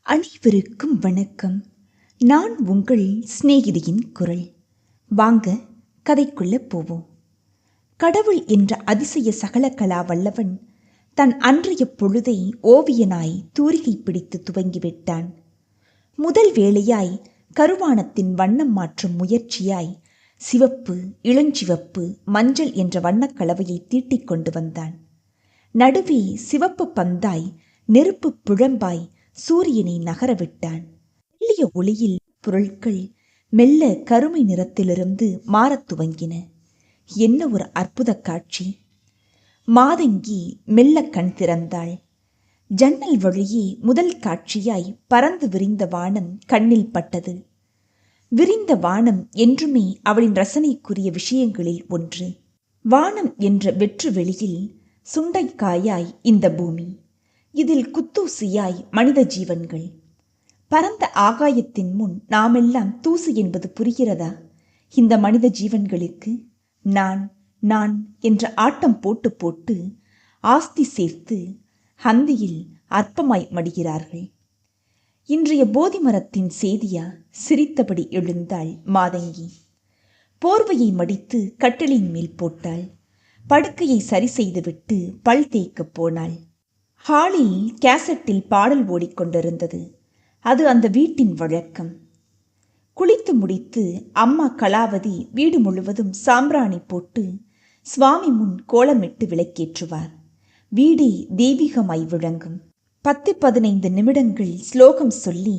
அனைவருக்கும் வணக்கம். நான் உங்கள் சிநேகிதியின் குரல். வாங்க கதைக்குள்ள போவோம். கடவுள் என்ற அதிசய சகல கலா வல்லவன் தன் அன்றைய பொழுதை ஓவியனாய் தூரிகை பிடித்து துவங்கிவிட்டான். முதல் வேளையாய் கருவானத்தின் வண்ணம் மாற்றும் முயற்சியாய் சிவப்பு, இளஞ்சிவப்பு, மஞ்சள் என்ற வண்ணக்கலவையை தீட்டிக் கொண்டு வந்தான். நடுவே சிவப்பு பந்தாய் நெருப்பு பிழம்பாய் சூரியனை நகரவிட்டான். மெல்லிய ஒளியில் பொருட்கள் மெல்ல கருமை நிறத்திலிருந்து மாறத் துவங்கின. என்ன ஒரு அற்புத காட்சி! மாதங்கி மெல்ல கண் திறந்தாள். ஜன்னல் வழியே முதல் காட்சியாய் பறந்து விரிந்த வானம் கண்ணில் பட்டது. விரிந்த வானம் என்றுமே அவளின் ரசனைக்குரிய விஷயங்களில் ஒன்று. வானம் என்ற வெற்று வெளியில் சுண்டைக்காயாய் இந்த பூமி, இதில் குத்தூசியாய் மனித ஜீவன்கள். பரந்த ஆகாயத்தின் முன் நாமெல்லாம் தூசு என்பது புரிகிறதா? இந்த மனித ஜீவன்களுக்கு நான் நான் என்ற ஆட்டம் போட்டு போட்டு ஆஸ்தி சேர்த்து ஹந்தியில் அற்பமாய் மடிகிறார்கள். இன்றைய போதி மரத்தின் சேதியா? சிரித்தபடி எழுந்தாள் மாதங்கி. போர்வையை மடித்து கட்டிலின் மேல் போட்டாள். படுக்கையை சரி செய்துவிட்டு பல் தேய்க்கப் போனாள். ஹாலில் கேசட்டில் பாடல் ஓடிக்கொண்டிருந்தது. அது அந்த வீட்டின் வழக்கம். குளித்து முடித்து அம்மா கலாவதி வீடு முழுவதும் சாம்பிராணி போட்டு சுவாமி முன் கோலமிட்டு விளக்கேற்றுவார். வீடே தெய்வீகமாய் விளங்கும். 10-15 நிமிடங்கள் ஸ்லோகம் சொல்லி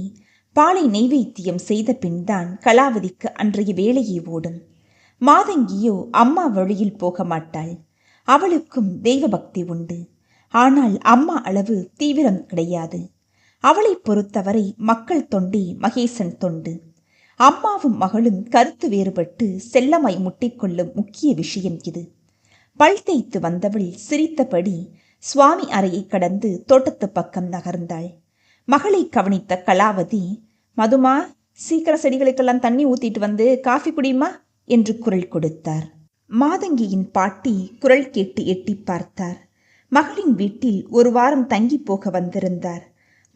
பாலை நெய்வேத்தியம் செய்த பின்தான் கலாவதிக்கு அன்றைய வேலையே ஓடும். மாதங்கியோ அம்மா வழியில் போக மாட்டாள். அவளுக்கும் தெய்வ பக்தி உண்டு. ஆனால் அம்மா அளவு தீவிரம் கிடையாது. அவளை பொறுத்தவரை மக்கள் தொண்டே மகேசன் தொண்டு. அம்மாவும் மகளும் கருத்து வேறுபட்டு செல்லமாய் முட்டிக்கொள்ளும் முக்கிய விஷயம் இது. பல் தேய்த்து வந்தவள் சிரித்தபடி சுவாமி அறையை கடந்து தோட்டத்து பக்கம் நகர்ந்தாள். மகளை கவனித்த கலாவதி, மதுமா, சீக்கிரம் செடிகளுக்கெல்லாம் தண்ணி ஊத்திட்டு வந்து காஃபி குடியுமா என்று குரல் கொடுத்தார். மாதங்கியின் பாட்டி குரல் கேட்டு எட்டி பார்த்தார். மகளின் வீட்டில் ஒரு வாரம் தங்கி போக வந்திருந்தார்.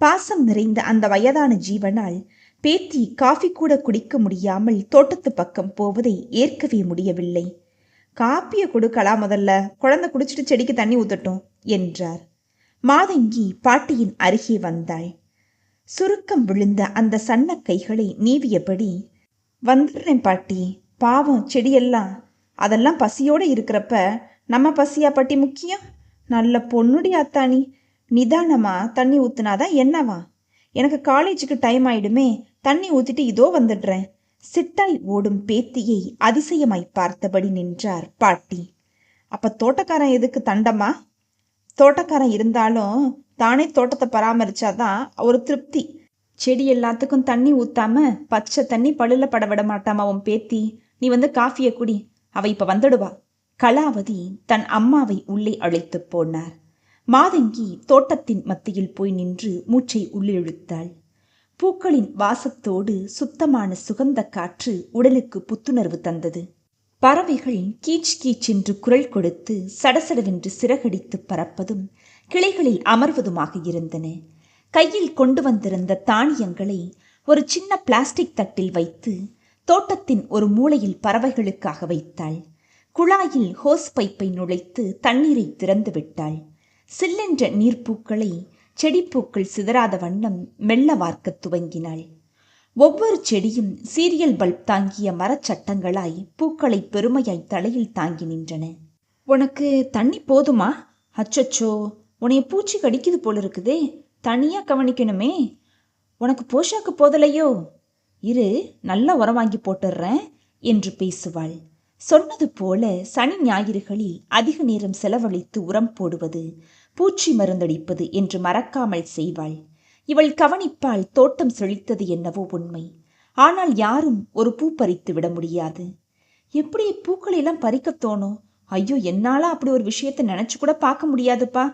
பாசம் நிறைந்த அந்த வயதான ஜீவனால் பேத்தி காஃபி கூட குடிக்க முடியாமல் தோட்டத்து பக்கம் போவதை ஏற்கவே முடியவில்லை. காப்பியை கொடுக்கலாம், முதல்ல குழந்தை குடிச்சிட்டு செடிக்கு தண்ணி ஊத்தட்டும் என்றார். மாதங்கி பாட்டியின் அருகே வந்தாள். சுருக்கம் விழுந்த அந்த சன்ன கைகளை நீவியபடி, வந்துடுறேன் பாட்டி, பாவம் செடியெல்லாம், அதெல்லாம் பசியோடு இருக்கிறப்ப நம்ம பசியா பாட்டி முக்கியம்? நல்ல பொண்ணுடி அத்தானி, நிதானமா தண்ணி ஊத்துனாதான் என்னவா? எனக்கு காலேஜுக்கு டைம் ஆயிடுமே, தண்ணி ஊத்திட்டு இதோ வந்துடுறேன். சிட்டாய் ஓடும் பேத்தியை அதிசயமாய் பார்த்தபடி நின்றார் பாட்டி. அப்ப தோட்டக்காரன் எதுக்கு தண்டமா? தோட்டக்காரன் இருந்தாலும் தானே தோட்டத்தை பராமரிச்சாதான் ஒரு திருப்தி. செடி எல்லாத்துக்கும் தண்ணி ஊத்தாம பச்சை தண்ணி பழுல பட விட மாட்டாமா உன் பேத்தி. நீ வந்து காஃபியை குடி, அவ இப்ப வந்துடுவா. கலாவதி தன் அம்மாவை உள்ளே அழைத்து போனார். மாதங்கி தோட்டத்தின் மத்தியில் போய் நின்று மூச்சை உள்ளிழுத்தாள். பூக்களின் வாசத்தோடு சுத்தமான சுகந்த காற்று உடலுக்கு புத்துணர்வு தந்தது. பறவைகள் கீச் கீச் என்று குரல் கொடுத்து சடசடவென்று சிறகடித்து பறப்பதும் கிளைகளில் அமர்வதுமாக இருந்தன. கையில் கொண்டு வந்திருந்த தானியங்களை ஒரு சின்ன பிளாஸ்டிக் தட்டில் வைத்து தோட்டத்தின் ஒரு மூலையில் பறவைகளுக்காக வைத்தாள். குழாயில் ஹோஸ் பைப்பை நுழைத்து தண்ணீரை திறந்து விட்டாள். சில்லென்ற நீர்ப்பூக்களை செடிப்பூக்கள் சிதறாத வண்ணம் மெல்ல வார்க்கத் துவங்கினாள். ஒவ்வொரு செடியும் சீரியல் பல்ப் தாங்கிய மரச்சட்டங்களாய் பூக்களை பெருமையாய் தலையில் தாங்கி நின்றன. உனக்கு தண்ணி போதுமா? அச்சச்சோ, உன்னைய பூச்சி கடிக்குது போல இருக்குதே, தனியா கவனிக்கணுமே. உனக்கு போஷாக்கு போதலையோ? இரு, நல்லா உரம் வாங்கி போட்டுடுறேன் என்று பேசுவாள். சொன்னது போல சனி ஞாயிறுகளில் அதிக நேரம் செலவழித்து உரம் போடுவது, பூச்சி மருந்தடிப்பது என்று மறக்காமல் செய்வாள். இவள் கவனிப்பால் தோட்டம் செழித்தது என்னவோ உண்மை. ஆனால் யாரும் ஒரு பூ பறித்து விட முடியாது. எப்படி பூக்களெல்லாம் பறிக்க தோணும்? ஐயோ, என்னால அப்படி ஒரு விஷயத்தை நினைச்சு கூட பார்க்க முடியாதுப்பா.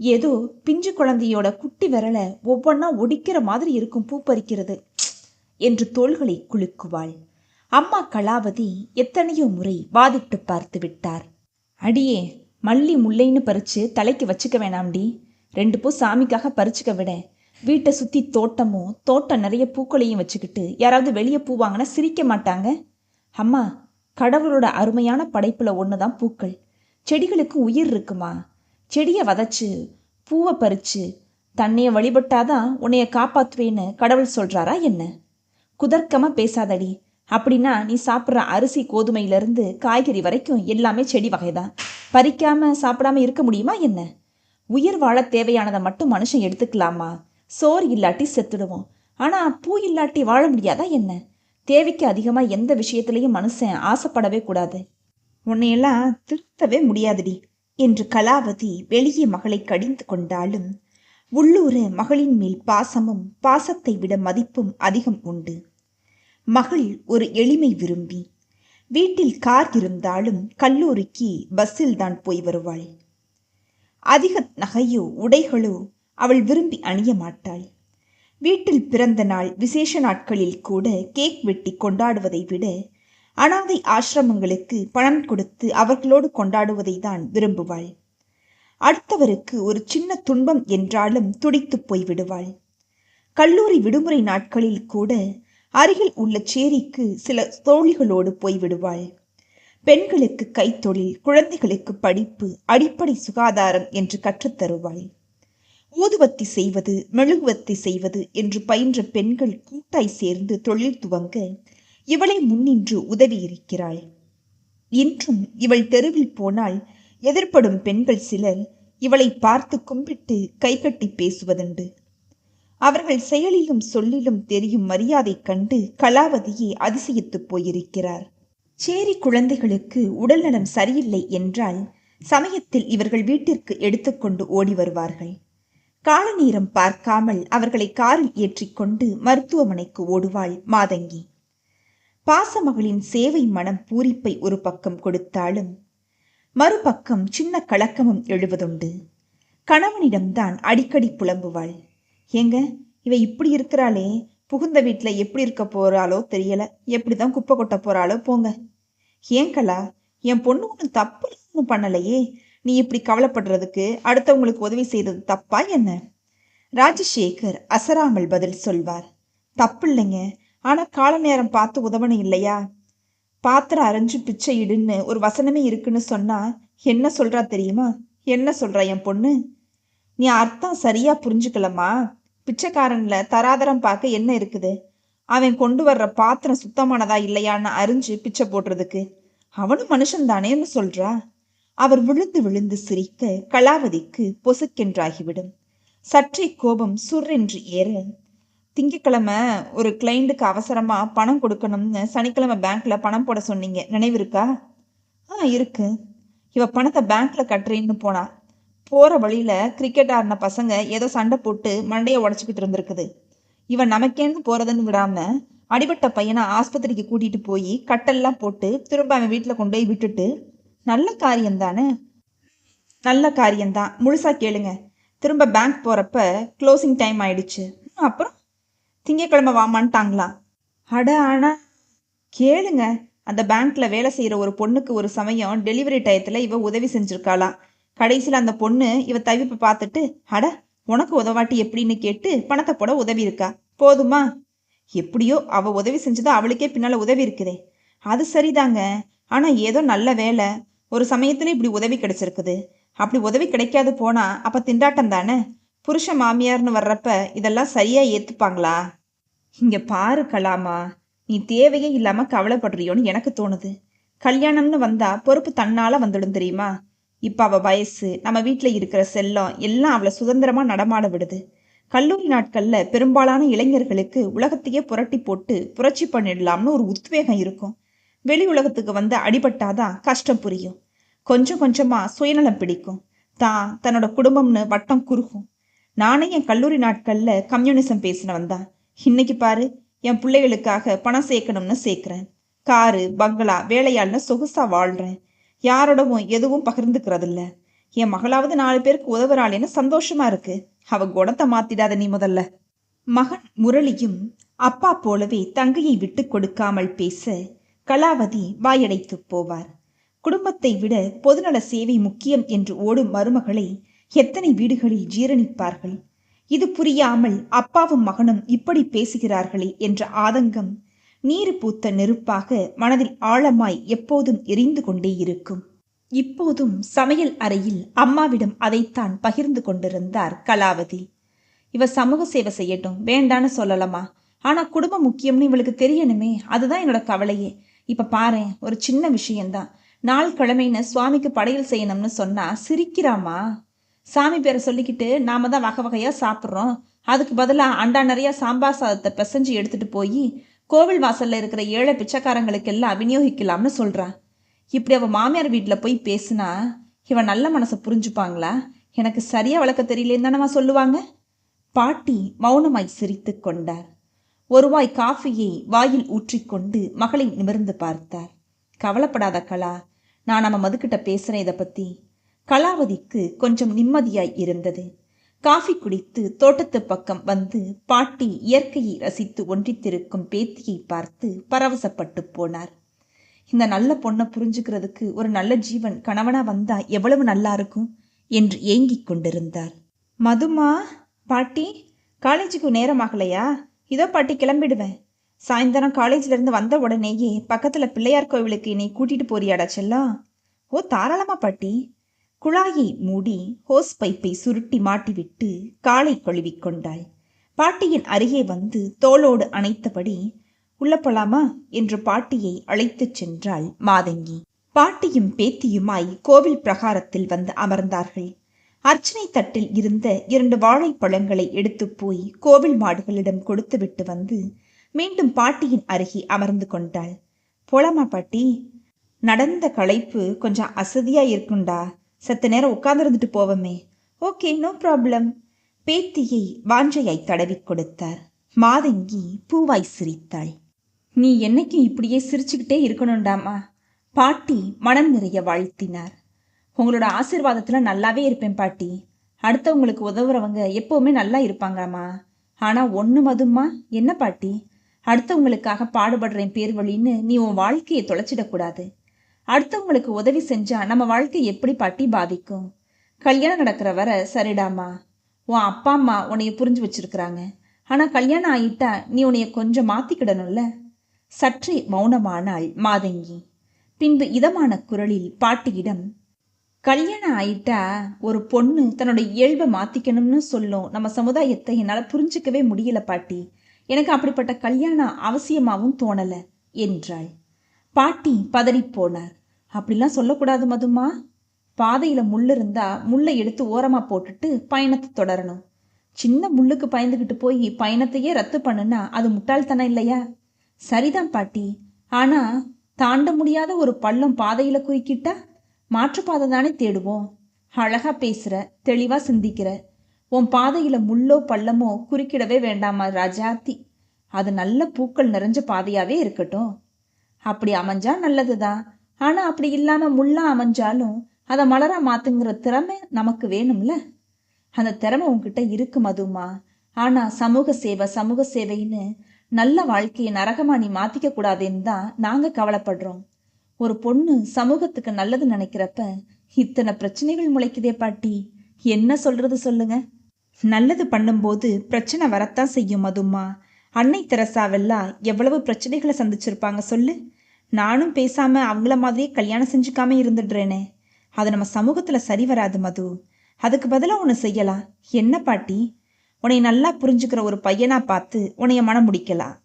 ஏதோ பிஞ்சு குழந்தையோட குட்டி விரலை ஒவ்வொன்னா ஒடிக்கிற மாதிரி இருக்கும் பூ பறிக்கிறது என்று தோள்களை குலுக்குவாள். அம்மா கலாவதி எத்தனையோ முறை வாதிட்டு பார்த்து விட்டார். அடியே, மல்லி முல்லைன்னு பறிச்சு தலைக்கு வச்சுக்க வேணாம்டி, 2 பூ சாமிக்காக பறிச்சுக்க விட. வீட்டை சுற்றி தோட்டமும் தோட்டம் நிறைய பூக்களையும் வச்சுக்கிட்டு யாராவது வெளியே பூ வாங்கினா சிரிக்க மாட்டாங்க? அம்மா, கடவுளோட அருமையான படைப்பில் ஒன்று தான் பூக்கள். செடிகளுக்கு உயிர் இருக்குமா? செடியை வதச்சு பூவை பறித்து தன்னைய வழிபட்டாதான் உன்னைய காப்பாற்றுவேன்னு கடவுள் சொல்கிறாரா என்ன? குதர்க்கமாக பேசாதடி. அப்படின்னா நீ சாப்பிட்ற அரிசி கோதுமையிலேருந்து காய்கறி வரைக்கும் எல்லாமே செடி வகை தான். பறிக்காமல் சாப்பிடாம இருக்க முடியுமா என்ன? உயிர் வாழ தேவையானதை மட்டும் மனுஷன் எடுத்துக்கலாமா? சோறு இல்லாட்டி செத்துடுவோம். ஆனால் பூ இல்லாட்டி வாழ முடியாதா என்ன? தேவைக்கு அதிகமாக எந்த விஷயத்திலையும் மனுஷன் ஆசைப்படவே கூடாது. உன்னையெல்லாம் திருத்தவே முடியாதுடி என்று கலாவதி வெளியே மகளை கடிந்து கொண்டாலும் உள்ளூர மகளின் மேல் பாசமும் பாசத்தை விட மதிப்பும் அதிகம் உண்டு. மகள் ஒரு எளிமை விரும்பி. வீட்டில் கார் இருந்தாலும் கல்லூரிக்கு பஸ்ஸில் தான் போய் வருவாள். அதிக நகையோ உடைகளோ அவள் விரும்பி அணிய மாட்டாள். வீட்டில் பிறந்த நாள் விசேஷ நாட்களில் கூட கேக் வெட்டி கொண்டாடுவதை விட அனாதை ஆசிரமங்களுக்கு பணம் கொடுத்து அவர்களோடு கொண்டாடுவதை தான் விரும்புவாள். அடுத்தவருக்கு ஒரு சின்ன துன்பம் என்றாலும் துடித்து போய்விடுவாள். கல்லூரி விடுமுறை நாட்களில் கூட அருகில் உள்ள சேரிக்கு சில தோழிகளோடு போய்விடுவாள். பெண்களுக்கு கைத்தொழில், குழந்தைகளுக்கு படிப்பு, அடிப்படை சுகாதாரம் என்று கற்றுத்தருவாள். ஊதுவத்தி செய்வது, மெழுகுவத்தி செய்வது என்று பயின்ற பெண்கள் கூட்டாய் சேர்ந்து தொழில் துவங்க இவளை முன்னின்று உதவி இருக்கிறாள். இன்றும் இவள் தெருவில் போனால் எதிர்ப்படும் பெண்கள் சிலர் இவளை பார்த்து கும்பிட்டு கைகட்டி பேசுவதுண்டு. அவர்கள் செயலிலும் சொல்லிலும் தெரியும் மரியாதை கண்டு கலாவதியே அதிசயித்து போயிருக்கிறார். சேரி குழந்தைகளுக்கு உடல்நலம் சரியில்லை என்றால் சமயத்தில் இவர்கள் வீட்டிற்கு எடுத்துக்கொண்டு ஓடி வருவார்கள். கால நேரம் பார்க்காமல் அவர்களை காரில் ஏற்றிக்கொண்டு மருத்துவமனைக்கு ஓடுவாள் மாதங்கி. பாசமகளின் சேவை மனம் பூரிப்பை ஒரு பக்கம் கொடுத்தாலும் மறுபக்கம் சின்ன கலக்கமும் எழுவதுண்டு. கணவனிடம்தான் அடிக்கடி புலம்புவாள். ஏங்க, இவ இப்படி இருக்கிறாளே, புகுந்த வீட்டில் எப்படி இருக்க போறாளோ தெரியல, எப்படிதான் குப்பை கொட்ட போறாளோ போங்க. ஏங்கலா, என் பொண்ணு ஒன்றும் தப்பு ஒன்றும் பண்ணலையே, நீ இப்படி கவலைப்படுறதுக்கு அடுத்தவங்களுக்கு உதவி செய்தது தப்பா என்ன? ராஜசேகர் அசராமல் பதில் சொல்வார். தப்பு இல்லைங்க, ஆனா கால நேரம் பார்த்து உதவணும் இல்லையா? பாத்திரம் அரைஞ்சு பிச்சை இடுன்னு ஒரு வசனமே இருக்குன்னு சொன்னா என்ன சொல்றா தெரியுமா? என்ன சொல்றா என் பொண்ணு? நீ அர்த்தம் சரியா புரிஞ்சுக்கலம்மா. பிச்சைக்காரன்ல தராதரம் பார்க்க என்ன இருக்குது? அவன் கொண்டு வர்ற பாத்திரம் சுத்தமானதா இல்லையான்னு அறிஞ்சு பிச்சை போடுறதுக்கு அவனும் மனுஷன் தானேன்னு சொல்றா. அவர் விழுந்து விழுந்து சிரிக்க கலாவதிக்கு பொசுக்கென்றாகிவிடும். சற்றே கோபம் சுரென்று ஏற, திங்கக்கிழமை ஒரு கிளைண்ட்டுக்கு அவசரமா பணம் கொடுக்கணும்னு சனிக்கிழமை பேங்க்ல பணம் போட சொன்னீங்க, நினைவிருக்கா? இருக்கு. இவ பணத்தை பேங்க்ல கட்டுறேன்னு போனா. போற வழியில கிரிக்கெட் ஆடின பசங்க ஏதோ சண்டை போட்டு மண்டையை உடச்சிக்கிட்டு இருந்திருக்குது. இவன் நமக்கேன்னு போறதுன்னு விடாம அடிபட்ட பையனை ஆஸ்பத்திரிக்கு கூட்டிட்டு போய் கட்டெல்லாம் போட்டு திரும்ப அவன் வீட்டுல கொண்டு போய் விட்டுட்டு. நல்ல காரியம் தானே? நல்ல காரியம்தான், முழுசா கேளுங்க. திரும்ப பேங்க் போறப்ப க்ளோசிங் டைம் ஆயிடுச்சு. அப்புறம் திங்கக்கிழமை வாமான்ட்டாங்களாம். ஆனா கேளுங்க, அந்த பேங்க்ல வேலை செய்யற ஒரு பொண்ணுக்கு ஒரு சமயம் டெலிவரி டயத்துல இவ உதவி செஞ்சிருக்காளாம். கடைசியில் அந்த பொண்ணு இவ தவிப்பை பார்த்துட்டு, அட உனக்கு உதவாட்டி எப்படின்னு கேட்டு பணத்தை போட உதவி இருக்கா. போதுமா? எப்படியோ அவ உதவி செஞ்சதா அவளுக்கே பின்னால உதவி இருக்குதே, அது சரிதாங்க. ஆனா ஏதோ நல்ல வேலை, ஒரு சமயத்துல இப்படி உதவி கிடைச்சிருக்குது. அப்படி உதவி கிடைக்காது போனா அப்ப திண்டாட்டம் தானே. புருஷ மாமியார்னு வர்றப்ப இதெல்லாம் சரியா ஏத்துப்பாங்களா? இங்க பாரு கலாமா, நீ தேவையே இல்லாம கவலைப்படுறியோன்னு எனக்கு தோணுது. கல்யாணம்னு வந்தா பொறுப்பு தன்னால வந்துடும் தெரியுமா? இப்ப அவ வயசு, நம்ம வீட்டுல இருக்கிற செல்லம் எல்லாம் அவளை சுதந்திரமா நடமாட விடுது. கல்லூரி நாட்கள்ல பெரும்பாலான இளைஞர்களுக்கு உலகத்தையே புரட்டி போட்டு புரட்சி பண்ணிடலாம்னு ஒரு உத்வேகம் இருக்கும். வெளி உலகத்துக்கு வந்து அடிபட்டாதான் கஷ்டம் புரியும். கொஞ்சம் கொஞ்சமா சுயநலம் பிடிக்கும். தன்னோட குடும்பம்னு வட்டம் குறுகும். நானே என் கல்லூரி நாட்கள்ல கம்யூனிசம் பேசினவன் தான். இன்னைக்கு பாரு, என் பிள்ளைகளுக்காக பணம் சேர்க்கணும்னு சேர்க்கிறேன். காரு, பங்களா, வேலையாள்னு சொகுசா வாழ்றேன். யாரோடவும் எதுவும் பகிர்ந்துக்கிறது இல்ல. என் மகளாவது 4 பேருக்கு உதவுறாளேன்னு சந்தோஷமா இருக்கு. அவ குணத்தை மாத்திடாத நீ முதல்ல. மகன் முரளியும் அப்பா போலவே தங்கையை விட்டு கொடுக்காமல் பேச கலாவதி வாயடைத்து போவார். குடும்பத்தை விட பொதுநல சேவை முக்கியம் என்று ஓடும் மருமகளை எத்தனை வீடுகளில் ஜீரணிப்பார்கள்? இது புரியாமல் அப்பாவும் மகனும் இப்படி பேசுகிறார்களே என்ற ஆதங்கம் நீர் பூத்த நெருப்பாக மனதில் ஆழமாய் எப்போதும் எரிந்து கொண்டே இருக்கும். இப்போதும் சமையல் அறையில் அம்மாவிடம் அதைத்தான் பகிர்ந்து கொண்டிருந்தார் கலாவதி. இவ சமூக சேவை செய்யட்டும், வேண்டான்னு சொல்லலாமா, ஆனா குடும்பம் முக்கியம்னு இவளுக்கு தெரியணுமே, அதுதான் என்னோட கவலையே. இப்ப பாரு, ஒரு சின்ன விஷயம்தான், நாள் கிழமைன்னு சுவாமிக்கு படையல் செய்யணும்னு சொன்னா சிரிக்கிறாமா. சாமி பேரை சொல்லிக்கிட்டு நாம தான் வகை வகையா சாப்பிட்றோம், அதுக்கு பதிலாக அண்டா நிறையா சாம்பார் சாதத்தை பிசைஞ்சு எடுத்துட்டு போய் கோவில் வாசல்ல இருக்கிற ஏழை பிச்சைக்காரங்களுக்கெல்லாம் விநியோகிக்கலாம்னு சொல்றான். இப்படி அவ மாமியார் வீட்டில் போய் பேசுனா இவன் நல்ல மனசை புரிஞ்சுப்பாங்களா? எனக்கு சரியா வளர்க்க தெரியலேன்னு தானவா சொல்லுவாங்க. பாட்டி மௌனமாய் சிரித்து கொண்டார். ஒருவாய் காஃபியை வாயில் ஊற்றிக்கொண்டு மகளை நிமிர்ந்து பார்த்தார். கவலைப்படாத கலா, நான் நம்ம மதுக்கிட்ட பேசுறேன் இதை பத்தி. கலாவதிக்கு கொஞ்சம் நிம்மதியாய் இருந்தது. காஃபி குடித்து தோட்டத்து பக்கம் வந்து பாட்டி இயற்கையை ரசித்து ஒன்றித்திருக்கும் பேத்தியை பார்த்து பரவசப்பட்டு போனார். இந்த நல்ல பொண்ணை புரிஞ்சுக்கிறதுக்கு ஒரு நல்ல ஜீவன் கணவனா வந்தா எவ்வளவு நல்லா இருக்கும் என்று ஏங்கிக் கொண்டிருந்தார். மதுமா, பாட்டி காலேஜுக்கு நேரமாகலையா? இதோ பாட்டி கிளம்பிடுவேன். சாயந்தரம் காலேஜ்ல இருந்து வந்த உடனேயே பக்கத்துல பிள்ளையார் கோவிலுக்கு என்னை கூட்டிட்டு போறியாடா செல்லம்? ஓ, தாராளமா பாட்டி. குழாயை மூடி ஹோஸ் பைப்பை சுருட்டி மாட்டிவிட்டு காலை கழுவிக்கொண்டாள். பாட்டியின் அருகே வந்து தோளோடு அணைத்தபடி உள்ள போலாமா என்று பாட்டியை அழைத்துச் சென்றாள் மாதங்கி. பாட்டியும் பேத்தியுமாய் கோவில் பிரகாரத்தில் வந்து அமர்ந்தார்கள். அர்ச்சனை தட்டில் இருந்த 2 வாழைப்பழங்களை எடுத்து போய் கோவில் மாடுகளிடம் கொடுத்துவிட்டு வந்து மீண்டும் பாட்டியின் அருகே அமர்ந்து கொண்டாள். போலாமா பாட்டி? நடந்த களைப்பு கொஞ்சம் அசதியா இருக்குண்டா, சத்த நேரம் உட்கார்ந்துருந்துட்டு போவமே. Okay, no problem. பேத்தியை வாஞ்சையாய் தடவி கொடுத்தார். மாதங்கி பூவாய் சிரித்தாள். நீ என்னைக்கும் இப்படியே சிரிச்சுக்கிட்டே இருக்கணும்டாமா. பாட்டி மனம் நிறைய வாழ்த்தினார். உங்களோட ஆசீர்வாதத்துல நல்லாவே இருப்பேன் பாட்டி. அடுத்தவங்களுக்கு உதவுறவங்க எப்பவுமே நல்லா இருப்பாங்கம்மா. ஆனா ஒண்ணு மதுமா, என்ன பாட்டி, அடுத்தவங்களுக்காக பாடுபடுறேன் பேர் வழின்னு நீ உன் வாழ்க்கையை தொலைச்சிடக்கூடாது. அடுத்தவங்களுக்கு உதவி செஞ்சா நம்ம வாழ்க்கை எப்படி பாட்டி பாதிக்கும்? கல்யாணம் நடக்கிற வர சரிடாமா. உன் அப்பா அம்மா உன்னைய புரிஞ்சு வச்சிருக்கிறாங்க. ஆனா கல்யாணம் ஆயிட்டா நீ உன்னைய கொஞ்சம் மாத்திக்கிடணும்ல. சற்றே மௌனமானாள் மாதங்கி. பின்பு இதமான குரலில் பாட்டியிடம், கல்யாணம் ஆயிட்டா ஒரு பொண்ணு தன்னோட இயல்பை மாத்திக்கணும்னு சொல்லும் நம்ம சமுதாயத்தை என்னால் புரிஞ்சிக்கவே முடியல பாட்டி. எனக்கு அப்படிப்பட்ட கல்யாணம் அவசியமாகவும் தோணல என்றாள். பாட்டி பதறிப்போனார். அப்படிலாம் சொல்லக்கூடாது மதுமா. பாதையில முள்ளு இருந்தா முள்ளை எடுத்து ஓரமா போட்டுட்டு பயணத்தை தொடரணும். சின்ன முள்ளுக்கு பயந்துகிட்டு போய் பயணத்தையே ரத்து பண்ணுனா அது முட்டாள்தனம் இல்லையா? சரிதான் பாட்டி. ஆனா தாண்ட முடியாத ஒரு பள்ளம் பாதையில குறுக்கிட்டா மாற்றுப்பாதை தானே தேடுவோம். அழகா பேசுற, தெளிவா சிந்திக்கிற. உன் பாதையில முள்ளோ பள்ளமோ குறுக்கிடவே வேண்டாமா ராஜாத்தி. அது நல்ல பூக்கள் நிறைஞ்ச பாதையாவே இருக்கட்டும். அப்படி அமைஞ்சா நல்லதுதான். ஆனா அப்படி இல்லாம முள்ளா அமைஞ்சாலும் அதை மலரா மாத்துங்கிற திறமை நமக்கு வேணும்ல. அந்த திறமை உன்கிட்ட இருக்கு மதுமா. ஆனா சமூக சேவைன்னு நல்ல வாழ்க்கையை நரகமா நீ மாத்திக்க கூடாதுன்னு தான் நாங்க கவலைப்படுறோம். ஒரு பொண்ணு சமூகத்துக்கு நல்லது நினைக்கிறப்ப இத்தனை பிரச்சனைகள் முளைக்குதே பாட்டி. என்ன சொல்றது சொல்லுங்க. நல்லது பண்ணும்போது பிரச்சனை வரத்தான் செய்யும் மதுமா. அன்னை தெரசாவெல்லாம் எவ்வளவு பிரச்சனைகளை சந்திச்சிருப்பாங்க சொல்லு. நானும் பேசாம அவங்கள மாதிரியே கல்யாணம் செஞ்சுக்காம இருந்துடுறேனே. அது நம்ம சமூகத்துல சரி வராது மது. அதுக்கு பதிலாக ஒன்று செய்யலாம். என்ன பாட்டி? உன்னை நல்லா புரிஞ்சுக்கிற ஒரு பையனா பார்த்து உன்னைய மனம் முடிக்கலாம்.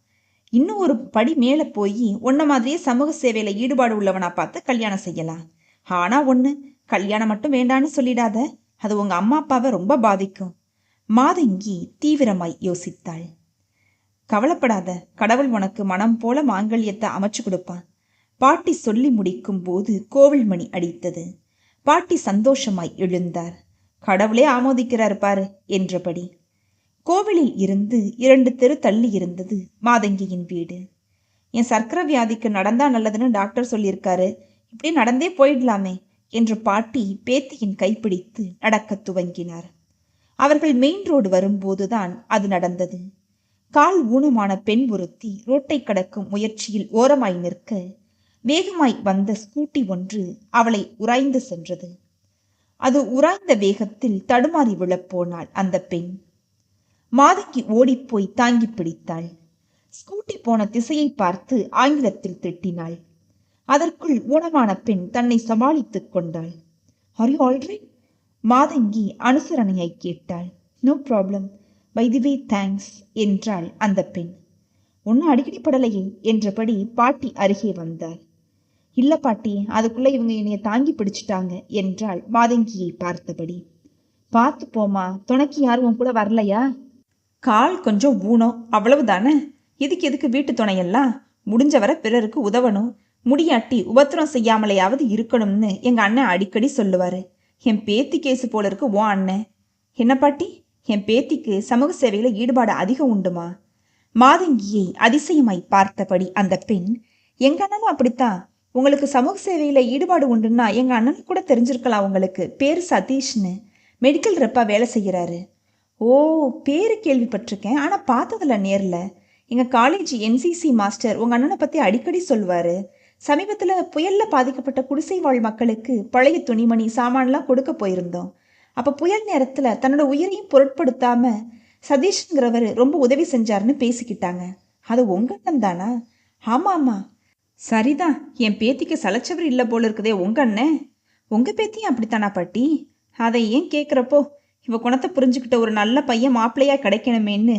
இன்னும் ஒரு படி மேலே போய் உன்ன மாதிரியே சமூக சேவையில ஈடுபாடு உள்ளவனா பார்த்து கல்யாணம் செய்யலாம். ஆனா ஒன்று, கல்யாணம் மட்டும் வேண்டான்னு சொல்லிடாத. அது உங்க அம்மா அப்பாவை ரொம்ப பாதிக்கும். மாதங்கி தீவிரமாய் யோசித்தாள். கவலைப்படாத, கடவுள் உனக்கு மனம் போல மாங்கல்யத்தை அமைச்சு கொடுப்பான். பாட்டி சொல்லி முடிக்கும் போது கோவில் மணி அடித்தது. பாட்டி சந்தோஷமாய் எழுந்தார். கடவுளே ஆமோதிக்கிறார் பாரு என்றபடி. கோவிலில் இருந்து 2 தெரு தள்ளி இருந்தது மாதங்கியின் வீடு. என் சர்க்கரை வியாதிக்கு நடந்தா நல்லதுன்னு டாக்டர் சொல்லியிருக்காரு, இப்படி நடந்தே போயிடலாமே என்று பாட்டி பேத்தியின் கைப்பிடித்து நடக்க துவங்கினார். அவர்கள் மெயின் ரோடு வரும்போதுதான் அது நடந்தது. கால் ஊனமான பெண் ஒருத்தி ரோட்டை கடக்கும் முயற்சியில் ஓரமாய் நிற்க வேகமாய் வந்த ஸ்கூட்டி ஒன்று அவளை உராய்ந்து சென்றது. அது உராய்ந்த வேகத்தில் தடுமாறி விழப்போனாள் அந்த பெண். மாதங்கி ஓடிப்போய் தாங்கி பிடித்தாள். ஸ்கூட்டி போன திசையை பார்த்து ஆங்கிலத்தில் திட்டினாள். அதற்குள் ஊனமான பெண் தன்னை சமாளித்துக் கொண்டாள். Are you alright? மாதங்கி அனுசரணையை கேட்டாள். No problem, by the way thanks என்றாள் அந்த பெண். ஒன்னும் அடிக்கடி படலையே என்றபடி பாட்டி அருகே வந்தாள். இல்ல பாட்டி, அதுக்குள்ள இவங்க என்னைய தாங்கி பிடிச்சிட்டாங்க என்றாள் மாதங்கியை பார்த்தபடி. பார்த்து போமா, துணைக்கு யாரும் கூட வரலையா? கால் கொஞ்சம் ஊனம், அவ்வளவுதானே. எதுக்கு வீட்டு துணையெல்லாம்? முடிஞ்ச வர பிறருக்கு உதவணும், முடியாட்டி உபத்திரம் செய்யாமலையாவது இருக்கணும்னு எங்க அண்ணன் அடிக்கடி சொல்லுவாரு. என் பேத்தி கேசு போல இருக்கு ஓ அண்ணன். என்ன பாட்டி, என் பேத்திக்கு சமூக சேவையில ஈடுபாடு அதிகம் உண்டுமா? மாதங்கியை அதிசயமாய் பார்த்தபடி அந்த பெண், எங்க அண்ணனும் அப்படித்தான். உங்களுக்கு சமூக சேவையில ஈடுபாடு உண்டுன்னா எங்க அண்ணனுக்கு கூட தெரிஞ்சிருக்கலாம். உங்களுக்கு பேரு சதீஷ்னு, மெடிக்கல் ரெப்பா வேலை செய்கிறாரு. ஓ, பேரு கேள்விப்பட்டிருக்கேன், ஆனா பார்த்ததில்ல நேரில். எங்க காலேஜ் என்சிசி மாஸ்டர் உங்க அண்ணனை பத்தி அடிக்கடி சொல்லுவாரு. சமீபத்துல புயல்ல பாதிக்கப்பட்ட குடிசை வாழ் மக்களுக்கு பழைய துணிமணி சாமான்லாம் கொடுக்க போயிருந்தோம். அப்ப புயல் நேரத்துல தன்னோட உயிரையும் பொருட்படுத்தாம சதீஷ்ங்கிறவர் ரொம்ப உதவி செஞ்சாருன்னு பேசிக்கிட்டாங்க. அது உங்க அண்ணன் தானா? ஆமா ஆமா. சரிதான், என் பேத்திக்கு சலைச்சவர் இல்லை போல இருக்குதே உங்க அண்ணன். உங்க பேத்தியும் அப்படித்தானா பாட்டி? அதை ஏன் கேட்குறப்போ, இவ குணத்தை புரிஞ்சுக்கிட்ட ஒரு நல்ல பையன் மாப்பிள்ளையா கிடைக்கணுமேன்னு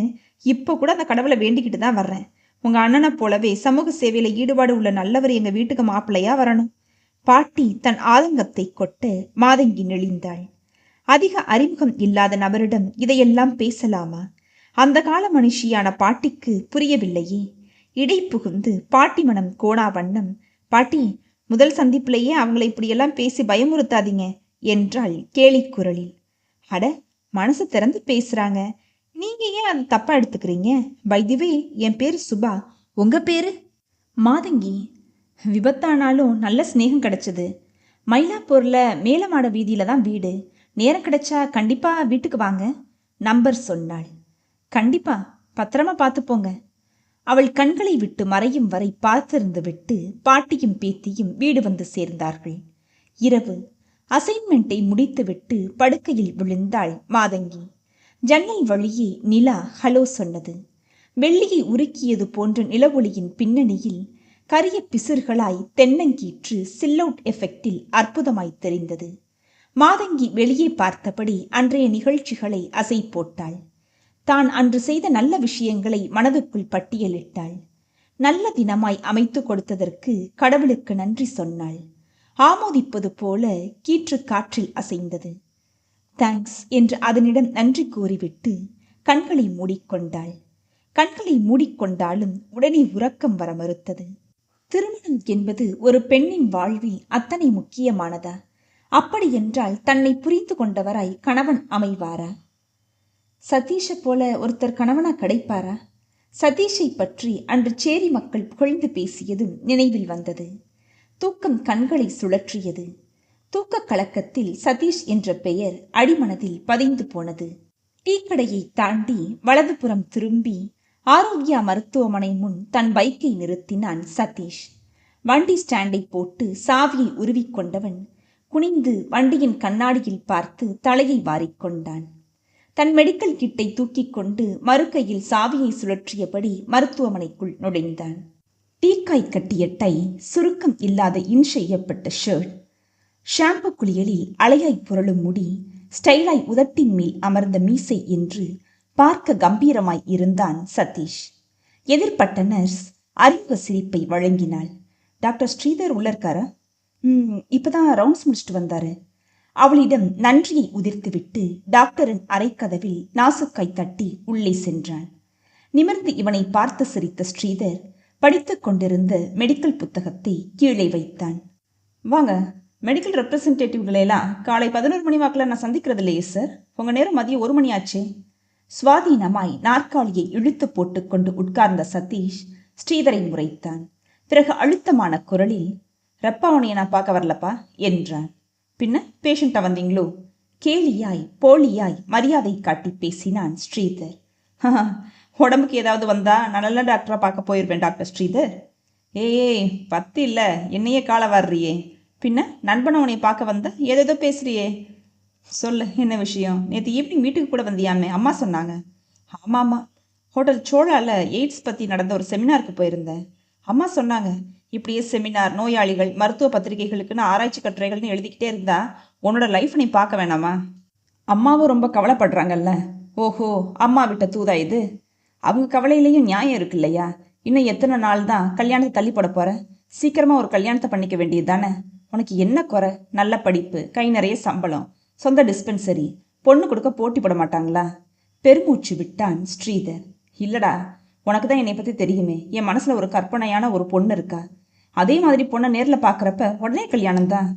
இப்போ கூட அந்த கடவுளை வேண்டிக்கிட்டு தான் வர்றேன். உங்க அண்ணனை போலவே சமூக சேவையில ஈடுபாடு உள்ள நல்லவர் எங்க வீட்டுக்கு மாப்பிள்ளையா வரணும். பாட்டி தன் ஆதங்கத்தை கொட்ட மாதங்கி நெளிந்தாள். அதிக அறிமுகம் இல்லாத நபரிடம் இதையெல்லாம் பேசலாமா? அந்த கால மனுஷியான பாட்டிக்கு புரியவில்லையே. இடை புகுந்து பாட்டி மனம் கோணா வண்ணம், பாட்டி, முதல் சந்திப்பிலேயே அவங்களை இப்படியெல்லாம் பேசி பயமுறுத்தாதீங்க என்றாள் கேலி குரலில். அட, மனசு திறந்து பேசுறாங்க, நீங்க ஏன் அதை தப்பா எடுத்துக்கிறீங்க? பை தி வே, என் பேரு சுபா, உங்க பேரு? மாதங்கி, விபத்தானாலும் நல்ல ஸ்நேகம் கிடைச்சது. மயிலாப்பூர்ல மேலமாட வீதியில தான் வீடு. நேரம் கிடைச்சா கண்டிப்பா வீட்டுக்கு வாங்க, நம்பர் சொன்னாள். கண்டிப்பா, பத்திரமா பார்த்துப்போங்க. அவள் கண்களை விட்டு மறையும் வரை பார்த்திருந்து விட்டு பாட்டியும் பேத்தியும் வீடு வந்து சேர்ந்தார்கள். இரவு. அசைன்மெண்ட்டை முடித்துவிட்டு படுக்கையில் விழுந்தாள் மாதங்கி. ஜன்னல் வழியே நிலா ஹலோ சொன்னது. வெள்ளியை உருக்கியது போன்ற நிலவொளியின் பின்னணியில் கரிய பிசிர்களாய் தென்னங்கீற்று சில்லவுட் எஃபெக்டில் அற்புதமாய் தெரிந்தது. மாதங்கி வெளியே பார்த்தபடி அன்றைய நிகழ்ச்சிகளை அசை போட்டாள். தான் அன்று செய்த நல்ல விஷயங்களை மனதுக்குள் பட்டியலிட்டாள். நல்ல தினமாய் அமைத்து கொடுத்ததற்கு கடவுளுக்கு நன்றி சொன்னாள். ஆமோதிப்பது போல கீற்று காற்றில் அசைந்தது. தேங்க்ஸ் என்று அதனிடம் நன்றி கூறிவிட்டு கண்களை மூடிக்கொண்டாள். கண்களை மூடிக்கொண்டாலும் உடனே உறக்கம் வர மறுத்தது. திருமணம் என்பது ஒரு பெண்ணின் வாழ்வில் அத்தனை முக்கியமானதா? அப்படியென்றால் தன்னை புரிந்து கொண்டவராய் கணவன் அமைவாரா? சதீஷை போல ஒருத்தர் கணவனா கிடைப்பாரா? சதீஷை பற்றி அன்று சேரி மக்கள் புகழ்ந்து பேசியதும் நினைவில் வந்தது. தூக்கம் கண்களை சுழற்றியது. தூக்க கலக்கத்தில் சதீஷ் என்ற பெயர் அடிமனதில் பதிந்து போனது. டீக்கடையை தாண்டி வலதுபுறம் திரும்பி ஆரோக்கியா மருத்துவமனை முன் தன் பைக்கை நிறுத்தினான் சதீஷ். வண்டி ஸ்டாண்டை போட்டு சாவியை உருவிக்கொண்டவன் குனிந்து வண்டியின் கண்ணாடியில் பார்த்து தலையை வாரிக்கொண்டான். தன் மெடிக்கல் கிட்டை தூக்கி கொண்டு மறுக்கையில் சாவியை சுழற்றியபடி மருத்துவமனைக்குள் நுழைந்தான். டீக்காய் கட்டிய டை, சுருக்கம் இல்லாத இன் செய்யப்பட்ட ஷர்ட், ஷாம்பு குளியலில் அலையாய் புரளும் முடி, ஸ்டைலாய் உதட்டின் மேல் அமர்ந்த மீசை என்று பார்க்க கம்பீரமாய் இருந்தான் சதீஷ். எதிர்பட்ட நர்ஸ் அறிமுக சிரிப்பை வழங்கினாள். டாக்டர் ஸ்ரீதர் உள்ள இருக்காரா? இப்பதான் ரவுண்ட்ஸ் முடிச்சுட்டு வந்தாரு. அவளிடம் நன்றியை உதிர்த்துவிட்டு டாக்டரின் அறைக்கதவில் நாசுக்காய் தட்டி உள்ளே சென்றான். நிமிர்ந்து இவனை பார்த்து சிரித்த ஸ்ரீதர் படித்து கொண்டிருந்த மெடிக்கல் புத்தகத்தை கீழே வைத்தான். வாங்க, மெடிக்கல் ரெப்ரசன்டேட்டிவ்களெல்லாம் காலை 11 மணி வாக்கில் நான் சந்திக்கிறது இல்லையே சார். உங்கள் நேரம் மதியம் 1 மணி ஆச்சே. சுவாதீனமாய் நாற்காலியை இழுத்து போட்டுக்கொண்டு உட்கார்ந்த சதீஷ் ஸ்ரீதரை முறைத்தான். பிறகு அழுத்தமான குரலில், ரெப்பா உனையை நான் பார்க்க வரலப்பா என்றான். பின்ன பேஷண்ட்டா வந்தீங்களோ? கேலியாய் போலியாய் மரியாதை காட்டி பேசினான் ஸ்ரீதர். உடம்புக்கு ஏதாவது வந்தா நான் நல்ல டாக்டரா பார்க்க போயிருவேன் டாக்டர் ஸ்ரீதர். ஏய், பத்து இல்லை, என்னையே காலை வர்றியே. பின்ன நண்பனை உன்னை பார்க்க வந்த ஏதேதோ பேசுறியே, சொல்லு என்ன விஷயம்? நேற்று ஈவினிங் வீட்டுக்கு கூட வந்தியாமே, அம்மா சொன்னாங்க. ஆமாம்மா, ஹோட்டல் சோழாவில் எய்ட்ஸ் பற்றி நடந்த ஒரு செமினாருக்கு போயிருந்தேன். அம்மா சொன்னாங்க, இப்படியே செமினார், நோயாளிகள், மருத்துவ பத்திரிகைகளுக்குன்னு ஆராய்ச்சி கட்டுரைகள்னு எழுதிக்கிட்டே இருந்தா உன்னோட லைஃப் நீ பார்க்க வேணாமா? அம்மாவும் ரொம்ப கவலைப்படுறாங்கல்ல. ஓஹோ, அம்மா விட்ட தூதா இது? அவங்க கவலையிலையும் நியாயம் இருக்கு இல்லையா? இன்னும் எத்தனை நாள் தான் கல்யாணத்தை தள்ளி போட போற? சீக்கிரமா ஒரு கல்யாணத்தை பண்ணிக்க வேண்டியது தானே? உனக்கு என்ன குறை? நல்ல படிப்பு, கை நிறைய சம்பளம், சொந்த டிஸ்பென்சரி, பொண்ணு கொடுக்க போட்டி போட மாட்டாங்களா? பெருமூச்சு விட்டான் ஸ்ரீதர். இல்லடா, உனக்கு தான் என்னை பற்றி தெரியுமே. என் மனசுல ஒரு கற்பனையான ஒரு பொண்ணு இருக்கா. அதே மாதிரி பொண்ணை நேரில் பார்க்குறப்ப உடனே கல்யாணம் தான்.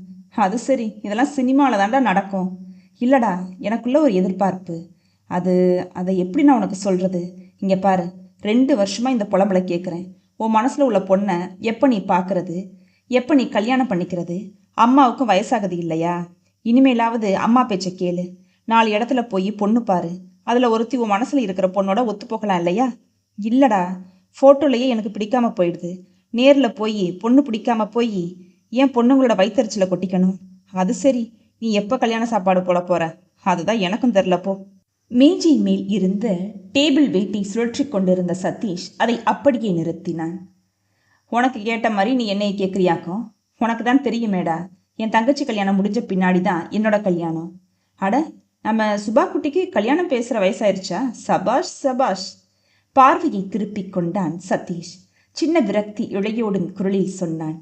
அது சரி, இதெல்லாம் சினிமாவில் தாண்டா நடக்கும். இல்லடா, எனக்குள்ள ஒரு எதிர்பார்ப்பு. அது அதை எப்படி நான் உனக்கு சொல்கிறது? இங்கே பாரு, 2 வருஷமாக இந்த புலம்பலை கேட்குறேன். உன் மனசில் உள்ள பொண்ணை எப்போ நீ பார்க்கறது? எப்போ நீ கல்யாணம் பண்ணிக்கிறது? அம்மாவுக்கும் வயசாகுது இல்லையா? இனிமேலாவது அம்மா பேச்சை கேளு. 4 இடத்துல போய் பொண்ணு பாரு. அதில் ஒருத்தி உன் மனசில் இருக்கிற பொண்ணோட ஒத்து போகலாம் இல்லையா? இல்லடா, ஃபோட்டோலையே எனக்கு பிடிக்காம போயிடுது. நேரில் போய் பொண்ணு பிடிக்காம போய் ஏன் பொண்ணுங்களோட வயிற்றுச்சலை கொட்டிக்கணும்? அது சரி, நீ எப்போ கல்யாண சாப்பாடு போட போற? அதுதான் எனக்கும் தெரிலப்போ. மேஜை மேல் இருந்த டேபிள் வெயிட்டை சுழற்றி கொண்டிருந்த சதீஷ் அதை அப்படியே நிறுத்தினான். உனக்கு கேட்ட மாதிரி நீ என்னையை கேட்குறியாக்கும்? உனக்கு தான் தெரியுமேடா, என் தங்கச்சி கல்யாணம் முடிஞ்ச பின்னாடி தான் என்னோட கல்யாணம். அட, நம்ம சுபா குட்டிக்கு கல்யாணம் பேசுகிற வயசாயிருச்சா? சபாஷ் சபாஷ். பார்வையை திருப்பிக் கொண்டான் சதீஷ். சின்ன விரக்தி இழையோடும் குரலில் சொன்னான்.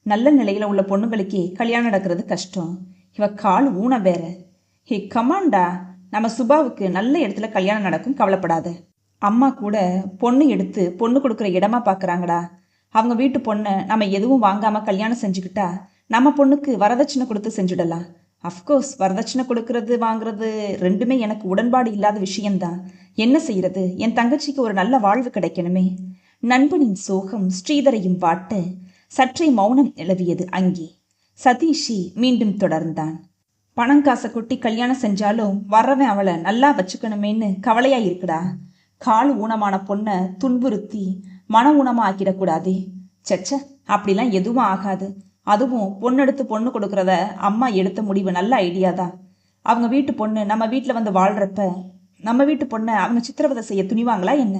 நல்ல நிலையில் உள்ள பொண்ணுங்களுக்கே கல்யாணம் நடக்கிறது கஷ்டம். இவ கால் ஊன வேற. ஹே கமாண்டா, நம்ம சுபாவுக்கு நல்ல இடத்துல கல்யாணம் நடக்கும், கவலைப்படாத. அம்மா கூட பொண்ணு எடுத்து பொண்ணு கொடுக்குற இடமா பார்க்குறாங்கடா. அவங்க வீட்டு பொண்ணை நம்ம எதுவும் வாங்காமல் கல்யாணம் செஞ்சுக்கிட்டா நம்ம பொண்ணுக்கு வரதட்சணை கொடுத்து செஞ்சுடலாம். அஃப்கோர்ஸ், வரதட்சணை கொடுக்கறது வாங்குறது ரெண்டுமே எனக்கு உடன்பாடு இல்லாத விஷயம்தான். என்ன செய்யறது? என் தங்கச்சிக்கு ஒரு நல்ல வாழ்வு கிடைக்கணுமே. நண்பனின் சோகம் ஸ்ரீதரையும் வாட்ட சற்றே மௌனம் நிலவியது அங்கே. சதீஷி மீண்டும் தொடர்ந்தான். பணம் காசை கொட்டி கல்யாணம் செஞ்சாலும் வர்றவன் அவளை நல்லா வச்சுக்கணுமேன்னு கவலையா இருக்குடா. கால் ஊனமான பொண்ணை துன்புறுத்தி மன ஊனமா ஆக்கிடக்கூடாதே. சச்ச, அப்படிலாம் எதுவும் ஆகாது. அதுவும் பொண்ணெடுத்து பொண்ணு கொடுக்குறத அம்மா எடுத்த முடிவு நல்ல ஐடியா தான். அவங்க வீட்டு பொண்ணு நம்ம வீட்டில் வந்து வாழ்கிறப்ப நம்ம வீட்டு பொண்ணை அவங்க சித்திரவதை செய்ய துணிவாங்களா என்ன?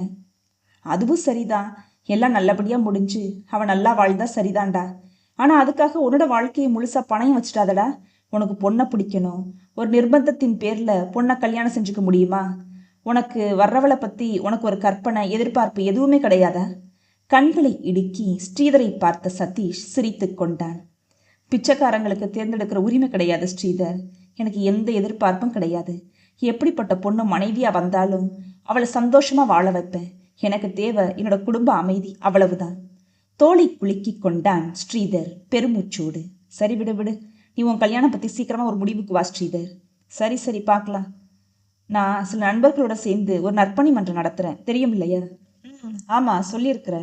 அதுவும் சரிதான். எல்லாம் நல்லபடியாக முடிஞ்சு அவன் நல்லா வாழ்ந்தா சரிதான்டா. ஆனால் அதுக்காக உன்னோட வாழ்க்கையை முழுசாக பணையம் வச்சுட்டாதடா. உனக்கு பொண்ணை பிடிக்கணும். ஒரு நிர்பந்தத்தின் பேரில் பொண்ணை கல்யாணம் செஞ்சுக்க முடியுமா? உனக்கு வர்றவளை பற்றி உனக்கு ஒரு கற்பனை, எதிர்பார்ப்பு எதுவுமே கிடையாதா? கண்களை இடுக்கி ஸ்ரீதரை பார்த்த சதீஷ் சிரித்து கொண்டான். பிச்சைக்காரங்களுக்கு தேர்ந்தெடுக்கிற உரிமை கிடையாது ஸ்ரீதர். எனக்கு எந்த எதிர்பார்ப்பும் கிடையாது. எப்படிப்பட்ட பொண்ணு மனைவியாக வந்தாலும் அவளை சந்தோஷமாக வாழ வைப்பேன். எனக்கு தேவை என்னோட குடும்ப அமைதி, அவ்வளவுதான். தோளை குலுக்கி கொண்டான் ஸ்ரீதர் பெருமூச்சோடு. சரி, விடு விடு. நீ உன் கல்யாணம் பற்றி சீக்கிரமாக ஒரு முடிவுக்கு வா ஸ்ரீதர். சரி சரி, பார்க்கலாம். நான் சில நண்பர்களோட சேர்ந்து ஒரு நற்பணி மன்றம் நடத்துகிறேன், தெரியும் இல்லையா? ஆமாம், சொல்லியிருக்கிற.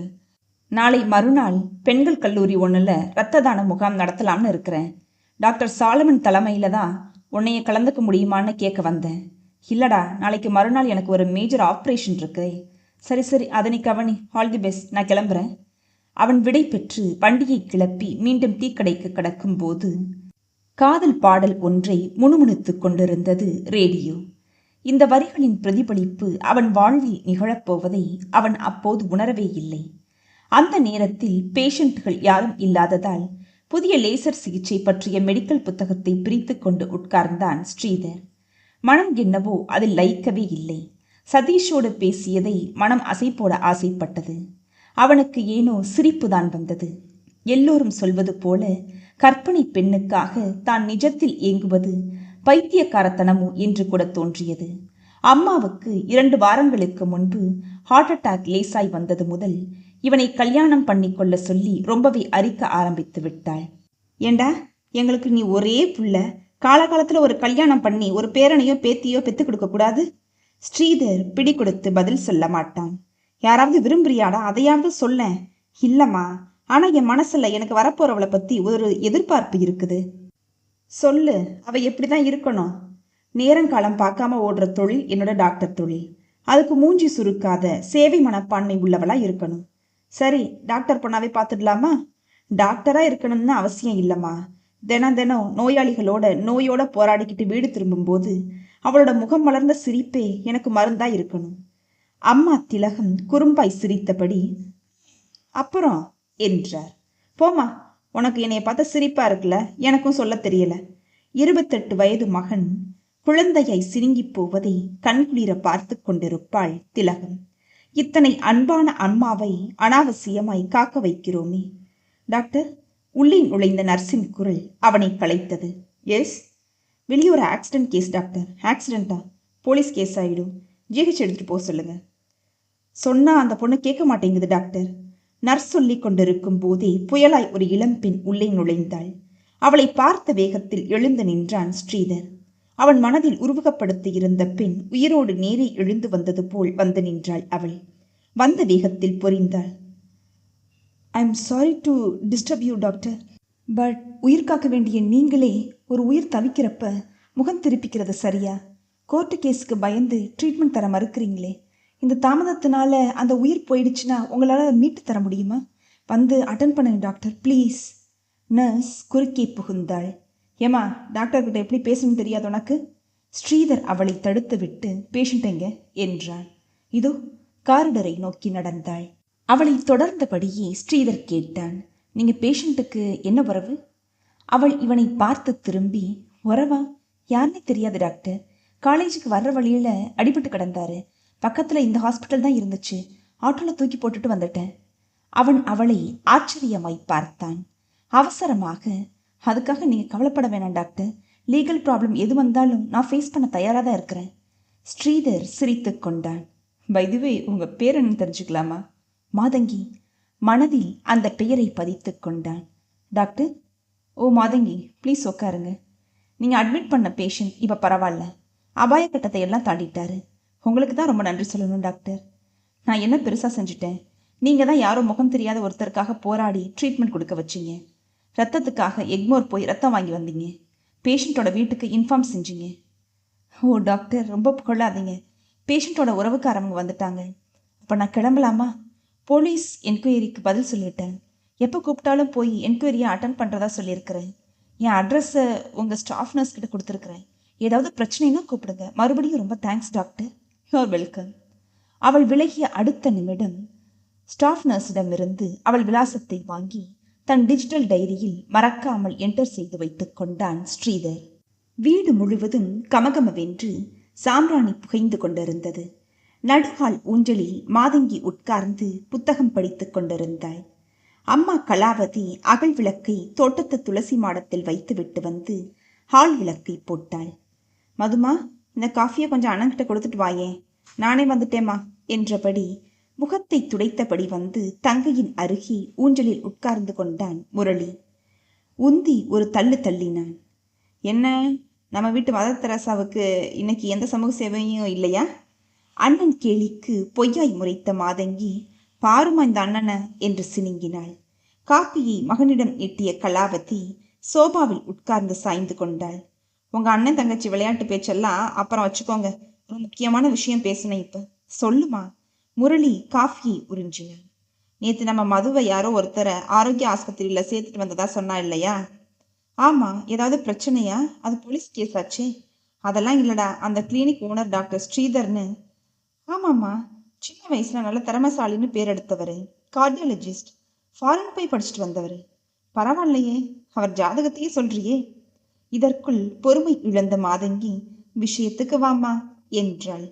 நாளை மறுநாள் பெண்கள் கல்லூரி ஒன்றில் இரத்த தான முகாம் நடத்தலாம்னு இருக்கிறேன். டாக்டர் சாலமன் தலைமையில் தான் உன்னைய கலந்துக்க முடியுமான்னு கேட்க வந்தேன். இல்லைடா, நாளைக்கு மறுநாள் எனக்கு ஒரு மேஜர் ஆப்ரேஷன் இருக்கு. சரி சரி, அதை நீ கவனி. ஆல் தி பெஸ்ட், நான் கிளம்புறேன். அவன் விடை பெற்று வண்டியை கிளப்பி மீண்டும் டீக்கடைக்கு கடக்கும் போது காதல் பாடல் ஒன்றை முணுமுணுத்து கொண்டிருந்தது ரேடியோ. இந்த வரிகளின் பிரதிபலிப்பு அவன் வாழ்வில் நிகழப்போவதை அவன் அப்போது உணரவே இல்லை. அந்த நேரத்தில் பேஷண்ட்கள் யாரும் இல்லாததால் புதிய லேசர் சிகிச்சை பற்றிய மெடிக்கல் புத்தகத்தை பிரித்து கொண்டு உட்கார்ந்தான் ஸ்ரீதர். மனம் என்னவோ அதில் லயிக்கவே இல்லை. சதீஷோடு பேசியதை மனம் அசைப்போட ஆசைப்பட்டது. அவனுக்கு ஏனோ சிரிப்புதான் வந்தது. எல்லோரும் சொல்வது போல கற்பனை பெண்ணுக்காக தான் நிஜத்தில் ஏங்குவது பைத்தியக்காரத்தனமோ என்று கூட தோன்றியது. அம்மாவுக்கு 2 வாரங்களுக்கு முன்பு ஹார்ட் அட்டாக் லேசாய் வந்தது முதல் இவனை கல்யாணம் பண்ணி கொள்ள சொல்லி ரொம்பவே அரிக்க ஆரம்பித்து விட்டாள். ஏண்டா, எங்களுக்கு நீ ஒரே புள்ள, காலகாலத்தில் ஒரு கல்யாணம் பண்ணி ஒரு பேரனையோ பேத்தியோ பெத்து கொடுக்க கூடாது? ஸ்ரீதர் பிடி கொடுத்து பதில் சொல்ல மாட்டான். யாராவது விரும்புறியாடா? அதையாவது சொல்ல. இல்லம்மா, ஆனா என் மனசுல எனக்கு வரப்போறவளை பத்தி ஒரு எதிர்பார்ப்பு இருக்குது. சொல்லு, அவ எப்படிதான் இருக்கணும்? நேரங்காலம் பார்க்காம ஓடுற தொழில் என்னோட டாக்டர் தொழில். அதுக்கு மூஞ்சி சுருக்காத சேவை மனப்பான்மை உள்ளவளா இருக்கணும். சரி, டாக்டர் பொண்ணாவே பார்த்துடலாமா? டாக்டரா இருக்கணும்னு அவசியம் இல்லைம்மா. தினம் தினம் நோயோட போராடிக்கிட்டு வீடு திரும்பும்போது அவளோட முகம் மலர்ந்த சிரிப்பே எனக்கு மருந்தா இருக்கணும். அம்மா திலகம் குறும்பாய் சிரித்தபடி அப்புறம் என்றார். போமா, உனக்கு என்னைய பார்த்த சிரிப்பா இருக்குல்ல, எனக்கும் சொல்ல தெரியல. 28 வயது மகன் குழந்தையாய் சிரிங்கி போவதை கண்குளிர பார்த்து கொண்டிருப்பாள் திலகம். இத்தனை அன்பான அம்மாவை அனாவசியமாய் காக்க வைக்கிறோமே. டாக்டர், உள்ளே நுழைந்த நர்ஸின் குரல் அவனை கலைத்தது. எஸ், வெளியே ஒரு ஆக்சிடென்ட் கேஸ் டாக்டர். ஆக்சிடென்ட்டா? போலீஸ் கேஸ் ஆயிடும். ஜிஹெச் எடுத்துட்டு போக சொல்லுங்க. சொன்னா அந்த பொண்ணு கேட்க மாட்டேங்குது டாக்டர். நர்ஸ் சொல்லி கொண்டிருக்கும் போதே புயலாய் ஒரு இளம்பெண் உள்ளே நுழைந்தாள். அவளை பார்த்த வேகத்தில் எழுந்து நின்றான் ஸ்ரீதர். அவன் மனதில் உருவகப்படுத்தி இருந்த பெண் உயிரோடு நேரே எழுந்து வந்தது போல் வந்து நின்றாள். அவள் வந்த வேகத்தில் பொறிந்தாள். I am sorry to disturb you doctor, but உயிர் காக்க வேண்டிய நீங்களே ஒரு உயிர் தவிக்கிறப்ப முகம் திருப்பிக்கிறது சரியா? கோர்ட்டு கேஸுக்கு பயந்து ட்ரீட்மெண்ட் தர மறுக்கிறீங்களே. இந்த தாமதத்தினால அந்த உயிர் போயிடுச்சுன்னா உங்களால் மீட்டு தர முடியுமா? வந்து அட்டன் பண்ணுங்க டாக்டர் ப்ளீஸ். நர்ஸ் குறுக்கே புகுந்தாள். ஏமா, டாக்டர்கிட்ட எப்படி பேசணும்னு தெரியாது உனக்கு? ஸ்ரீதர் அவளை தடுத்து விட்டு பேஷண்ட் எங்க என்றான். இதோ காரிடரை நோக்கி நடந்தாள். அவளை தொடர்ந்தபடியே ஸ்ரீதர் கேட்டான், நீங்க பேஷண்ட்டுக்கு என்ன உறவு? அவள் இவனை பார்த்து திரும்பி, உறவா? யாருன்னே தெரியாது டாக்டர். காலேஜுக்கு வர்ற வழியில் அடிபட்டு கிடந்தாரு. பக்கத்தில் இந்த ஹாஸ்பிட்டல் தான் இருந்துச்சு. ஆட்டோவில் தூக்கி போட்டுட்டு வந்துட்டேன். அவன் அவளை ஆச்சரியமாய் பார்த்தான். அவசரமாக, அதுக்காக நீங்கள் கவலைப்பட வேணாம் டாக்டர். லீகல் ப்ராப்ளம் எது வந்தாலும் நான் ஃபேஸ் பண்ண தயாராக தான் இருக்கிறேன். ஸ்ரீதர் சிரித்து கொண்டான். பை தி வே, உங்கள் பேர் என்னன்னு தெரிஞ்சுக்கலாமா? மாதங்கி. மனதில் அந்த பெயரை பதித்து கொண்டான். டாக்டர்? ஓ மாதங்கி, ப்ளீஸ் உட்காருங்க. நீங்கள் அட்மிட் பண்ண பேஷண்ட் இப்போ பரவாயில்ல, அபாய கட்டத்தை எல்லாம் தாண்டிட்டாரு. உங்களுக்கு தான் ரொம்ப நன்றி சொல்லணும் டாக்டர். நான் என்ன பெருசாக செஞ்சுட்டேன்? நீங்கள் தான் யாரோ முகம் தெரியாத ஒருத்தருக்காக போராடி ட்ரீட்மெண்ட் கொடுக்க வச்சிங்க. ரத்தத்துக்காக எக்மோர் போய் ரத்தம் வாங்கி வந்தீங்க. பேஷண்ட்டோட வீட்டுக்கு இன்ஃபார்ம் செஞ்சீங்க. ஓ டாக்டர், ரொம்ப புகழாதீங்க. பேஷண்ட்டோட உறவுக்காரவங்க வந்துட்டாங்க. அப்போ நான் கிளம்பலாமா? போலீஸ் என்கொயரிக்கு பதில் சொல்லிட்டேன். எப்போ கூப்பிட்டாலும் போய் என்கொயரியை அட்டன் பண்ணுறதா சொல்லியிருக்கிறேன். என் அட்ரஸை உங்கள் ஸ்டாஃப் நர்ஸ் கிட்ட கொடுத்துருக்குறேன். ஏதாவது பிரச்சனைனா கூப்பிடுங்க. மறுபடியும் ரொம்ப தேங்க்ஸ் டாக்டர். You're welcome. அவள் விலகிய அடுத்த நிமிடம் ஸ்டாஃப் நர்ஸிடமிருந்து அவள் விலாசத்தை வாங்கி தன் டிஜிட்டல் டைரியில் மறக்காமல் என்டர் செய்து வைத்துக் கொண்டான் ஸ்ரீதர். வீடு முழுவதும் கமகமவென்று சாம்பிராணி புகைந்து கொண்டிருந்தது. நடுகால் ஊஞ்சலில் மாதங்கி உட்கார்ந்து புத்தகம் படித்துக் கொண்டிருந்தாள். அம்மா கலாவதி அகல் விளக்கை தோட்டத்து துளசி மாடத்தில் வைத்துவிட்டு வந்து ஹால் விளக்கை போட்டாள். மதுமா, இந்த காஃபியை கொஞ்சம் அண்ணன்கிட்ட கொடுத்துட்டு வாயேன். நானே வந்துட்டேம்மா என்றபடி முகத்தை துடைத்தபடி வந்து தங்கையின் அருகே ஊஞ்சலில் உட்கார்ந்து கொண்டான் முரளி. உந்தி ஒரு தள்ளு தள்ளினான். என்ன, நம்ம வீட்டு மதர் தெரசாவுக்கு இன்னைக்கு எந்த சமூக சேவையும் இல்லையா? அண்ணன் கேலிக்கு பொய்யாய் முறைத்த மாதங்கி, பாருமா இந்த அண்ணனை என்று சினுங்கினாள். காப்பியை மகனிடம் எட்டிய கலாவதி சோபாவில் உட்கார்ந்து சாய்ந்து கொண்டாள். உங்க அண்ணன் தங்கச்சி விளையாட்டு பேச்செல்லாம் அப்புறம் வச்சுக்கோங்க. ஒரு முக்கியமான விஷயம் பேசினேன். இப்ப சொல்லுமா. முரளி காஃபியை உறிஞ்சினான். நேற்று நம்ம மதுவை யாரோ ஒருத்தரை ஆரோக்கிய ஆஸ்பத்திரியில் சேர்த்துட்டு வந்ததா சொன்னா இல்லையா? ஆமா. ஏதாவது பிரச்சனையா? அது போலீஸ் கேஸ் ஆச்சே. அதெல்லாம் இல்லடா, அந்த கிளினிக் ஓனர் டாக்டர் ஸ்ரீதர்னு. ஆமாம்மா, சின்ன வயசுல நல்ல திறமைசாலின்னு பேர் எடுத்தவர். கார்டியாலஜிஸ்ட். ஃபாரின் போய் படிச்சுட்டு வந்தவர். பரவாயில்லையே, அவர் ஜாதகத்தையே சொல்றியே. இதற்குள் பொறுமை இழந்த மாதங்கி, விஷயத்துக்கு வாமா என்றாள்.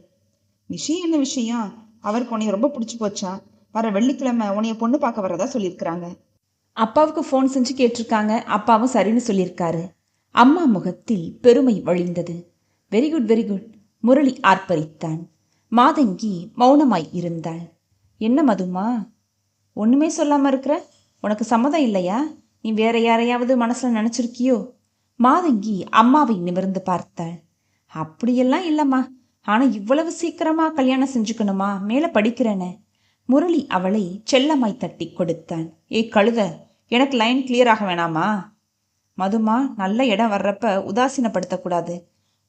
விஷயம் என்ன விஷயம்? அவருக்கு உன்னைய ரொம்ப பிடிச்சி போச்சா? வர வெள்ளிக்கிழமை உன்னைய பொண்ணு பார்க்க வரதா சொல்லியிருக்கிறாங்க. அப்பாவுக்கு ஃபோன் செஞ்சு கேட்டிருக்காங்க. அப்பாவும் சரின்னு சொல்லியிருக்காரு. அம்மா முகத்தில் பெருமை வழிந்தது. Very good very good, Murali ஆர்ப்பரித்தான். மாதங்கி மௌனமாய் இருந்தாள். என்ன மதுமா, ஒன்றுமே சொல்லாமல் இருக்கிற? உனக்கு சம்மதம் இல்லையா? நீ வேற யாரையாவது மனசில் நினச்சிருக்கியோ? மாதங்கி அம்மாவை நிமிர்ந்து பார்த்தாள். அப்படியெல்லாம் இல்லைம்மா, ஆனால் இவ்வளவு சீக்கிரமாக கல்யாணம் செஞ்சுக்கணுமா? மேலே படிக்கிறேன்னு. முரளி அவளை செல்லமாய் தட்டி கொடுத்தான். ஏ கழுத, எனக்கு லைன் கிளியர் ஆக வேணாமா? மதுமா, நல்ல இடம் வர்றப்ப உதாசீனப்படுத்தக்கூடாது.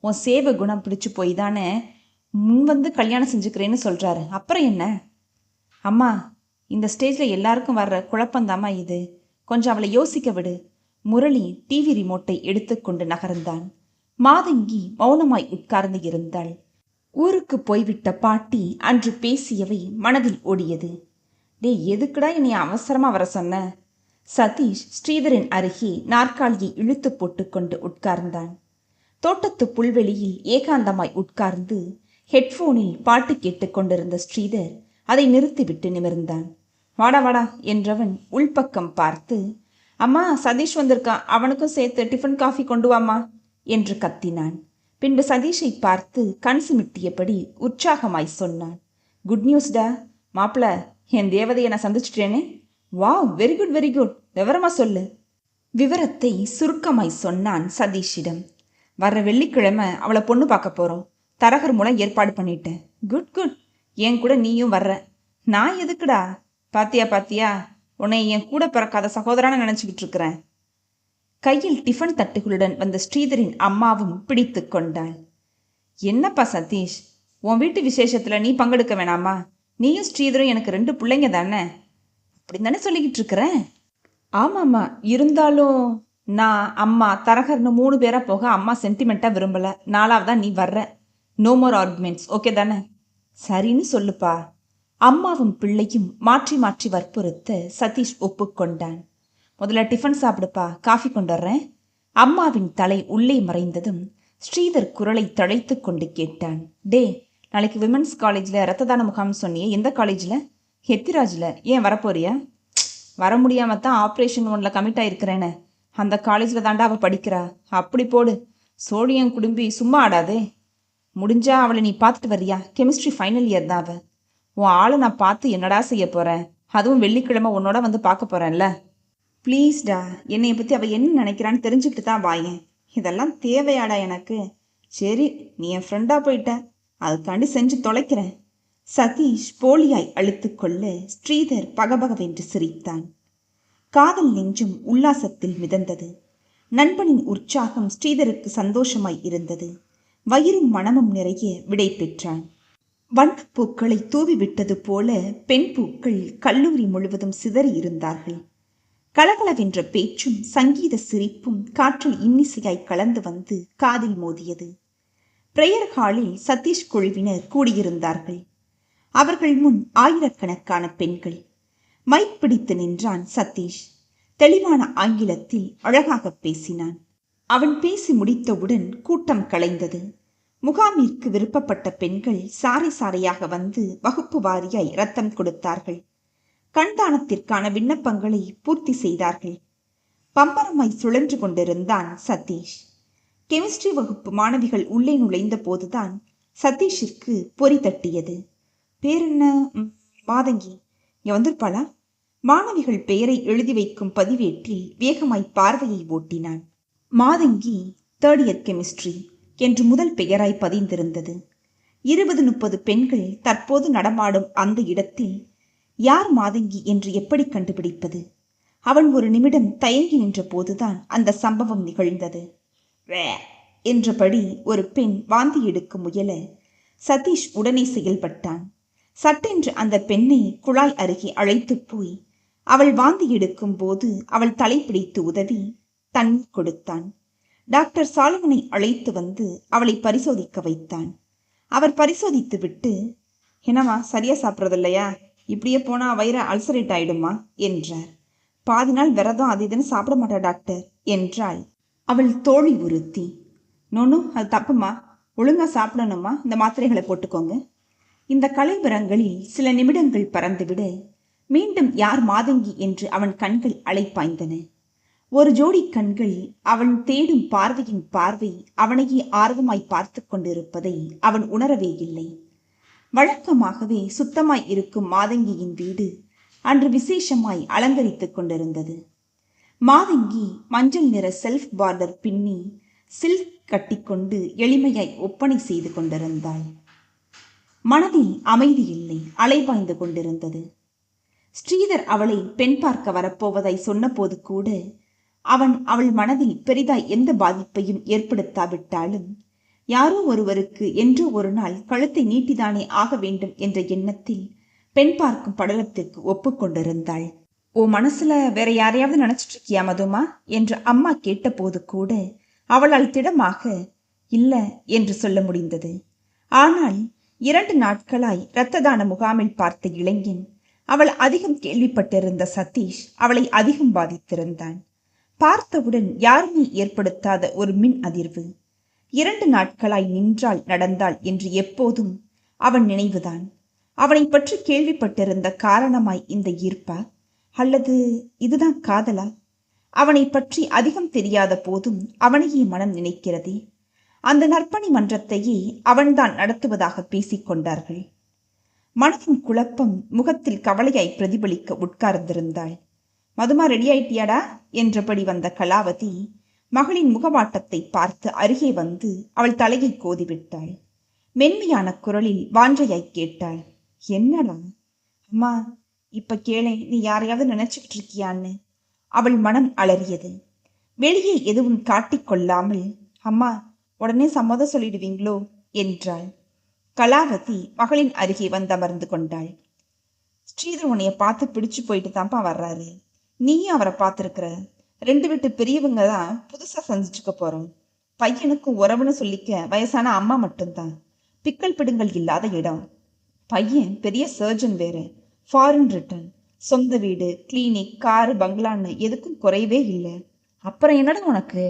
உன் சேவை குணம் பிடிச்சு போய் தானே முன் வந்து கல்யாணம் செஞ்சுக்கிறேன்னு சொல்கிறாரு. அப்புறம் என்ன? அம்மா, இந்த ஸ்டேஜில் எல்லாருக்கும் வர்ற குழப்பந்தாம்மா இது. கொஞ்சம் அவளை யோசிக்க விடு. முரளி டிவி ரிமோட்டை எடுத்துக்கொண்டு நகர்ந்தான். மாதங்கி மௌனமாய் உட்கார்ந்து இருந்தாள். ஊருக்கு போய்விட்ட பாட்டி அன்று பேசியவை மனதில் ஓடியது. எதுக்குடா என்னை அவசரமா வர சொன்ன? சதீஷ் ஸ்ரீதரின் அருகே நாற்காலியை இழுத்து போட்டுக்கொண்டு உட்கார்ந்தான். தோட்டத்து புல்வெளியில் ஏகாந்தமாய் உட்கார்ந்து ஹெட்போனில் பாட்டு கேட்டுக்கொண்டிருந்த ஸ்ரீதர் அதை நிறுத்திவிட்டு நிமிர்ந்தான். வாடா வாடா என்றவன் உள்பக்கம் பார்த்து, அம்மா சதீஷ் வந்திருக்கான், அவனுக்கும் சேர்த்து டிஃபன் காஃபி கொண்டு வாமா என்று கத்தினான். பின்பு சதீஷை பார்த்து கண் சிமிட்டியபடி உற்சாகமாய் சொன்னான், குட் நியூஸ்டா மாப்பிள, என் தேவதையை நான் சந்திச்சிட்டேனே. Wow, very good very good, விவரமா சொல்லு. விவரத்தை சுருக்கமாய் சொன்னான் சதீஷிடம். வர்ற வெள்ளிக்கிழமை அவளை பொண்ணு பார்க்க போகிறோம். தரகர் மூலம் ஏற்பாடு பண்ணிட்டேன். குட் குட், என் கூட நீயும் வர்ற. நான் எதுக்குடா? பாத்தியா உன்னை என் கூட பிறக்காத சகோதரான நினச்சிக்கிட்டு இருக்கிறேன். கையில் டிஃபன் தட்டுகளுடன் வந்த ஸ்ரீதரின் அம்மாவும் பிடித்து கொண்டாள். என்னப்பா சதீஷ், உன் வீட்டு விசேஷத்தில் நீ பங்கெடுக்க வேணாமா? நீயும் ஸ்ரீதரும் எனக்கு 2 பிள்ளைங்க தானே, அப்படி தானே சொல்லிக்கிட்டு இருக்கிறேன். ஆமாம்மா, இருந்தாலும் நான் அம்மா தரகர்னு 3 பேராக போக அம்மா சென்டிமெண்ட்டாக விரும்பலை. 4ஆவதா நீ வர்ற. நோ மோர் ஆர்குமெண்ட்ஸ், ஓகே தானே? சரின்னு சொல்லுப்பா. அம்மாவும் பிள்ளையும் மாற்றி மாற்றி வற்புறுத்த சதீஷ் ஒப்புக்கொண்டான். முதல்ல டிஃபன் சாப்பிடுப்பா, காஃபி கொண்டு வர்றேன். அம்மாவின் தலை உள்ளே மறைந்ததும் ஸ்ரீதர் குரலை தழைத்து கொண்டு கேட்டான். நாளைக்கு விமென்ஸ் காலேஜில் ரத்த தான முகாம் சொன்னியே, எந்த காலேஜில்? ஹெத்திராஜில். ஏன் வரப்போறியா? வர முடியாமல் தான் ஆப்ரேஷன் 1 கமிட் ஆகிருக்கிறேன்னு. அந்த காலேஜில் தாண்டா அவள் படிக்கிறா. அப்படி போடு. சோழியம் குடும்பி சும்மா ஆடாதே. முடிஞ்சா அவளை நீ பார்த்துட்டு வரியா? கெமிஸ்ட்ரி ஃபைனல் இயர் தான் அவள். உன் ஆளை நான் பார்த்து என்னடா செய்ய போகிறேன்? அதுவும் வெள்ளிக்கிழமை உன்னோட வந்து பார்க்க போகிறேன்ல. ப்ளீஸ்டா, என்னையை பற்றி அவள் என்ன நினைக்கிறான்னு தெரிஞ்சுக்கிட்டு தான் வாயேன். இதெல்லாம் தேவையாடா எனக்கு? சரி, நீ என் ஃப்ரெண்டாக போயிட்ட, அதுக்காண்டி செஞ்சு தொலைக்கிறேன். சதீஷ் போலியாய் அழுத்து கொள்ள ஸ்ரீதர் பகபகவென்று சிரித்தான். காதல் நெஞ்சும் உல்லாசத்தில் மிதந்தது. நண்பனின் உற்சாகம் ஸ்ரீதருக்கு சந்தோஷமாய் இருந்தது. வயிறும் மனமும் நிறைய விடை பெற்றான். வண்ணப்பூக்களை தூவிவிட்டது போல பெண் பூக்கள் கல்லூரி முழுவதும் சிதறி இருந்தார்கள். கலகலவென்ற பேச்சும் சங்கீத சிரிப்பும் காற்றில் இன்னிசையாய் கலந்து வந்து காதில் மோதியது. பிரேயர் ஹாலில் சதீஷ் குழுவினர் கூடியிருந்தார்கள். அவர்கள் முன் ஆயிரக்கணக்கான பெண்கள். மைக் பிடித்து நின்றான் சதீஷ். தெளிவான ஆங்கிலத்தில் அழகாக பேசினான். அவன் பேசி முடித்தவுடன் கூட்டம் கலைந்தது. முகாமிற்கு விருப்பப்பட்ட பெண்கள் சாறை சாறையாக வந்து வகுப்பு வாரியாய் ரத்தம் கொடுத்தார்கள். கண்தானத்திற்கான விண்ணப்பங்களை பூர்த்தி செய்தார்கள். பம்பரமாய் சுழன்று கொண்டிருந்தான் சதீஷ். கெமிஸ்ட்ரி வகுப்பு மாணவிகள் உள்ளே நுழைந்த போதுதான் சதீஷிற்கு பொறி தட்டியது. பேரென்ன? மாதங்கி. இங்க வந்திருப்பாளா? மாணவிகள் பெயரை எழுதி வைக்கும் பதிவேற்றில் வேகமாய் பார்வையை ஓட்டினான். மாதங்கி 3rd இயர் கெமிஸ்ட்ரி என்று முதல் பெயராய் பதிந்திருந்தது. 20-30 பெண்கள் தற்போது நடமாடும் அந்த இடத்தில் யார் மாதங்கி என்று எப்படி கண்டுபிடிப்பது? அவன் ஒரு நிமிடம் தயங்கி நின்ற போதுதான் அந்த சம்பவம் நிகழ்ந்தது. என்றபடி ஒரு பெண் வாந்தி எடுக்க முயல சதீஷ் உடனே செயல்பட்டான். சட்டென்று அந்த பெண்ணை குழாய் அருகே அழைத்து போய் அவள் வாந்தி எடுக்கும் போது அவள் தலை பிடித்து உதவி தண்ணீர் கொடுத்தான். டாக்டர் சாலமனை அழைத்து வந்து அவளை பரிசோதிக்க வைத்தான். அவர் பரிசோதித்து விட்டு, என்னம்மா சரியா சாப்பிட்றதில்லையா? இப்படியே போனா வயிறு அல்சரேட் ஆயிடுமா என்றார். பாதி நாள் விரதம் அது இதுன்னு சாப்பிட மாட்டா டாக்டர் என்றாள் அவள் தோழி உறுத்தி. நோனு, அது தப்புமா, ஒழுங்கா சாப்பிடணுமா, இந்த மாத்திரைகளை போட்டுக்கோங்க. இந்த கலைவரங்களில் சில நிமிடங்கள் பறந்துவிட மீண்டும் யார் மாதங்கி என்று அவன் கண்கள் அலைப்பாய்ந்தன. ஒரு ஜோடி கண்கள் அவன் தேடும் பார்வையின் பார்வை அவனையே ஆர்வமாய் பார்த்து கொண்டிருப்பதை அவன் உணரவே இல்லை. வழக்கமாகவே சுத்தமாய் இருக்கும் மாதங்கியின் வீடு அன்று விசேஷமாய் அலங்கரித்துக் கொண்டிருந்தது. மாதங்கி மஞ்சள் நிற செல்ஃப் பார்டர் பின்னி சில்க் கட்டிக்கொண்டு எளிமையாய் ஒப்பனை செய்து கொண்டிருந்தாள். மனதில் அமைதி இல்லை, அலைபாய்ந்து கொண்டிருந்தது. ஸ்ரீதர் அவளை பெண் பார்க்க வரப்போவதாய் சொன்னபோது கூட அவள் மனதில் பெரிதாய் எந்த பாதிப்பையும் ஏற்படுத்தாவிட்டாலும் யாரோ ஒருவருக்கு என்றோ ஒரு நாள் கழுத்தை நீட்டிதானே ஆக வேண்டும் என்ற எண்ணத்தில் பெண் பார்க்கும் படலத்திற்கு ஒப்புக்கொண்டிருந்தாள். ஓ மனசுல வேற யாரையாவது நினைச்சிட்டு இருக்கியா மதுமா என்று அம்மா கேட்டபோது கூட அவளால் திடமாக இல்ல என்று சொல்ல முடிந்தது. ஆனால் 2 நாட்களாய் இரத்த தான முகாமில் பார்த்த இளைஞன், அவள் அதிகம் கேள்விப்பட்டிருந்த சதீஷ் அவளை அதிகம் பாதித்திருந்தான். பார்த்தவுடன் யாருமே ஏற்படுத்தாத ஒரு மின் அதிர்வு. 2 நாட்களாய் நின்றாள் நடந்தாள் என்று எப்போதும் அவன் நினைவுதான். அவனை பற்றி கேள்விப்பட்டிருந்த காரணமாய் இந்த ஈர்ப்பா, அல்லது இதுதான் காதலா? அவனை பற்றி அதிகம் தெரியாத போதும் அவனையே மனம் நினைக்கிறதே. அந்த நற்பணி மன்றத்தையே அவன்தான் நடத்துவதாக பேசிக்கொண்டார்கள். மனதின் குழப்பம் முகத்தில் கவலையாய் பிரதிபலிக்க உட்கார்ந்திருந்தாள். மதுமா ரெடி ஆயிட்டியாடா என்றபடி வந்த கலாவதி மகளின் முகவாட்டத்தை பார்த்து அருகே வந்து அவள் தலையை கோதிவிட்டாள். மென்மையான குரலில் வாஞ்சையாய் கேட்டாள், என்னடா? அம்மா, இப்ப கேளே, நீ யாரையாவது நினைச்சுக்கிட்டு இருக்கியான்னு. அவள் மனம் அலறியது. வெளியே எதுவும் காட்டிக்கொள்ளாமல், அம்மா உடனே சம்மதம் சொல்லிடுவீங்களோ என்றாள். கலாவதி மகளின் அருகே வந்தமர்ந்து கொண்டாள். ஸ்ரீதர் உன்னைய பார்த்து பிடிச்சு போயிட்டு தான்ப்பா வர்றாரு. நீயும் அவரை பார்த்துருக்குற. 2 வீட்டு பெரியவங்க தான் புதுசா சந்திச்சுக்க போறோம். பையனுக்கும் உறவுன்னு சொல்லிக்க வயசான அம்மா மட்டும்தான். பிக்கல் பிடுங்கள் இல்லாத இடம். பையன் பெரிய சர்ஜன் வேற. Foreign return. சொந்த வீடு, கிளினிக், காரு, பங்களான்னு எதுக்கும் குறைவே இல்லை. அப்புறம் என்னடா உனக்கு?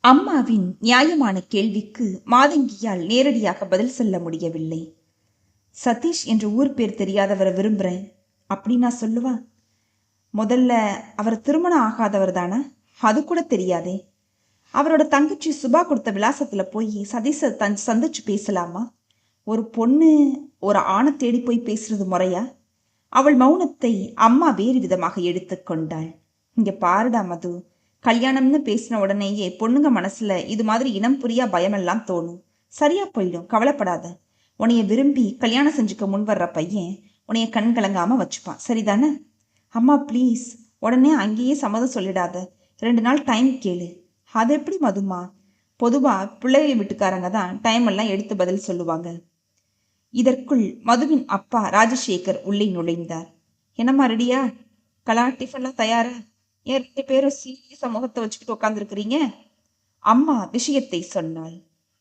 அம்மாவின் நியாயமான கேள்விக்கு மாதங்கியால் நேரடியாக பதில் சொல்ல முடியவில்லை. சதீஷ் என்ற ஊர் பேர் தெரியாதவரை விரும்புகிறேன் அப்படின்னா சொல்லுவா? முதல்ல அவர் திருமணம் ஆகாதவர் தானே? அது கூட தெரியாதே. அவரோட தங்கச்சி சுபா கொடுத்த விலாசத்தில் போய் சதீஷை சந்திச்சு பேசலாமா? ஒரு பொண்ணு ஒரு ஆணை தேடி போய் பேசுறது முறையா? அவள் மௌனத்தை அம்மா வேறு விதமாக எடுத்துக்கொண்டாள். இங்க பாருடா மது, கல்யாணம்னு பேசின உடனேயே பொண்ணுங்க மனசுல இது மாதிரி இனம் புரியா பயமெல்லாம் தோணும். சரியா போயிடும், கவலைப்படாத. உன்னைய விரும்பி கல்யாணம் செஞ்சுக்க முன் வர்ற பையன் உன்னைய கண் கலங்காம வச்சுப்பான், சரிதானே? அம்மா ப்ளீஸ், உடனே அங்கேயே சம்மதம் சொல்லிடாத. 2 நாள் டைம் கேளு. அது எப்படி மதுமா? பொதுவா பிள்ளைய வீட்டுக்காரங்க தான் டைம் எல்லாம் எடுத்து பதில் சொல்லுவாங்க. இதற்குள் மதுவின் அப்பா ராஜசேகர் உள்ளே நுழைந்தார். என்னம்மா ரெடியா? கலா, டிஃபன்லாம் தயாரா? ஏன் 2 பேரும் சீரியஸா முகத்தை வச்சுக்கிட்டு உட்காந்துருக்கிறீங்க? அம்மா விஷயத்தை சொன்னாள்.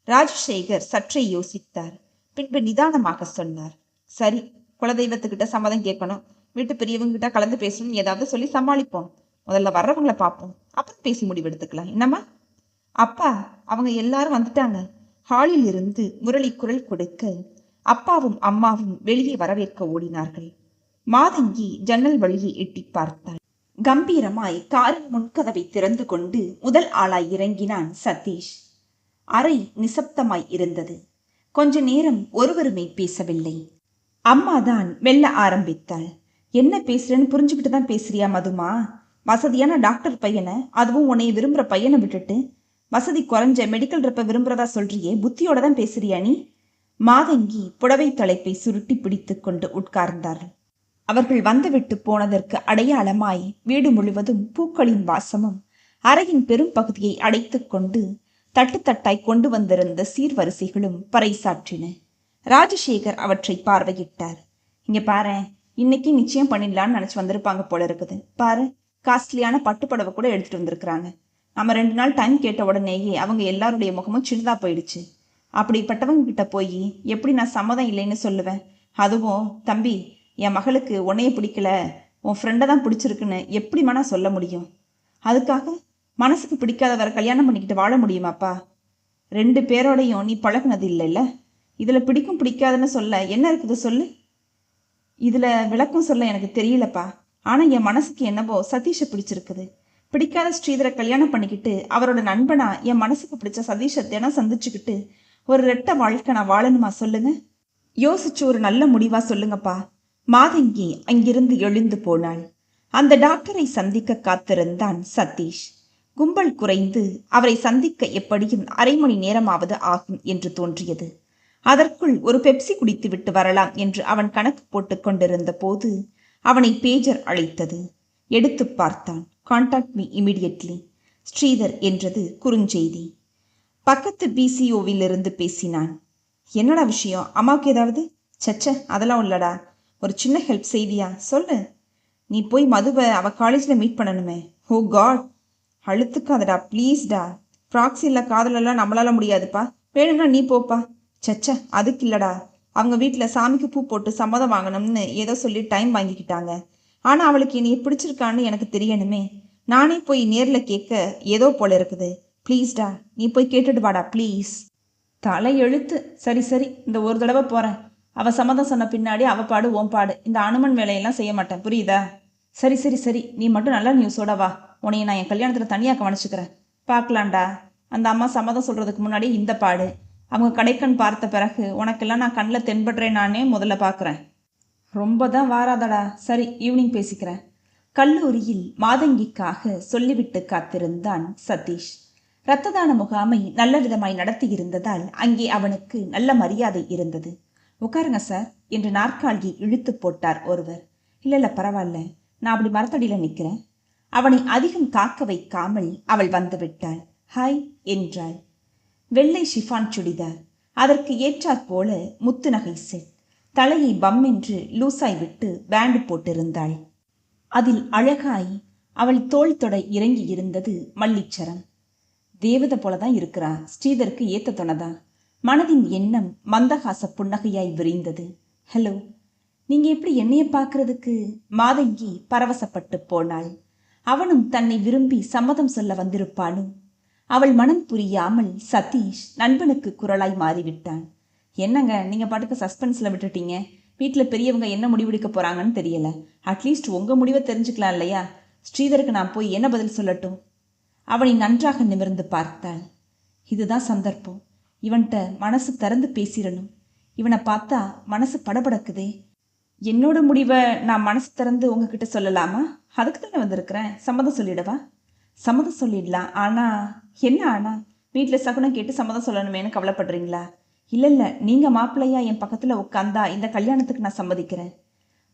ராஜசேகர் சற்றே யோசித்தார். பின்பு நிதானமாக சொன்னார், சரி, குலதெய்வத்துக்கிட்ட சம்மதம் கேட்கணும், வீட்டு பெரியவங்கிட்ட கலந்து பேசணும்னு ஏதாவது சொல்லி சமாளிப்போம். முதல்ல வர்றவங்களை பார்ப்போம், அப்புறம் பேசி முடிவெடுத்துக்கலாம். என்னம்மா? அப்பா, அவங்க எல்லாரும் வந்துட்டாங்க. ஹாலில் இருந்து முரளி குரல் கொடுக்க அப்பாவும் அம்மாவும் வெளியே வரவேற்க ஓடினார்கள். மாதங்கி ஜன்னல் வழியை எட்டி பார்த்தாள். கம்பீரமாய் காரின் முன்கதவை திறந்து கொண்டு முதல் ஆளாய் இறங்கினான் சதீஷ். அறை நிசப்தமாய் இருந்தது. கொஞ்ச நேரம் ஒருவருமே பேசவில்லை. அம்மாதான் மெல்ல ஆரம்பித்தாள். என்ன பேசுறேன்னு புரிஞ்சுக்கிட்டு தான் பேசுறியா மதுமா? வசதியான டாக்டர் பையனை, அதுவும் உன்னை விரும்புற பையனை விட்டுட்டு வசதி குறைஞ்ச மெடிக்கல் ரெப்ப விரும்புறதா சொல்றியே, புத்தியோட தான் பேசுறியா நீ? மாதங்கி புடவை தலைப்பை சுருட்டி பிடித்து கொண்டு உட்கார்ந்தார்கள். அவர்கள் வந்துவிட்டு போனதற்கு அடையாளமாய் வீடு முழுவதும் பூக்களின் வாசமும் அறையின் பெரும் பகுதியை அடைத்து கொண்டு தட்டு தட்டாய் கொண்டு வந்திருந்த சீர்வரிசைகளும் பறைசாற்றின. ராஜசேகர் அவற்றை பார்வையிட்டார். இங்க பாரு, இன்னைக்கு நிச்சயம் பண்ணிடலான்னு நினைச்சு வந்திருப்பாங்க போல இருக்குது. பாரு, காஸ்ட்லியான பட்டுப்படவை கூட எடுத்துட்டு வந்திருக்கிறாங்க. நம்ம 2 நாள் டைம் கேட்ட உடனேயே அவங்க எல்லாருடைய முகமும் சின்னதா போயிடுச்சு. அப்படிப்பட்டவங்க கிட்ட போய் எப்படி நான் சம்மதம் இல்லைன்னு சொல்லுவேன்? அதுவும் தம்பி, என் மகளுக்கு உன்னைய பிடிக்கல, உன் ஃப்ரெண்டை தான் பிடிச்சிருக்குன்னு எப்படி மனா சொல்ல முடியும்? அதுக்காக மனசுக்கு பிடிக்காதவரை கல்யாணம் பண்ணிக்கிட்டு வாழ முடியுமாப்பா? 2 பேரோடையும் நீ பழகுனது இல்லைல்ல. இதில் பிடிக்கும் பிடிக்காதுன்னு சொல்ல என்ன இருக்குது சொல்லு? இதில் விளக்கம் சொல்ல எனக்கு தெரியலப்பா. ஆனால் என் மனசுக்கு என்னவோ சதீஷை பிடிச்சிருக்குது. பிடிக்காத ஸ்ரீதரை கல்யாணம் பண்ணிக்கிட்டு அவரோட நண்பனா என் மனசுக்கு பிடிச்ச சதீஷை தினம் சந்திச்சுக்கிட்டு ஒரு ரெட்ட வாழ்க்கை நான் வாழணுமா சொல்லுங்க? யோசிச்சு ஒரு நல்ல முடிவா சொல்லுங்கப்பா. மாதங்கி அங்கிருந்து எழுந்து போனாள். அந்த டாக்டரை சந்திக்க காத்திருந்தான் சதீஷ். கும்பல் குறைந்து அவரை சந்திக்க எப்படியும் 1/2 மணி நேரமாவது ஆகும் என்று தோன்றியது. அதற்குள் ஒரு பெப்சி குடித்து விட்டு வரலாம் என்று அவன் கணக்கு போட்டு கொண்டிருந்த போது அவனை பேஜர் அழைத்தது. எடுத்து பார்த்தான். கான்டாக்ட் மீ இமிடியட்லி, ஸ்ரீதர் என்றது குறுஞ்செய்தி. பக்கத்து பிசிஓவில் இருந்து பேசினான். என்னடா விஷயம்? அம்மாவுக்கு ஏதாவது? சச்ச, அதெல்லாம் இல்லடா. ஒரு சின்ன ஹெல்ப் செய்தியா? சொல்லு. நீ போய் மதுவை அவ காலேஜில் மீட் பண்ணணுமே. ஓ காட், அழுத்துக்காதடா ப்ளீஸ்டா. ப்ராக்ஸி இல்லை காதலெல்லாம் நம்மளால முடியாதுப்பா. வேணும்னா நீ போப்பா. சச்ச, அதுக்கு இல்லடா. அவங்க வீட்டில் சாமிக்கு பூ போட்டு சம்மதம் வாங்கணும்னு ஏதோ சொல்லி டைம் வாங்கிக்கிட்டாங்க. ஆனால் அவளுக்கு என்னைய பிடிச்சிருக்கான்னு எனக்கு தெரியணுமே. நானே போய் நேரில் கேட்க ஏதோ போல இருக்குது. ப்ளீஸ்டா, நீ போய் கேட்டுட்டு வாடா ப்ளீஸ். தலை எழுத்து. சரி சரி, இந்த ஒரு தடவை போகிறேன். அவள் சம்மதம் சொன்ன பின்னாடி அவள் பாடு ஓம் பாடு. இந்த அனுமன் வேலையெல்லாம் செய்ய மாட்டேன், புரியுதா? சரி சரி சரி, நீ மட்டும் நல்ல நியூஸோட வா. உன்னைய நான் என் கல்யாணத்தில் தனியாக கவனிச்சுக்கிறேன். பார்க்கலாம்டா. அந்த அம்மா சம்மதம் சொல்கிறதுக்கு முன்னாடி இந்த பாடு. அவங்க கடைக்கண் பார்த்த பிறகு உனக்கெல்லாம் நான் கண்ணில் தென்படுறேன். நானே முதல்ல பார்க்குறேன். ரொம்ப தான் வாராதடா. சரி, ஈவினிங் பேசிக்கிறேன். கல்லூரியில் மாதங்கிக்காக சொல்லிவிட்டு காத்திருந்தான் சதீஷ். இரத்த தான முகாமை நல்ல விதமாய் நடத்தி இருந்ததால் அங்கே அவனுக்கு நல்ல மரியாதை இருந்தது. உட்காருங்க சார் என்று நாற்காலியை இழுத்து போட்டார் ஒருவர். இல்லை பரவாயில்ல, நான் அப்படி மரத்தடியில் நிற்கிறேன். அவனை அதிகம் காக்க வைக்காமல் அவள் வந்து விட்டாள். ஹாய் என்றாள். வெள்ளை ஷிஃபான் சுடிதார், அதற்கு ஏற்றாற் போல முத்து நகை செட், தலையை பம் என்று லூசாய் விட்டு பேண்டு போட்டிருந்தாள். அதில் அழகாய் அவள் தோள் தொடை இறங்கி இருந்தது மல்லிச்சரம். தேவதை போலதான் இருக்கிறா. ஸ்ரீதருக்கு ஏத்த துணைதான். மனதின் எண்ணம் மந்தகாச புன்னகையாய் விரிந்தது. ஹலோ, நீங்க எப்படி என்னைய பார்க்கறதுக்கு? மாதங்கி பரவசப்பட்டு போனாள். அவனும் தன்னை விரும்பி சம்மதம் சொல்ல வந்திருப்பானோ? அவள் மனம் புரியாமல் சதீஷ் நண்பனுக்கு குரலாய் மாறிவிட்டான். என்னங்க, நீங்க பாட்டுக்கு சஸ்பென்ஸ்ல விட்டுட்டீங்க. வீட்டில் பெரியவங்க என்ன முடிவெடுக்க போறாங்கன்னு தெரியல. அட்லீஸ்ட் உங்க முடிவை தெரிஞ்சுக்கலாம் இல்லையா? ஸ்ரீதருக்கு நான் போய் என்ன பதில் சொல்லட்டும்? அவனை நன்றாக நிமிர்ந்து பார்த்தாள். இதுதான் சந்தர்ப்பம். இவன்கிட்ட மனசு திறந்து பேசிடணும். இவனை பார்த்தா மனசு படபடக்குதே. என்னோட முடிவை நான் மனசு திறந்து உங்ககிட்ட சொல்லலாமா? அதுக்கு தானே வந்திருக்கிறேன். சம்மதம் சொல்லிடவா? சம்மதம் சொல்லிடலாம். என்ன ஆனா? வீட்டில் சகுனம் கேட்டு சம்மதம் சொல்லணுமேனு கவலைப்படுறீங்களா? இல்லை, நீங்கள் மாப்பிள்ளையா என் பக்கத்தில் உட்காந்தா இந்த கல்யாணத்துக்கு நான் சம்மதிக்கிறேன்.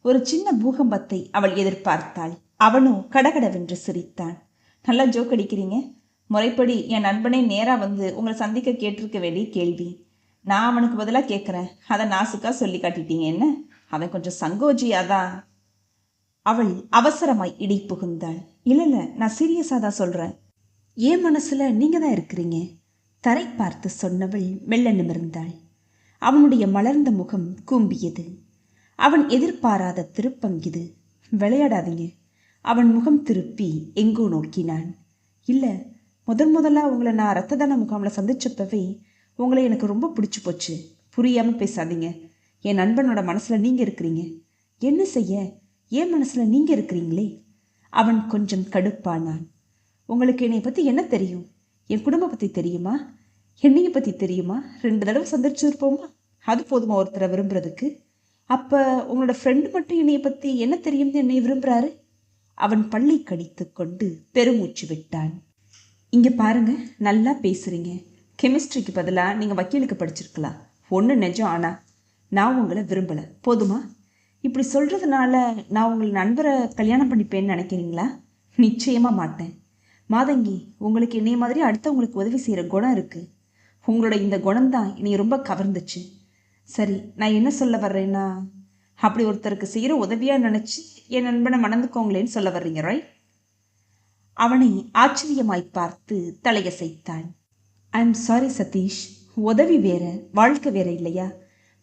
ஒரு சின்ன பூகம்பத்தை அவள் எதிர்பார்த்தாள். அவனோ கடகடவென்று சிரித்தான். நல்லா ஜோக் அடிக்கிறீங்க. முறைப்படி என் நண்பனே நேராக வந்து உங்களை சந்திக்க கேட்டிருக்க வேண்டிய கேள்வி. நான் அவனுக்கு பதிலாக கேட்குறேன். அதை நாசுக்காக சொல்லி காட்டிட்டீங்க. என்ன, அவன் கொஞ்சம் சங்கோஜியாதான். அவள் அவசரமாய் இடி புகுந்தாள். இல்லை, நான் சீரியஸாக தான் சொல்கிறேன். என் மனசில் நீங்கள் தான் இருக்கிறீங்க. தரை பார்த்து சொன்னவள் மெல்ல நிமிர்ந்தாள். அவனுடைய மலர்ந்த முகம் கூம்பியது. அவன் எதிர்பாராத திருப்பம் இது. விளையாடாதீங்க. அவன் முகம் திருப்பி எங்கோ நோக்கினான். இல்லை, முதலாக உங்களை நான் இரத்த தான முகாமில் சந்திச்சப்பவே உங்களை எனக்கு ரொம்ப பிடிச்சி போச்சு. புரியாமல் பேசாதீங்க. என் நண்பனோட மனசில் நீங்கள் இருக்கிறீங்க. என்ன செய்ய, என் மனசில் நீங்கள் இருக்கிறீங்களே. அவன் கொஞ்சம் கடுப்பானான். உங்களுக்கு என்னை பற்றி என்ன தெரியும்? என் குடும்பம் பற்றி தெரியுமா? என்னைய பற்றி தெரியுமா? 2 தடவை சந்திச்சிருப்போமா? அது போதுமா ஒருத்தரை விரும்புறதுக்கு? அப்போ உங்களோட ஃப்ரெண்டு மட்டும் என்னைய பற்றி என்ன தெரியும்னு என்னை விரும்புகிறாரு? அவன் பல்லை கடித்து கொண்டு பெருமூச்சு விட்டான். இங்கே பாருங்க, நல்லா பேசுகிறீங்க. கெமிஸ்ட்ரிக்கு பதிலாக நீங்கள் வக்கீலுக்கு படிச்சிருக்கலாம். ஒன்று நிஜம். ஆனால் நான் உங்களை விரும்பலை. போதுமா? இப்படி சொல்கிறதுனால நான் உங்களை நண்பரை கல்யாணம் பண்ணிப்பேன்னு நினைக்கிறீங்களா? நிச்சயமாக மாட்டேன். மாதங்கி, உங்களுக்கு என்னைய மாதிரி அடுத்தவங்களுக்கு உதவி செய்கிற குணம் இருக்குது. உங்களோட இந்த குணம்தான் என்னை ரொம்ப கவர்ந்துச்சு. சரி, நான் என்ன சொல்ல வர்றேன்னா, அப்படி ஒருத்தருக்கு செய்கிற உதவியாக நினச்சி என் நண்பனை மணந்துக்கோங்களேன்னு சொல்ல வர்றீங்க, ரைட்? அவனை ஆச்சரியமாய் பார்த்து தலையசைத்தான். ஐ எம் சாரி சதீஷ், உதவி வேற வாழ்க்கை வேற இல்லையா?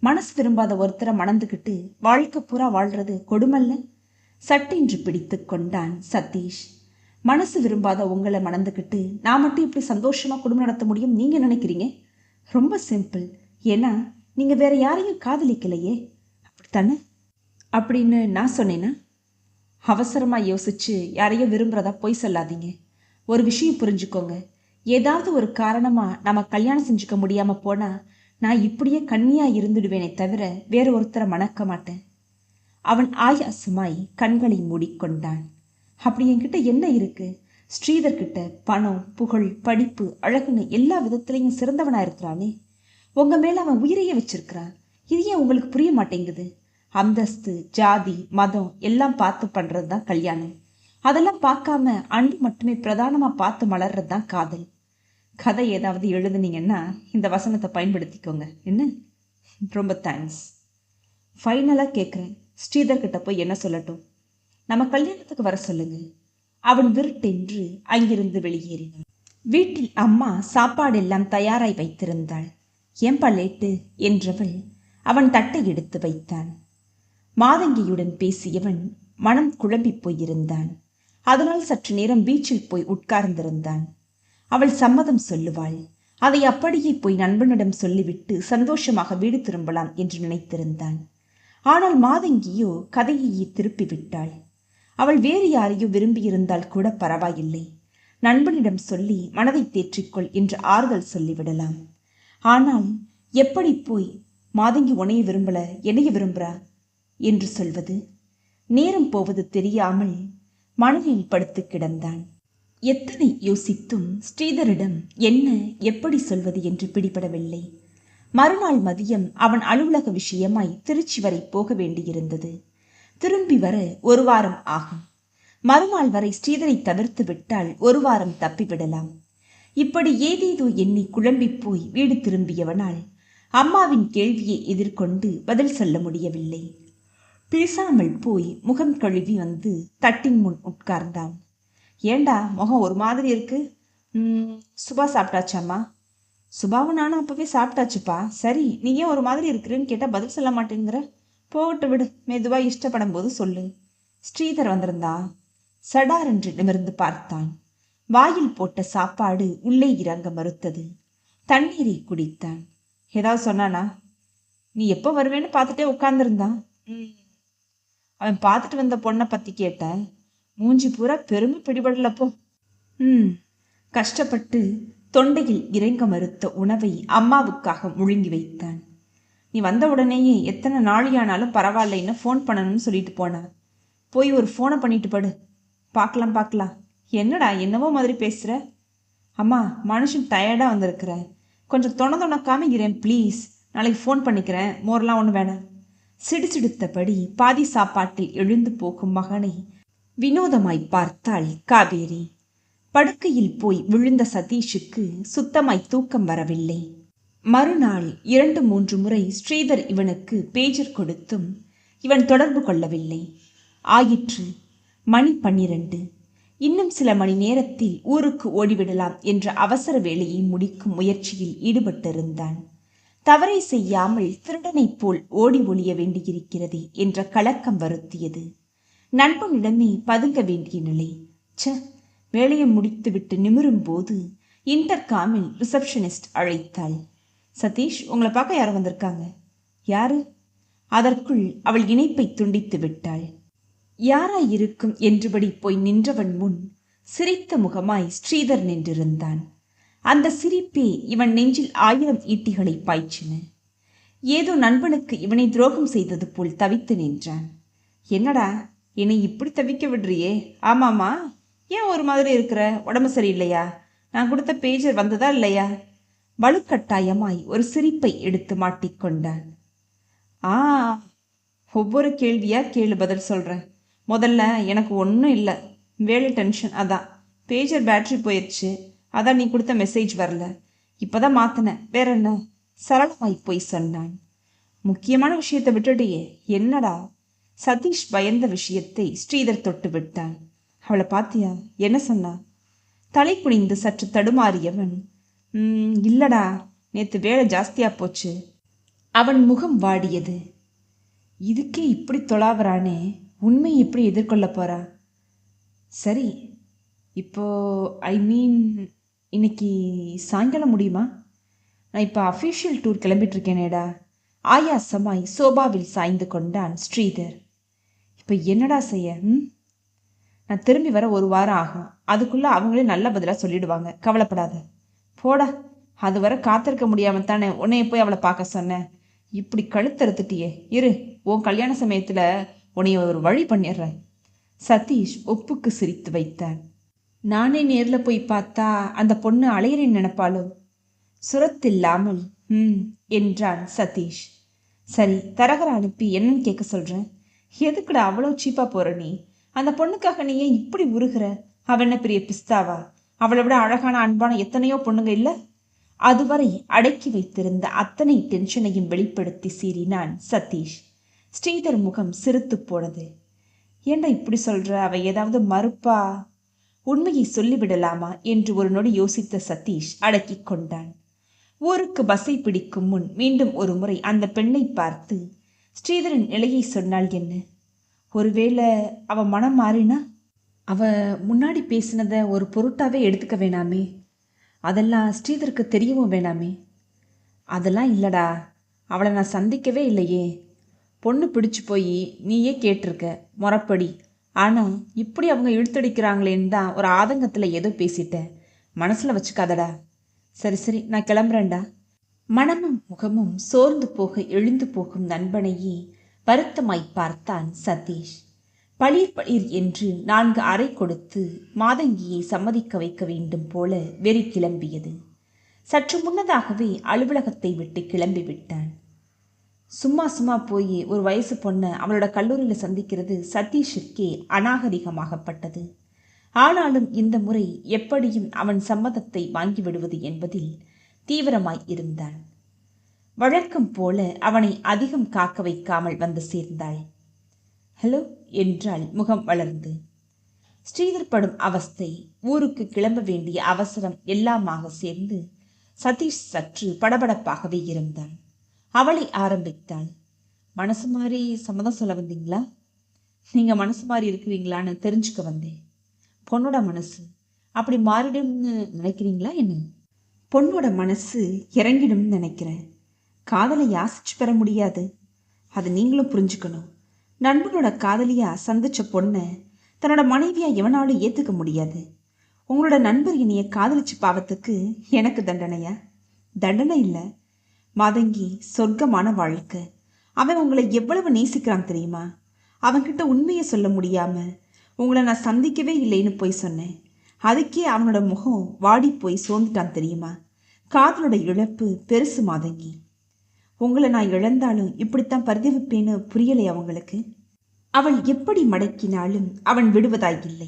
மனசு விரும்பாத ஒருத்தரை மணந்துக்கிட்டு வாழ்க்கை பூரா வாழ்றது கொடுமல்ல? சட்டென்று பிடித்து கொண்டான் சதீஷ். மனசு விரும்பாத உங்களை மணந்துக்கிட்டு நான் மட்டும் இப்படி சந்தோஷமாக குடும்பம் நடத்த முடியும் நீங்கள் நினைக்கிறீங்க? ரொம்ப சிம்பிள். ஏன்னா நீங்கள் வேற யாரையும் காதலிக்கலையே, அப்படித்தானே? அப்படின்னு நான் சொன்னேன்னா? அவசரமாக யோசிச்சு யாரையும் விரும்புகிறதா போய் சொல்லாதீங்க. ஒரு விஷயம் புரிஞ்சுக்கோங்க. ஏதாவது ஒரு காரணமாக நம்ம கல்யாணம் செஞ்சுக்க முடியாமல் போனால் நான் இப்படியே கண்ணியாக இருந்துடுவேனே தவிர வேற ஒருத்தரை மணக்க மாட்டேன். அவன் ஆயாசமாய் கண்களை மூடிக்கொண்டான். அப்படி என்கிட்ட என்ன இருக்கு? ஸ்ரீதர்கிட்ட பணம், புகழ், படிப்பு, அழகுன்னு எல்லா விதத்திலையும் சிறந்தவனா இருக்கிறானே. உங்க மேல அவன் உயிரையே வச்சிருக்கிறான். இது ஏன் உங்களுக்கு புரிய மாட்டேங்குது? அந்தஸ்து, ஜாதி, மதம் எல்லாம் பார்த்து பண்றது தான் கல்யாணம். அதெல்லாம் பார்க்காம அன்பு மட்டுமே பிரதானமா பார்த்து மலர்றது தான் காதல். கதை ஏதாவது எழுதுனீங்கன்னா இந்த வசனத்தை பயன்படுத்திக்கோங்க. என்ன? ரொம்ப தேங்க்ஸ். ஃபைனலாக கேட்குறேன், ஸ்ரீதர்கிட்ட போய் என்ன சொல்லட்டும்? நம்ம கல்யாணத்துக்கு வர சொல்லுங்க. அவன் விருட்டென்று அங்கிருந்து வெளியேறினான். வீட்டில் அம்மா சாப்பாடெல்லாம் தயாராய் வைத்திருந்தாள். ஏன்பா லேட்டு என்றவள் அவன் தட்டை எடுத்து வைத்தான். மாதங்கியுடன் பேசியவன் மனம் குழம்பி போயிருந்தான். அதனால் சற்று நேரம் பீச்சில் போய் உட்கார்ந்திருந்தான். அவள் சம்மதம் சொல்லுவாள். அதை அப்படியே போய் நண்பனிடம் சொல்லிவிட்டு சந்தோஷமாக வீடு திரும்பலாம் என்று நினைத்திருந்தான். ஆனால் மாதங்கியோ கதையையே திருப்பிவிட்டாள். அவள் வேறு யாரையோ விரும்பியிருந்தால் கூட பரவாயில்லை, நண்பனிடம் சொல்லி மனதை தேற்றிக்கொள் என்று ஆறுதல் சொல்லிவிடலாம். ஆனால் எப்படி போய் மாதங்கி உன்னைய விரும்பல என்னைய விரும்புறா என்று சொல்வது? நேரம் போவது தெரியாமல் மணலில் படுத்து கிடந்தான். எத்தனை யோசித்தும் ஸ்ரீதரிடம் என்ன எப்படி சொல்வது என்று பிடிபடவில்லை. மறுநாள் மதியம் அவன் அலுவலக விஷயமாய் திருச்சி வரை போக வேண்டியிருந்தது. திரும்பி வர 1 வாரம் ஆகும். மறுநாள் வரை ஸ்ரீதரை தவிர்த்து விட்டால் 1 வாரம் தப்பிவிடலாம். இப்படி ஏதேதோ எண்ணி குழம்பி போய் வீடு திரும்பியவனால் அம்மாவின் கேள்வியை எதிர்கொண்டு பதில் சொல்ல முடியவில்லை. பேசாமல் போய் முகம் கழுவி வந்து தட்டின் முன் உட்கார்ந்தான். ஏண்டா முகம் ஒரு மாதிரி இருக்கு? சுபா சாப்பிட்டாச்சாம்மா? சுபாவும் நானும் அப்பவே சாப்பிட்டாச்சுப்பா. சரி, நீ ஏன் ஒரு மாதிரி இருக்கிறேன்னு கேட்டால் பதில் சொல்ல மாட்டேங்கிற? போகட்டு விடு, மெதுவாக இஷ்டப்படும் போது சொல்லு. ஸ்ரீதர் வந்திருந்தா? சடார் என்று நிமிர்ந்து பார்த்தான். வாயில் போட்ட சாப்பாடு உள்ளே இறங்க மறுத்தது. தண்ணீரை குடித்தான். ஏதாவது சொன்னானா? நீ எப்போ வருவேன்னு பார்த்துட்டே உட்கார்ந்துருந்தான். அவன் பார்த்துட்டு வந்த பொண்ணை பற்றி கேட்டேன். மூஞ்சி பூரா பெருமை பிடிபடலப்போ. கஷ்டப்பட்டு தொண்டையில் இறங்க மறுத்த உணவை அம்மாவுக்காக முழுங்கி வைத்தான். நீ வந்த உடனேயே எத்தனை நாளியானாலும் பரவாயில்லைன்னு ஃபோன் பண்ணணும்னு சொல்லிட்டு போனா. போய் ஒரு ஃபோனை பண்ணிட்டு படு. பார்க்கலாம். என்னடா என்னவோ மாதிரி பேசுகிற? அம்மா, மனுஷன் டயர்டாக வந்திருக்கிறேன், கொஞ்சம் தொணக்காம இருக்கிறேன் ப்ளீஸ். நாளைக்கு ஃபோன் பண்ணிக்கிறேன், மோரெலாம் ஒன்றும் வேணாம். சிடுசிடுத்தபடி பாதி சாப்பாட்டில் எழுந்து போகும் மகனை வினோதமாய் பார்த்தாள் காவேரி. படுக்கையில் போய் விழுந்த சதீஷுக்கு சுத்தமாய் தூக்கம் வரவில்லை. மறுநாள் 2-3 முறை ஸ்ரீதர் இவனுக்கு பேஜர் கொடுத்தும் இவன் தொடர்பு கொள்ளவில்லை. ஆயிற்று மணி 12. இன்னும் சில மணி நேரத்தில் ஊருக்கு ஓடிவிடலாம் என்ற அவசர வேலையை முடிக்கும் முயற்சியில் ஈடுபட்டிருந்தான். தவறை செய்யாமல் திருடனைப் போல் ஓடி ஒளிய வேண்டியிருக்கிறது என்ற கலக்கம் வருத்தியது. நண்பனிடமே பதுங்க வேண்டிய நிலை. வேலையை முடித்துவிட்டு நிமிரும் போது இன்டர்காமில் ரிசப்ஷனிஸ்ட் அழைத்தாள். சதீஷ், உங்களை பார்க்க யாரும் வந்திருக்காங்க. யாரு? அதற்குள் அவள் இணைப்பை துண்டித்து விட்டாள். யாராயிருக்கும் என்றுபடி போய் நின்றவன் முன் சிரித்த முகமாய் ஸ்ரீதர் நின்றிருந்தான். அந்த சிரிப்பே இவன் நெஞ்சில் 1000 ஈட்டிகளை பாய்ச்சின. ஏதோ நண்பனுக்கு இவனை துரோகம் செய்தது போல் தவித்து நின்றான். என்னடா என்னை இப்படி தவிக்க விடுறியே? ஆமாம்மா, ஏன் ஒரு மாதிரி இருக்கிற? உடம்பு சரியில்லையா? நான் கொடுத்த பேஜர் வந்ததா இல்லையா? வலுக்கட்டாயமாய் ஒரு சிரிப்பை எடுத்து மாட்டிக்கொண்டான். ஒவ்வொரு கேள்வியா கேளு, பதில் சொல்கிறேன். முதல்ல எனக்கு ஒன்றும் இல்லை, வேலை டென்ஷன், அதான். பேஜர் பேட்ரி போயிடுச்சு, அதான் நீ கொடுத்த மெசேஜ் வரல, இப்போதான் மாற்றினேன், வேற என்ன? சரளமாய் போய் சொன்னான். முக்கியமான விஷயத்தை விட்டுடையே. என்னடா? சதீஷ் பயந்த விஷயத்தை ஸ்ரீதர் தொட்டு விட்டான். அவளை பாத்தியா? என்ன சொன்னா? தலை குனிந்து சற்று தடுமாறியவன், இல்லடா, நேற்று வேலை ஜாஸ்தியா போச்சு. அவன் முகம் வாடியது. இதுக்கே இப்படி தொலாவறானே, உண்மை எப்படி எதிர்கொள்ள போறா? சரி, இப்போ இன்னைக்கு சாயங்காலம் முடியுமா? நான் இப்போ அஃபீஷியல் டூர் கிளம்பிட்டு இருக்கேனேடா. ஆயாசமாய் சோபாவில் சாய்ந்து கொண்டான் ஸ்ரீதர். இப்போ என்னடா செய்ய? நான் திரும்பி வர 1 வாரம் ஆகும். அதுக்குள்ளே அவங்களே நல்ல பதிலாக சொல்லிடுவாங்க, கவலைப்படாத. போடா, அது வர காத்திருக்க முடியாம தானே உன்னைய போய் அவளை பார்க்க சொன்னேன். இப்படி கழுத்தறுத்துட்டியே. இரு, உன் கல்யாண சமயத்தில் உன்னைய ஒரு வழி பண்ணிடுறேன். சதீஷ் ஒப்புக்கு சிரித்து வைத்தான். நானே நேரில் போய் பார்த்தா அந்த பொண்ணு அலையறேன்னு நினைப்பாளோ? சுரத்தில்லாமல் என்றான் சதீஷ். சரி, தரகரை அனுப்பி என்னன்னு கேட்க சொல்கிறேன். எதுக்குடா அவ்வளோ சீப்பாக போகிற நீ? அந்த பொண்ணுக்காக நீ ஏன் இப்படி உருகிற? அவள் என்ன பெரிய பிஸ்தாவா? அவளை விட அழகான அன்பான எத்தனையோ பொண்ணுங்க இல்லை? அதுவரை அடக்கி வைத்திருந்த அத்தனை டென்ஷனையும் வெளிப்படுத்தி சீறினான் சதீஷ். ஸ்ரீதர் முகம் சிரித்து போனது. ஏண்டா இப்படி சொல்ற? அவ ஏதாவது மறுப்பா? உண்மையை சொல்லிவிடலாமா என்று ஒரு நொடி யோசித்த சதீஷ் அடக்கி கொண்டான். ஊருக்கு பஸ்ஸை பிடிக்கும் முன் மீண்டும் ஒரு முறை அந்த பெண்ணை பார்த்து ஸ்ரீதரின் நிலையை சொன்னால் என்ன? ஒருவேளை அவ மனம் மாறினா? அவ முன்னாடி பேசினதை ஒரு பொருட்டாவே எடுத்துக்க வேணாமே, அதெல்லாம் ஸ்ரீதருக்கு தெரியவும் வேணாமே. அதெல்லாம் இல்லடா, அவளை நான் சந்திக்கவே இல்லையே. பொண்ணு பிடிச்சு போய் நீயே கேட்டிருக்க முறப்படி. ஆனால் இப்படி அவங்க இழுத்தடிக்கிறாங்களேன்னு தான் ஒரு ஆதங்கத்தில் ஏதோ பேசிட்டேன். மனசில் வச்சுக்காதடா. சரி சரி, நான் கிளம்புறேன்டா. மனமும் முகமும் சோர்ந்து போக எழுந்து போகும் நண்பனையே வருத்தமாய் பார்த்தான் சதீஷ். பளீர் பளீர் என்று 4 அறை கொடுத்து மாதங்கியை சம்மதிக்க வைக்க வேண்டும் போல வெறி கிளம்பியது. சற்று முன்னதாகவே அலுவலகத்தை விட்டு கிளம்பி விட்டான். சும்மா சும்மா போய் ஒரு வயசு பொண்ணை அவளோட கல்லூரியில் சந்திக்கிறது சதீஷுக்கே அநாகரிகமாகப்பட்டது. ஆனாலும் இந்த முறை எப்படியும் அவன் சம்மதத்தை வாங்கிவிடுவது என்பதில் தீவிரமாய் இருந்தான். வழக்கம் போல அவனை அதிகம் காக்க வைக்காமல் வந்து சேர்ந்தாள். ஹலோ என்றாள் முகம் வளர்ந்து. ஸ்ரீதர் படும் அவஸ்தை, ஊருக்கு கிளம்ப வேண்டிய அவசரம் எல்லாமாக சேர்ந்து சதீஷ் சற்று படபடப்பாகவே இருந்தான். அவளை ஆரம்பித்தாள். மனசு மாறி சம்மதம் சொல்ல வந்தீங்களா? நீங்கள் மனசு மாறி இருக்கிறீங்களான்னு தெரிஞ்சுக்க வந்தேன். பொண்ணோட மனசு அப்படி மாறிடும்னு நினைக்கிறீங்களா என்ன? பொண்ணோட மனசு இறங்கிடும்னு நினைக்கிறேன். காதலை யாசிச்சு பெற முடியாது, அது நீங்களும் புரிஞ்சுக்கணும். நண்பனோட காதலியா சந்திச்ச பொண்ணை தன்னோட மனைவியா எவனாலும் ஏற்றுக்க முடியாது. உங்களோட நண்பர் என்னைய காதலிச்சு பாவத்துக்கு எனக்கு தண்டனையா? தண்டனை இல்லை மாதங்கி, சொர்க்கமான வாழ்க்கை. அவன் உங்களை எவ்வளவு நேசிக்கிறான் தெரியுமா? அவன்கிட்ட உண்மையை சொல்ல முடியாம உங்களை நான் சந்திக்கவே இல்லைன்னு போய் சொன்னேன். அதுக்கே அவனோட முகம் வாடி போய் சோர்ந்துட்டான் தெரியுமா? காதலோட இழப்பு பெருசு மாதங்கி. உங்களை நான் இழந்தாலும் இப்படித்தான் பரிதவிப்பேன்னு புரியலை அவங்களுக்கு. அவள் எப்படி மடக்கினாலும் அவன் விடுவதாயில்லை.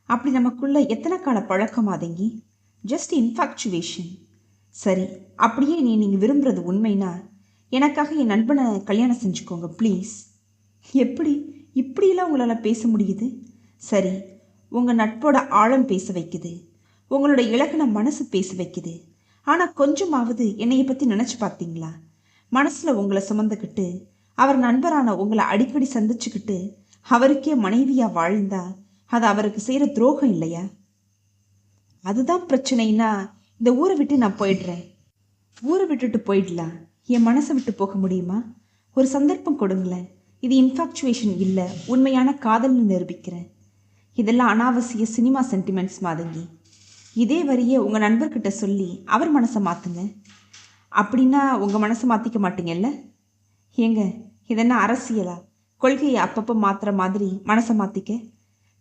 அப்படி நமக்குள்ள எத்தனை கால பழக்கம் மாதங்கி? Just infatuation. சரி, அப்படியே நீங்கள் விரும்புறது உண்மைனா எனக்காக என் நண்பனை கல்யாணம் செஞ்சுக்கோங்க ப்ளீஸ். எப்படி இப்படியெல்லாம் உங்களால் பேச முடியுது? சரி, உங்கள் நட்போட ஆழம் பேச வைக்குது, உங்களோட இலக்கண மனசு பேச வைக்குது. ஆனால் கொஞ்சமாவது என்னையை பற்றி நினச்சி பார்த்தீங்களா? மனசில் உங்களை சுமந்துக்கிட்டு அவர் நண்பரான உங்களை அடிக்கடி சந்திச்சுக்கிட்டு அவருக்கே மனைவியாக வாழ்ந்தா அது அவருக்கு செய்கிற துரோகம் இல்லையா? அதுதான் பிரச்சனைனா இந்த ஊரை விட்டு நான் போயிடுறேன். ஊரை விட்டுட்டு போயிடலாம், என் மனசை விட்டு போக முடியுமா? ஒரு சந்தர்ப்பம் கொடுங்களேன். இது இன்ஃபாக்சுவேஷன் இல்லை, உண்மையான காதல்னு நிரூபிக்கிறேன். இதெல்லாம் அனாவசிய சினிமா சென்டிமெண்ட்ஸ் மாதங்கி. இதே வரியை உங்கள் நண்பர்கிட்ட சொல்லி அவர் மனசை மாற்றுங்க. அப்படின்னா உங்கள் மனசை மாற்றிக்க மாட்டீங்கல்ல? ஏங்க, இதென்ன அரசியலா? கொள்கையை அப்பப்போ மாற்றுற மாதிரி மனசை மாற்றிக்க?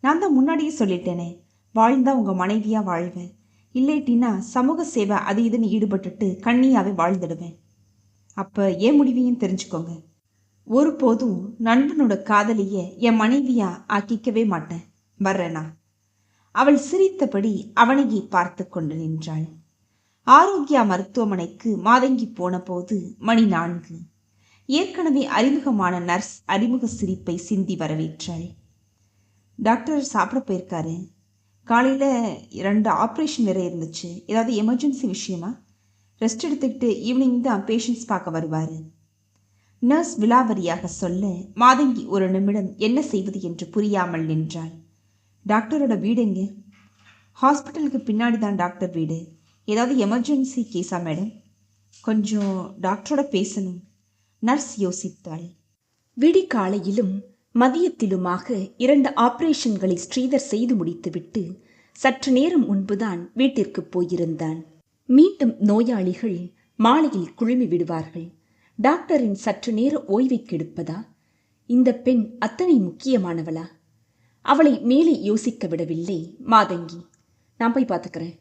நான் தான் முன்னாடியே சொல்லிட்டேனே, வாழ்ந்தா உங்கள் மனைவியாக வாழ்வேன், இல்லைட்டின்னா சமூக சேவை அது இதுன்னு ஈடுபட்டுட்டு கண்ணியாவே வாழ்ந்துடுவேன். அப்போ ஏன் முடிவையும் தெரிஞ்சுக்கோங்க. ஒருபோதும் நண்பனோட காதலியை என் மனைவியா ஆக்கிக்கவே மாட்டேன். வர்றேனா? அவள் சிரித்தபடி அவனையே பார்த்து கொண்டு நின்றாள். ஆரோக்கியா மருத்துவமனைக்கு மாதங்கி போன போது மணி 4. ஏற்கனவே அறிமுகமான நர்ஸ் அறிமுக சிரிப்பை சிந்தி வரவேற்றாள். டாக்டர் சாப்பிட போயிருக்காரு. காலையில் 2 ஆப்ரேஷன் வேற இருந்துச்சு. ஏதாவது எமர்ஜென்சி விஷயமா? ரெஸ்ட் எடுத்துக்கிட்டு ஈவினிங் தான் பேஷண்ட்ஸ் பார்க்க வருவார். நர்ஸ் விலாவரியாக சொல்ல மாதங்கி ஒரு நிமிடம் என்ன செய்வது என்று புரியாமல் நின்றாள். டாக்டரோட வீடு எங்கே? ஹாஸ்பிட்டலுக்கு பின்னாடி தான் டாக்டர் வீடு. ஏதாவது எமர்ஜென்சி கேஸா மேடம்? கொஞ்சம் டாக்டரோட பேசணும். நர்ஸ் யோசித்தாள். விடிகாலையிலும் மதியத்திலுமாக 2 ஆபரேஷன்களை ஸ்ரீதர் செய்து முடித்துவிட்டு சற்று நேரம் முன்புதான் வீட்டிற்கு போயிருந்தான். மீண்டும் நோயாளிகள் மாலையில் குழுமி விடுவார்கள். டாக்டரின் சற்று நேர ஓய்வை கெடுப்பதா? இந்த பெண் அத்தனை முக்கியமானவளா? அவளை மேலே யோசிக்க விடவில்லை மாதங்கி. நான் போய் பார்த்துக்கிறேன்.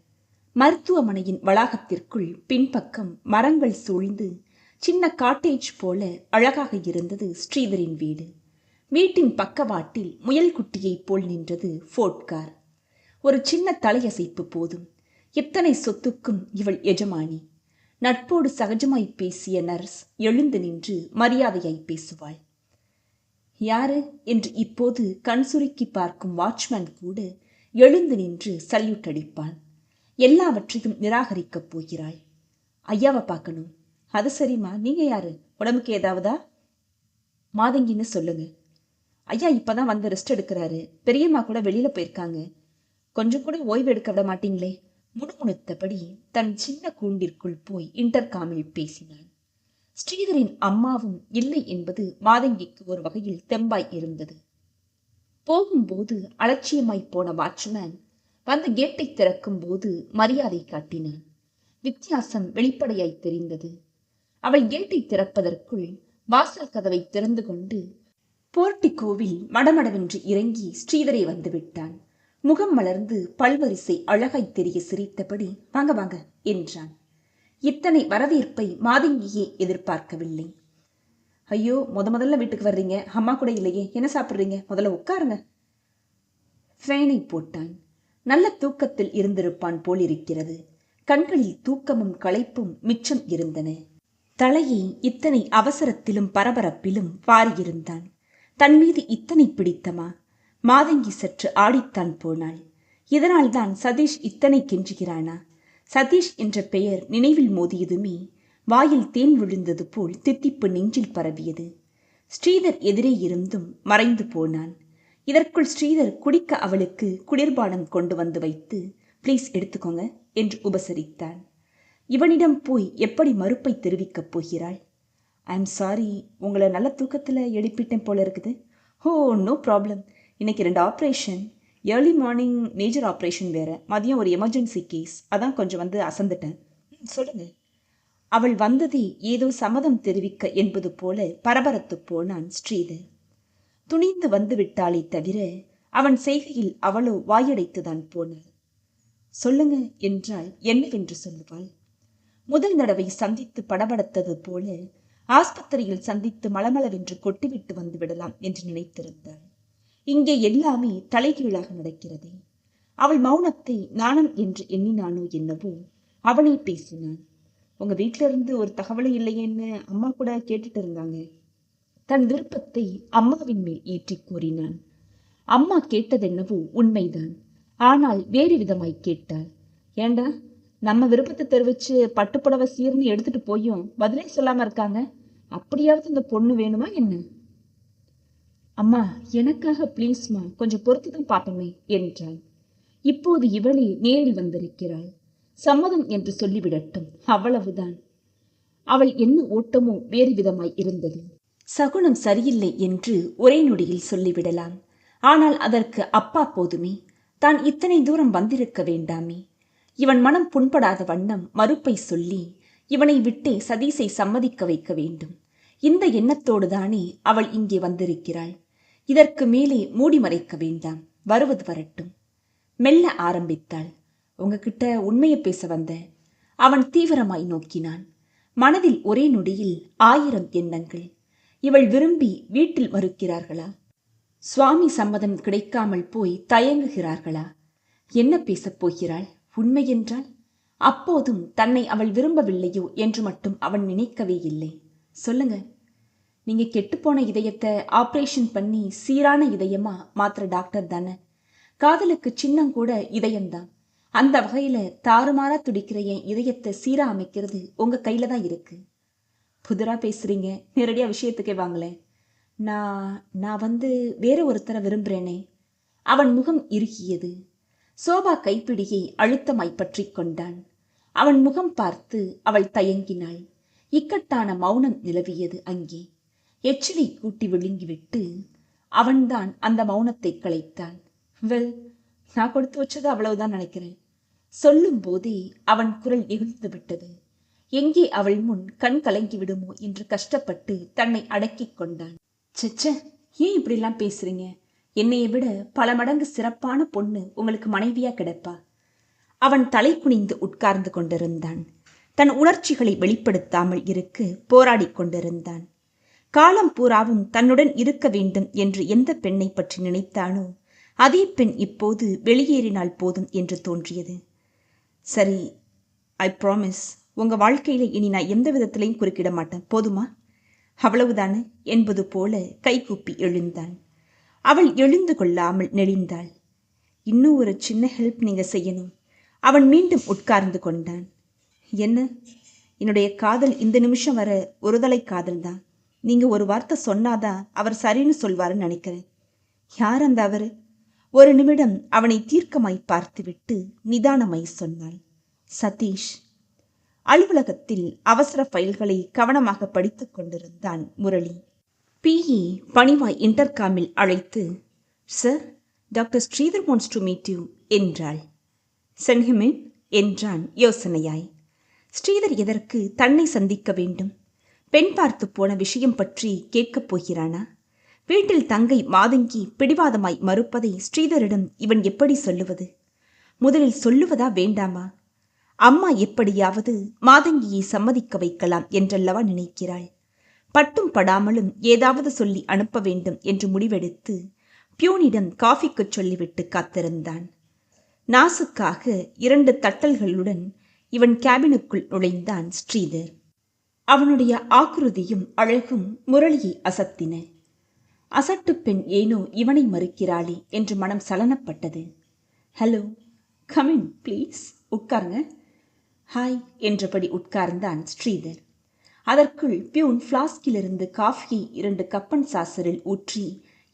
மருத்துவமனையின் வளாகத்திற்குள் பின்பக்கம் மரங்கள் சூழ்ந்து சின்ன காட்டேஜ் போல அழகாக இருந்தது ஸ்ரீதரின் வீடு. வீட்டின் பக்கவாட்டில் முயல் குட்டியைப் போல் நின்றது ஃபோர்ட் கார். ஒரு சின்ன தலையசைப்பு போதும். எத்தனை சொத்துக்கும் இவள் எஜமானி. நட்போடு சகஜமாய் பேசிய நர்ஸ் எழுந்து நின்று மரியாதையாய் பேசுவாள். யாரு என்று இப்போது கண் சுருக்கி பார்க்கும் வாட்ச்மேன் கூட எழுந்து நின்று சல்யூட் அடிப்பான். எல்லாவற்றையும் நிராகரிக்கப் போகிறாள். ஐயாவை பார்க்கணும். அது சரிம்மா, நீங்கள் யாரு? உடம்புக்கு ஏதாவதா? மாதங்கின்னு சொல்லுங்க. ஐயா இப்போதான் வந்து ரெஸ்ட் எடுக்கிறாரு. பெரியம்மா கூட வெளியில் போயிருக்காங்க. கொஞ்சம் கூட ஓய்வு எடுக்க விட மாட்டீங்களே? முணுமுணுத்தபடி தன் சின்ன கூண்டிற்குள் போய் இன்டர்காமில் பேசினான். ஸ்ரீதரின் அம்மாவும் இல்லை என்பது மாதங்கிக்கு ஒரு வகையில் தெம்பாய் இருந்தது. போகும்போது அலட்சியமாய் போன வாட்ச்மேன் வந்து கேட்டை திறக்கும் போது மரியாதை காட்டினான். வித்தியாசம் வெளிப்படையாய் தெரிந்தது. அவள் கேட்டை திறப்பதற்குள் வாசல் கதவை திறந்து கொண்டு போர்ட்டிகோவில் மடமடவென்று இறங்கி ஸ்ரீதரை வந்து விட்டான். முகம் மலர்ந்து பல்வரிசை அழகாய் தெரிய சிரித்தபடி வாங்க வாங்க என்றான். இத்தனை வரவேற்பை மாதங்கியே எதிர்பார்க்கவில்லை. ஐயோ, முதல்ல வீட்டுக்கு வர்றீங்க, அம்மா கூட இல்லையே, என்ன சாப்பிட்றீங்க, முதல்ல உட்காருங்க. ஃபேனை போட்டான். நல்ல தூக்கத்தில் இருந்திருப்பான் போல் இருக்கிறது. கண்களில் தூக்கமும் களைப்பும் மிச்சம் இருந்தன. தலையை இத்தனை அவசரத்திலும் பரபரப்பிலும் வாரியிருந்தான். தன் மீது இத்தனை பிடித்தமா? மாதங்கி சற்று ஆடித்தான் போனாள். இதனால்தான் சதீஷ் இத்தனை கெஞ்சுகிறானா? சதீஷ் என்ற பெயர் நினைவில் மோதியதுமே வாயில் தேன் விழுந்தது போல் தித்திப்பு நெஞ்சில் பரவியது. ஸ்ரீதர் எதிரே இருந்தும் மறைந்து போனான். இதற்குள் ஸ்ரீதர் குடிக்க அவளுக்கு குளிர்பானம் கொண்டு வந்து வைத்து ப்ளீஸ் எடுத்துக்கோங்க என்று உபசரித்தான். இவனிடம் போய் எப்படி மறுப்பை தெரிவிக்கப் போகிறாள்? ஐம் சாரி, உங்களை நல்ல தூக்கத்தில் எழுப்பிட்டேன் போல இருக்குது. Oh no problem. இன்னைக்கு 2 operation. Early morning major operation வேற, மதியம் ஒரு எமர்ஜென்சி கேஸ், அதான் கொஞ்சம் வந்து அசந்துட்டேன். சொல்லுங்க. அவள் வந்ததே ஏதோ சம்மதம் தெரிவிக்க என்பது போல பரபரத்து போனான் ஸ்ரீதர். துணிந்து வந்து விட்டாளே தவிர அவன் செய்கையில் அவளோ வாயடைத்துதான் போனாள். சொல்லுங்க என்றால் என்னவென்று சொல்லுவாள்? முதல் தடவை சந்தித்து படபடத்தது போல ஆஸ்பத்திரியில் சந்தித்து மளமளவென்று கொட்டிவிட்டு வந்து விடலாம் என்று நினைத்திருந்தாள். இங்கே எல்லாமே தலைகீழாக நடக்கிறது. அவள் மௌனத்தை நாணம் என்று எண்ணினானோ என்னவோ அவனே பேசினான். உங்க வீட்டில இருந்து ஒரு தகவலும் இல்லையேன்னு அம்மா கூட கேட்டுட்டு இருந்தாங்க. தன் விருப்பத்தை அம்மாவின் மேல் ஏற்றி கூறினான். அம்மா கேட்டதென்னவோ உண்மைதான். ஆனால் வேறு விதமாய் கேட்டாள். ஏண்டா, நம்ம விருப்பத்தை தெரிவிச்சு பட்டுப்புடவை சீர்னு எடுத்துட்டு போயும் பதிலே சொல்லாம இருக்காங்க. அப்படியாவது இந்த பொண்ணு வேணுமா என்ன? அம்மா, எனக்காக பிளீஸ்மா, கொஞ்சம் பொறுத்துதான் பார்ப்போமே என்றாள். இப்போது இவளே நேரில் வந்திருக்கிறாள். சம்மதம் என்று சொல்லிவிடட்டும், அவ்வளவுதான். அவள் என்ன ஓட்டமோ வேறு விதமாய் இருந்தது. சகுனம் சரியில்லை என்று ஒரே நொடியில் சொல்லிவிடலாம். ஆனால் அதற்கு அப்பா போதுமே. தான் இத்தனை தூரம் வந்திருக்க வேண்டாமே. இவன் மனம் புண்படாத வண்ணம் மறுப்பை சொல்லி இவனை விட்டே சதீஷை சம்மதிக்க வைக்க வேண்டும். இந்த எண்ணத்தோடு தானே அவள் இங்கே வந்திருக்கிறாள். இதற்கு மேலே மூடி மறைக்க வேண்டாம். வருவது வரட்டும். மெல்ல ஆரம்பித்தாள். உங்ககிட்ட உண்மையை பேச வந்த. அவன் தீவிரமாய் நோக்கினான். மனதில் ஒரே நொடியில் 1000 எண்ணங்கள். இவள் விரும்பி வீட்டில் மறுக்கிறார்களா? சுவாமி சம்மதம் கிடைக்காமல் போய் தயங்குகிறார்களா? என்ன பேசப் போகிறாள்? உண்மை என்றால் அப்போதும் தன்னை அவள் விரும்பவில்லையோ என்று மட்டும் அவன் நினைக்கவே இல்லை. சொல்லுங்க, நீங்க கெட்டுப்போன இதயத்தை ஆப்ரேஷன் பண்ணி சீரான இதயமா மாத்திர டாக்டர் தானே. காதலுக்கு சின்னம் கூட இதயம்தான். அந்த வகையில தாறுமாறா துடிக்கிற என் இதயத்தை சீரா அமைக்கிறது உங்க கையில தான் இருக்கு. புதுரா பேசுறீங்க, நேரடியா விஷயத்துக்கே வாங்களேன். நான் வந்து வேற ஒருத்தரை விரும்புறேனே. அவன் முகம் இறுகியது. சோபா கைப்பிடியை அழுத்தமாய் பற்றி கொண்டான். அவன் முகம் பார்த்து அவள் தயங்கினாள். இக்கட்டான மௌனம் நிலவியது அங்கே. எச்சிலை கூட்டி விழுங்கிவிட்டு அவன்தான் அந்த மௌனத்தை கலைத்தான். வெல், நான் கொடுத்து வச்சது அவ்வளவுதான் நினைக்கிறேன். சொல்லும் போதே அவன் குரல் நெகிழ்ந்து விட்டது. எங்கே அவள் முன் கண் கலங்கி விடுமோ என்று கஷ்டப்பட்டு தன்னை அடக்கிக் கொண்டான். சச்ச, ஏன் இப்படிலாம் பேசுறீங்க? என்னையை விட பல மடங்கு சிறப்பான பொண்ணு உங்களுக்கு மனைவியா கிடப்பா. அவன் தலை குனிந்து உட்கார்ந்து கொண்டிருந்தான். தன் உணர்ச்சிகளை வெளிப்படுத்தாமல் இருக்க போராடி கொண்டிருந்தான். காலம் பூராவும் தன்னுடன் இருக்க வேண்டும் என்று எந்த பெண்ணை பற்றி நினைத்தானோ அதே பெண் இப்போது வெளியேறினால் போதும் என்று தோன்றியது. சரி, ஐ ப்ராமிஸ், உங்க வாழ்க்கையில இனி நான் எந்த விதத்திலையும் குறுக்கிட மாட்டேன், போதுமா? அவ்வளவுதானே என்பது போல கைகூப்பி எழுந்தான். அவள் எழுந்து கொள்ளாமல் நெளிந்தாள். இன்னும் ஒரு சின்ன ஹெல்ப் நீங்க செய்யணும். அவன் மீண்டும் உட்கார்ந்து கொண்டான். என்ன? என்னுடைய காதல் இந்த நிமிஷம் வர ஒருதலை காதல் தான். நீங்கள் ஒரு வார்த்தை சொன்னாதான் அவர் சரின்னு சொல்வாருன்னு நினைக்கிறேன். யார் அந்த அவர்? ஒரு நிமிடம் அவனை தீர்க்கமாய் பார்த்துவிட்டு நிதானமாய் சொன்னாள். சதீஷ். அலுவலகத்தில் அவசர ஃபைல்களை கவனமாக படித்துக் கொண்டிருந்தான் முரளி. பிஇ பணிவாய் இன்டர்காமில் அழைத்து, sir, doctor Sridhar wants to meet you என்றாள். சென்ட் ஹிம் இன் என்றான் யோசனையாய். ஸ்ரீதர் எதற்கு தன்னை சந்திக்க வேண்டும்? பெண் பார்த்து போன விஷயம் பற்றி கேட்கப் போகிறானா? வீட்டில் தங்கை மாதங்கி பிடிவாதமாய் மறுப்பதை ஸ்ரீதரிடம் இவன் எப்படி சொல்லுவது? முதலில் சொல்லுவதா வேண்டாமா? அம்மா எப்படியாவது மாதங்கியை சம்மதிக்க வைக்கலாம் என்றல்லவா நினைக்கிறாள். பட்டும் படாமலும் ஏதாவது சொல்லி அனுப்ப வேண்டும் என்று முடிவெடுத்து பியூனிடம் காஃபிக்கு சொல்லிவிட்டு காத்திருந்தான். நாசுக்காக 2 தட்டல்களுடன் இவன் கேபினுக்குள் நுழைந்தான் ஸ்ரீதர். அவனுடைய ஆக்குருதியும் அழகும் முரளியை அசத்தின. அசட்டு பெண் ஏனோ இவனை மறுக்கிறாளே என்று மனம் சலனப்பட்டது. ஹலோ, கமின் ப்ளீஸ், உட்காருங்க. ஹாய் என்றபடி உட்கார்ந்தான் ஸ்ரீதர். அதற்குள் பியூன் ஃப்ளாஸ்கிலிருந்து காஃபியை 2 கப்பன் சாசரில் ஊற்றி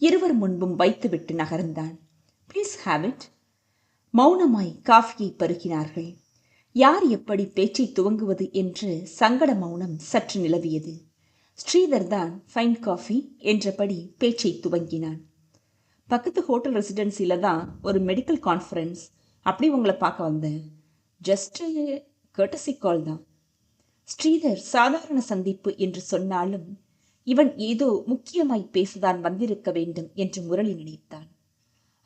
இருவர் முன்பும் வைத்துவிட்டு நகர்ந்தான். Please have it. மௌனமாய் காஃபியை பருகினார்கள். யார் எப்படி பேச்சை துவங்குவது என்று சங்கட மௌனம் சற்று நிலவியது. ஸ்ரீதர் தான் ஃபைன் காஃபி என்றபடி பேச்சை துவங்கினான். பக்கத்து ஹோட்டல் ரெசிடென்சியில் தான் ஒரு மெடிக்கல் கான்ஃபரன்ஸ், அப்படி உங்களை பார்க்க வந்தேன். ஜஸ்ட்டு கர்டசி கால் தான். ஸ்ரீதர் சாதாரண சந்திப்பு என்று சொன்னாலும் இவன் ஏதோ முக்கியமாய் பேசதான் வந்திருக்க வேண்டும் என்று முரளி நினைத்தான்.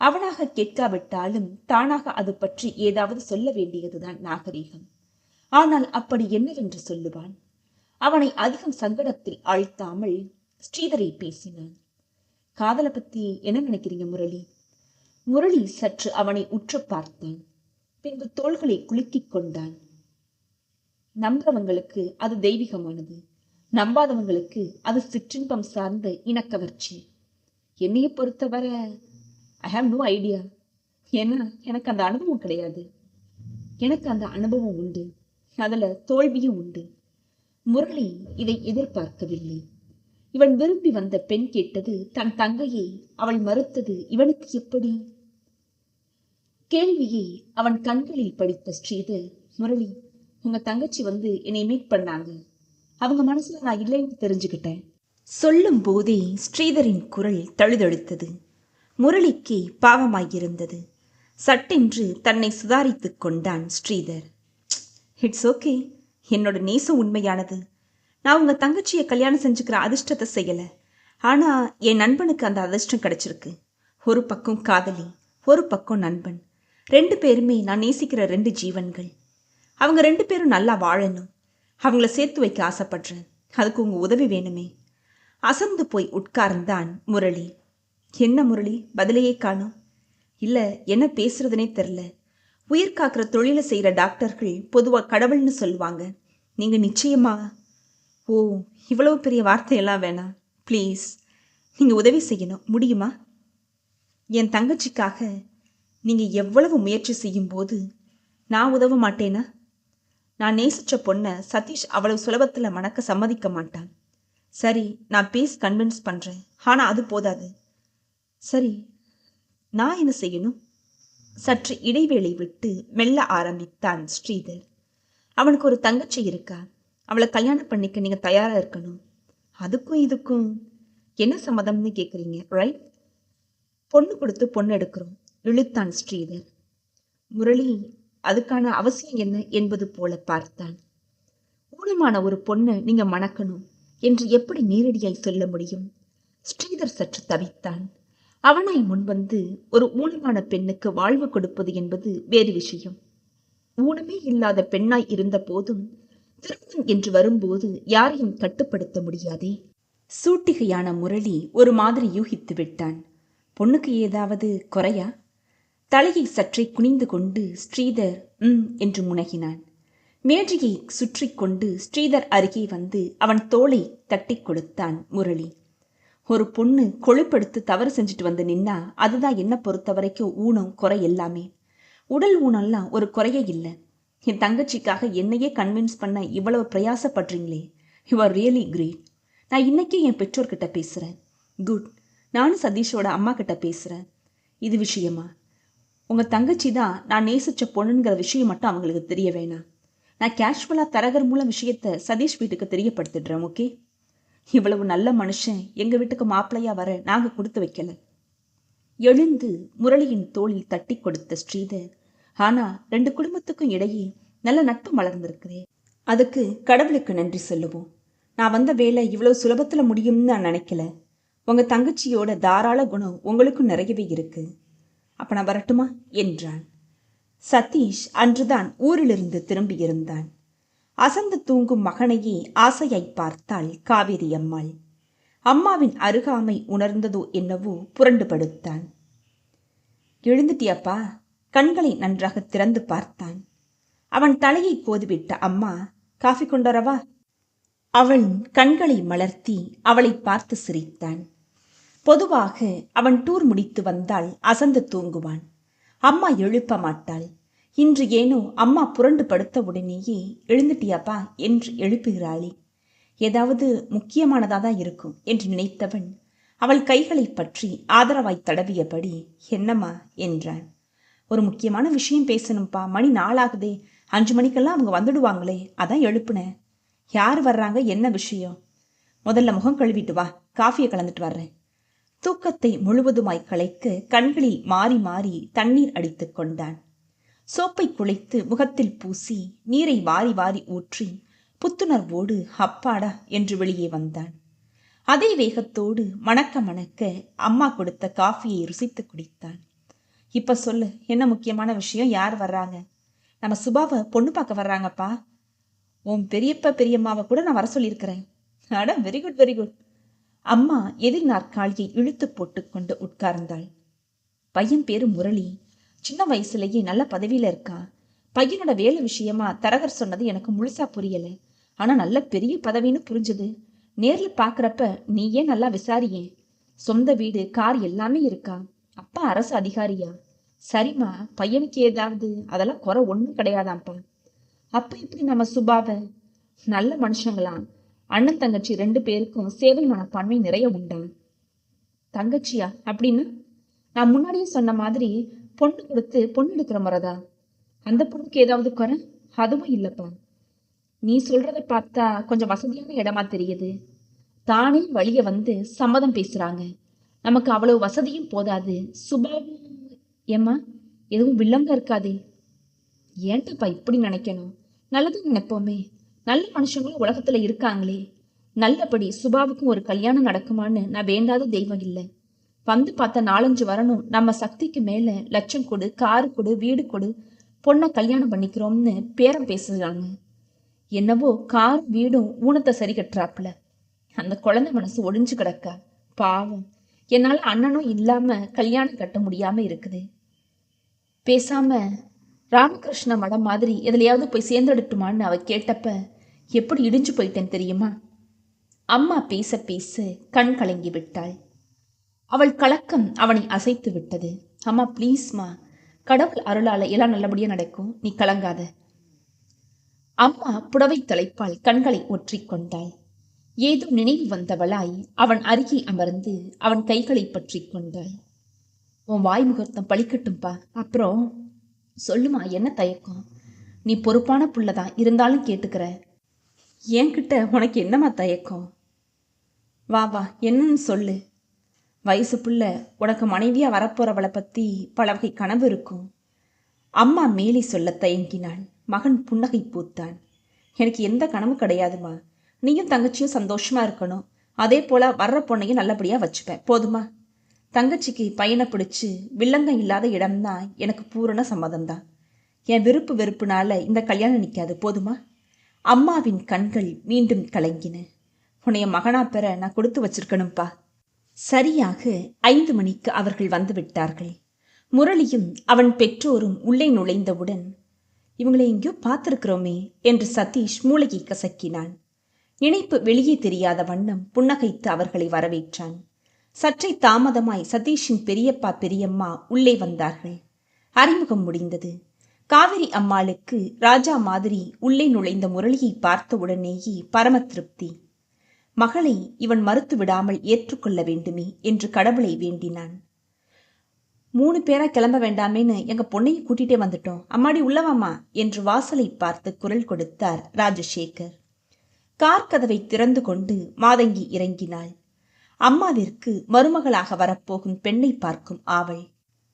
அவனாக கேட்காவிட்டாலும் தானாக அது பற்றி ஏதாவது சொல்ல வேண்டியதுதான் நாகரீகம். ஆனால் அப்படி என்னவென்று சொல்லுவான்? அவனை அதிகம் சங்கடத்தில் ஆழ்த்தாமல் ஸ்ரீதரை பேசினான். காதலை பத்தி என்ன நினைக்கிறீங்க முரளி? முரளி சற்று அவனை உற்று பார்த்தான். பின்பு தோள்களை குலுக்கிக் கொண்டான். நம்புறவங்களுக்கு அது தெய்வீகமானது, நம்பாதவங்களுக்கு அது சிற்றின்பம் சார்ந்த இனக்கவர்ச்சி. என்னைய பொறுத்தவரை ஐ ஹாவ் நோ ஐடியா. ஏன்னா எனக்கு அந்த அனுபவம் கிடையாது. எனக்கு அந்த அனுபவம் உண்டு, அதில் தோல்வியும் உண்டு. முரளி இதை எதிர்பார்க்கவில்லை. இவன் விரும்பி வந்த பெண் கேட்டது தன் தங்கையை, அவள் மறுத்தது இவனுக்கு எப்படி? கேள்வியை அவன் கண்களில் படித்த ஸ்ரீதர், முரளி, உங்க தங்கச்சி வந்து என்னை மீட் பண்ணாங்க. அவங்க மனசுல நான் இல்லைன்னு தெரிஞ்சுக்கிட்டேன். சொல்லும் போதே ஸ்ரீதரின் குரல் தழுதழுத்தது. முரளிக்கு பாவமாயிருந்தது. சட்டென்று தன்னை சுதாரித்துக் கொண்டான் ஸ்ரீதர். இட்ஸ் ஓகே, என்னோட நேசம் உண்மையானது. நான் உங்க தங்கச்சியை கல்யாணம் செஞ்சுக்கிற அதிர்ஷ்டத்தை செய்யல. ஆனா என் நண்பனுக்கு அந்த அதிர்ஷ்டம் கிடைச்சிருக்கு. ஒரு பக்கம் காதலி, ஒரு பக்கம் நண்பன். 2 பேருமே நான் நேசிக்கிற 2 ஜீவன்கள். அவங்க 2 பேரும் நல்லா வாழணும். அவங்கள சேர்த்து வைக்க ஆசைப்படுறேன். அதுக்கு உங்க உதவி வேணுமே. அசந்து போய் உட்கார்ந்தான் முரளி. என்ன முரளி, பதிலையே காணோம்? இல்லை, என்ன பேசுறதுனே தெரில. உயிர் காக்கிற தொழிலை செய்கிற டாக்டர்கள் பொதுவாக கடவுள்னு சொல்லுவாங்க. நீங்கள் நிச்சயமா? ஓ, இவ்வளவு பெரிய வார்த்தையெல்லாம் வேணாம். ப்ளீஸ், நீங்கள் உதவி செய்யணும், முடியுமா? என் தங்கச்சிக்காக நீங்கள் எவ்வளவு முயற்சி செய்யும்போது நான் உதவ மாட்டேனா? நான் நேசித்த பொண்ணை சதீஷ் அவ்வளவு சுலபத்தில் மணக்க சம்மதிக்க மாட்டான். சரி, நான் கன்வின்ஸ் பண்ணுறேன். ஆனால் அது போதாது. சரி, நான் என்ன செய்யணும்? சற்று இடைவேளை விட்டு மெல்ல ஆரம்பித்தான் ஸ்ரீதர். அவனுக்கு ஒரு தங்கச்சி இருக்கா. அவளை கல்யாணம் பண்ணிக்க நீங்கள் தயாராக இருக்கணும். அதுக்கும் இதுக்கும் என்ன சம்மதம்னு கேட்குறீங்க, ரைட்? பொண்ணு கொடுத்து பொண்ணு எடுக்கிறோம், இழுத்தான் ஸ்ரீதர். முரளி அதுக்கான அவசியம் என்ன என்பது போல பார்த்தான். ஊனமான ஒரு பொண்ணை நீங்கள் மணக்கணும் என்று எப்படி நேரடியாய் சொல்ல முடியும்? ஸ்ரீதர் சற்று தவித்தான். அவனாய் முன்வந்து ஒரு ஊனமான பெண்ணுக்கு வாழ்வு கொடுப்பது என்பது வேறு விஷயம். ஊனமே இல்லாத பெண்ணாய் இருந்த போதும் திருமணம் என்று வரும்போது யாரையும் கட்டுப்படுத்த முடியாதே. சூட்டிகையான முரளி ஒரு மாதிரி யூகித்து விட்டான். பொண்ணுக்கு ஏதாவது குறையா? தலையை சற்றே குனிந்து கொண்டு ஸ்ரீதர் என்று முனகினான். மேஜையை சுற்றி கொண்டு ஸ்ரீதர் அருகே வந்து அவன் தோளை தட்டி கொடுத்தான் முரளி. ஒரு பொண்ணு கொழுப்படுத்து தவறு செஞ்சுட்டு வந்து நின்னா அதுதான் என்ன பொறுத்த வரைக்கும் ஊனம் குறை எல்லாமே. உடல் ஊனம்லாம் ஒரு குறையே இல்லை. என் தங்கச்சிக்காக என்னையே கன்வின்ஸ் பண்ண இவ்வளவு பிரயாசப்படுறீங்களே, யூ ஆர் ரியலி கிரேட். நான் இன்னைக்கே என் பெற்றோர்கிட்ட பேசுகிறேன். குட். நானும் சதீஷோட அம்மா கிட்ட பேசுகிறேன். இது விஷயமா? உங்கள் தங்கச்சி தான் நான் நேசித்த பொண்ணுங்கிற விஷயம் மட்டும் அவங்களுக்கு தெரிய வேணாம். நான் கேஷுவலாக தரகர் மூலம் விஷயத்தை சதீஷ் வீட்டுக்கு தெரியப்படுத்திடுறேன். ஓகே? இவ்வளவு நல்ல மனுஷன் எங்கள் வீட்டுக்கு மாப்பிள்ளையா வர நாங்கள் கொடுத்து வைக்கல. எழுந்து முரளியின் தோளில் தட்டி கொடுத்த ஸ்ரீதர், ஆனால் 2 குடும்பத்துக்கும் இடையே நல்ல நட்பு மலர்ந்திருக்குதே, அதுக்கு கடவுளுக்கு நன்றி சொல்லுவோம். நான் வந்த வேலை இவ்வளவு சுலபத்தில் முடியும்னு நான் நினைக்கல. உங்கள் தங்கச்சியோட தாராள குணம் உங்களுக்கும் நிறையவே இருக்கு. அப்ப நான் வரட்டுமா என்றான். சதீஷ் அன்றுதான் ஊரிலிருந்து திரும்பியிருந்தான். அசந்து தூங்கும் மகனையே ஆசையாய் பார்த்தாள் காவேரி அம்மாள். அம்மாவின் அருகாமை உணர்ந்ததோ என்னவோ புரண்டு படுத்தான். எழுந்துட்டியாப்பா? கண்களை நன்றாக திறந்து பார்த்தான். அவன் தலையை கோதுவிட்ட அம்மா, காஃபி கொண்டரவா? அவள் கண்களை மலர்த்தி அவளை பார்த்து சிரித்தான். பொதுவாக அவன் டூர் முடித்து வந்தால் அசந்து தூங்குவான். அம்மா எழுப்ப மாட்டாள். இன்று ஏனோ அம்மா புரண்டு படுத்த உடனேயே எழுந்துட்டியாப்பா என்று எழுப்புகிறாளே, ஏதாவது முக்கியமானதாதான் இருக்கும் என்று நினைத்தவன் அவள் கைகளை பற்றி ஆதரவாய் தடவியபடி, என்னம்மா என்றான். ஒரு முக்கியமான விஷயம் பேசணும்ப்பா, மணி 4 ஆகுதே, 5 மணிக்கெல்லாம் அவங்க வந்துடுவாங்களே, அதான் எழுப்புனேன். யார் வர்றாங்க, என்ன விஷயம்? முதல்ல முகம் கழுவிட்டு வா, காஃபியை கலந்துட்டு வர்றேன். தூக்கத்தை முழுவதுமாய் களைக்க கண்களில் மாறி மாறி தண்ணீர் அடித்துக் கொண்டான். சோப்பை குழைத்து முகத்தில் பூசி நீரை வாரி வாரி ஊற்றி புத்துணர்வோடு அப்பாடா என்று வெளியே வந்தான். அதே வேகத்தோடு மணக்க மணக்க அம்மா கொடுத்த காஃபியை ருசித்து குடித்தான். இப்ப சொல்லு, என்ன முக்கியமான விஷயம்? யார் வர்றாங்க? நம்ம சுபாவை பொண்ணு பார்க்க வர்றாங்கப்பா. உன் பெரியப்பா பெரியம்மாவை கூட நான் வர சொல்லியிருக்கிறேன். அட, வெரி குட் வெரி குட். அம்மா எதிர் நாற்காலியை இழுத்து போட்டுக்கொண்டு உட்கார்ந்தாள். பையன் பேரு முரளி. சின்ன வயசுலேயே நல்ல பதவியில இருக்கா. பையனோட வேலை விஷயமா தரகர் சொன்னது எனக்கு முழுசா புரியல. ஆனா நல்ல பெரிய பதவின்னு புரிஞ்சுது. நேர்ல பாக்குறப்ப நீயே நல்லா விசாரியே. சொந்த வீடு, கார் எல்லாமே இருக்கா. அப்பா அரசு அதிகாரியா? சரிம்மா, பையனுக்கு ஏதாவது அதெல்லாம் குறை ஒன்றும் கிடையாதாம்ப்பா. அப்ப இப்படி நம்ம சுபாவை? நல்ல மனுஷங்களாம். அண்ணன் தங்கச்சி 2 பேருக்கும் சேவை மனப்பான்மை நிறைய உண்டான். தங்கச்சியா அப்படின்னு? நான் முன்னாடியே சொன்ன மாதிரி பொண்ணு கொடுத்து பொண்ணு எடுக்கிற முறைதான். அந்த பொண்ணுக்கு ஏதாவது குறை? அதுவும் இல்லப்பா. நீ சொல்றத பார்த்தா கொஞ்சம் வசதியான இடமா தெரியுது. தானே வழிய வந்து சம்மதம் பேசுறாங்க. நமக்கு அவ்வளவு வசதியும் போதாது. சுபாவும் ஏம்மா எதுவும் வில்லங்க இருக்காதே. ஏன்ட்டப்பா இப்படி நினைக்கணும்? நல்லது நினைப்போமே. நல்ல மனுஷங்களும் உலகத்துல இருக்காங்களே. நல்லபடி சுபாவுக்கும் ஒரு கல்யாணம் நடக்குமான்னு நான் வேண்டாத தெய்வம் இல்லை. வந்து பார்த்த 4-5 வரணும். நம்ம சக்திக்கு மேல லட்சம் கொடு, காரு கொடு, வீடு கொடு, பொண்ணை கல்யாணம் பண்ணிக்கிறோம்னு பேரம் பேசுறாங்க. என்னவோ கார் வீடும் ஊனத்தை சரி கட்டுறாப்புல. அந்த குழந்தை மனசு ஒடிஞ்சு கிடக்கா. பாவம். என்னால அண்ணனும் இல்லாம கல்யாணம் கட்ட முடியாம இருக்குது. பேசாம ராமகிருஷ்ண மடம் மாதிரி எதுலையாவது போய் சேர்ந்துடட்டுமான்னு அவ கேட்டப்ப எப்படி இடிஞ்சு போயிட்டேன் தெரியுமா? அம்மா பேச பேச கண் கலங்கி விட்டாள். அவள் கலக்கம் அவனை அசைத்து விட்டது. அம்மா ப்ளீஸ்மா, கடவுள் அருளால எல்லாம் நல்லபடியா நடக்கும், நீ கலங்காத. அம்மா புடவை தலைப்பால் கண்களை ஒற்றிக் கொண்டாள். ஏதோ நினைவு வந்தவளாய் அவன் அருகே அமர்ந்து அவன் கைகளை பற்றி கொண்டாள். உன் வாய் முகூர்த்தம் பழிக்கட்டும்பா. அப்புறம் சொல்லுமா, என்ன தயக்கம்? நீ பொறுப்பான புள்ளதான், இருந்தாலும் கேட்டுக்கிற. என்கிட்ட உனக்கு என்னம்மா தயக்கம்? வா வா, என்னன்னு சொல்லு. வயசு புள்ள, உனக்கு மனைவியா வரப்போறவளை பத்தி பல வகை கனவு இருக்கும். அம்மா மேலே சொல்ல தயங்கினாள். மகன் புன்னகை பூத்தான். எனக்கு எந்த கனவு கிடையாதுமா. நீயும் தங்கச்சியும் சந்தோஷமா இருக்கணும். அதே போல வர்ற பொண்ணையும் நல்லபடியா வச்சுப்பேன், போதுமா? தங்கச்சிக்கு பையனை பிடிச்சு வில்லங்கம் இல்லாத இடம்தான் எனக்கு பூரண சம்மதம்தான். என் விருப்பு வெறுப்புனால இந்த கல்யாணம் நிற்காது, போதுமா? அம்மாவின் கண்கள் மீண்டும் கலங்கின. உன்னைய மகனா பெற நான் கொடுத்து வச்சிருக்கணும்பா. சரியாக 5 மணிக்கு அவர்கள் வந்து விட்டார்கள். முரளியும் அவன் பெற்றோரும் உள்ளே நுழைந்தவுடன், இவங்களை எங்கேயோ பார்த்திருக்கிறோமே என்று சதீஷ் மூளையை கசக்கினான். நினைப்பு வெளியே தெரியாத வண்ணம் புன்னகைத்து அவர்களை வரவேற்றான். சற்றே தாமதமாய் சதீஷின் பெரியப்பா பெரியம்மா உள்ளே வந்தார்கள். அறிமுகம் முடிந்தது. காவிரி அம்மாளுக்கு ராஜா மாதிரி உள்ளே நுழைந்த முரளியை பார்த்த உடனேயே பரம திருப்தி. மகளை இவன் மறுத்து விடாமல் ஏற்றுக்கொள்ள வேண்டுமே என்று கடவுளை வேண்டினான். 3 பேரா கிளம்ப வேண்டாமேன்னு எங்க பொண்ணையும் கூட்டிட்டே வந்துட்டோம், அம்மாடி உள்ளவாமா என்று வாசலை பார்த்து குரல் கொடுத்தார் ராஜசேகர். கார் கதவை திறந்து கொண்டு மாதங்கி இறங்கினாள். அம்மாவிற்கு மருமகளாக வரப்போகும் பெண்ணை பார்க்கும் ஆவல்.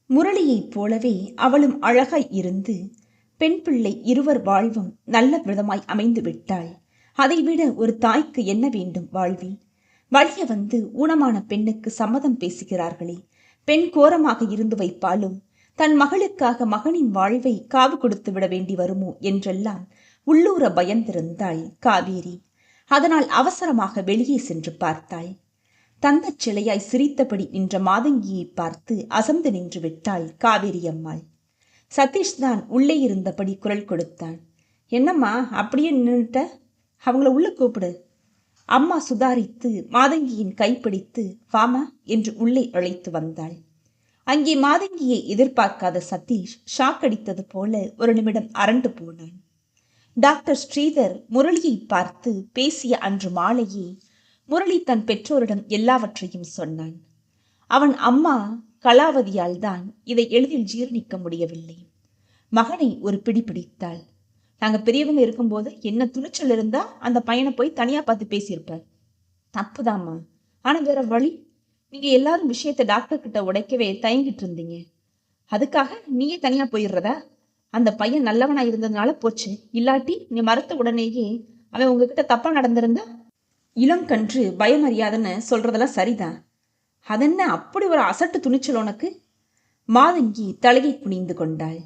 முரளியைப் போலவே அவளும் அழகாய் இருந்து பெண் பிள்ளை இருவர் வாழ்வும் நல்ல விதமாய் அமைந்து விட்டாள். அதைவிட ஒரு தாய்க்கு என்ன வேண்டும் வாழ்வில்? வழிய வந்து ஊனமான பெண்ணுக்கு சம்மதம் பேசுகிறார்களே, பெண் கோரமாக இருந்து வைப்பாலும் தன் மகளுக்காக மகனின் வாழ்வை காவு கொடுத்து விட வேண்டி வருமோ என்றெல்லாம் உள்ளூர பயந்திருந்தாள் காவேரி. அதனால் அவசரமாக வெளியே சென்று பார்த்தாள். தந்தச் சிலையாய் சிரித்தபடி நின்ற மாதங்கியை பார்த்து அசந்து நின்று விட்டாள் காவேரி அம்மாள். சதீஷ் தான் உள்ளே இருந்தபடி குரல் கொடுத்தான். என்னம்மா அப்படியே நின்றுட்ட? அவங்கள உள்ள கூப்பிடு. அம்மா சுதாரித்து மாதங்கியின் கைப்பிடித்து வாமா என்று உள்ளே அழைத்து வந்தாள். அங்கே மாதங்கியை எதிர்பார்க்காத சதீஷ் ஷாக் அடித்தது போல ஒரு நிமிடம் அரண்டு போனான். டாக்டர் ஸ்ரீதர் முரளியை பார்த்து பேசிய அன்று மாலையே முரளி தன் பெற்றோரிடம் எல்லாவற்றையும் சொன்னான். அவன் அம்மா கலாவதியால் தான் இதை எளிதில் ஜீர்ணிக்க முடியவில்லை. மகனை ஒரு பிடி பிடித்தாள். நாங்க பெரியவங்க இருக்கும்போது என்ன துணிச்சல் இருந்தா அந்த பையனை போய் தனியா பார்த்து பேசியிருப்பார். தப்புதாம்மா, ஆனா வேற வழி. நீங்க எல்லாரும் விஷயத்தை டாக்டர் கிட்ட உடைக்கவே தயங்கிட்டு இருந்தீங்க. அதுக்காக நீயே தனியா போயிடுறதா? அந்த பையன் நல்லவனா இருந்ததுனால போச்சு, இல்லாட்டி நீ மறுத்த உடனேயே அவன் உங்ககிட்ட தப்பா நடந்திருந்தா? இளங்கன்று பயமறியாதன்னு சொல்றதெல்லாம் சரிதான். அதென்ன அப்படி ஒரு அசட்டு துணிச்சல் உனக்கு? மாதங்கி தலையை குனிந்து கொண்டாள்.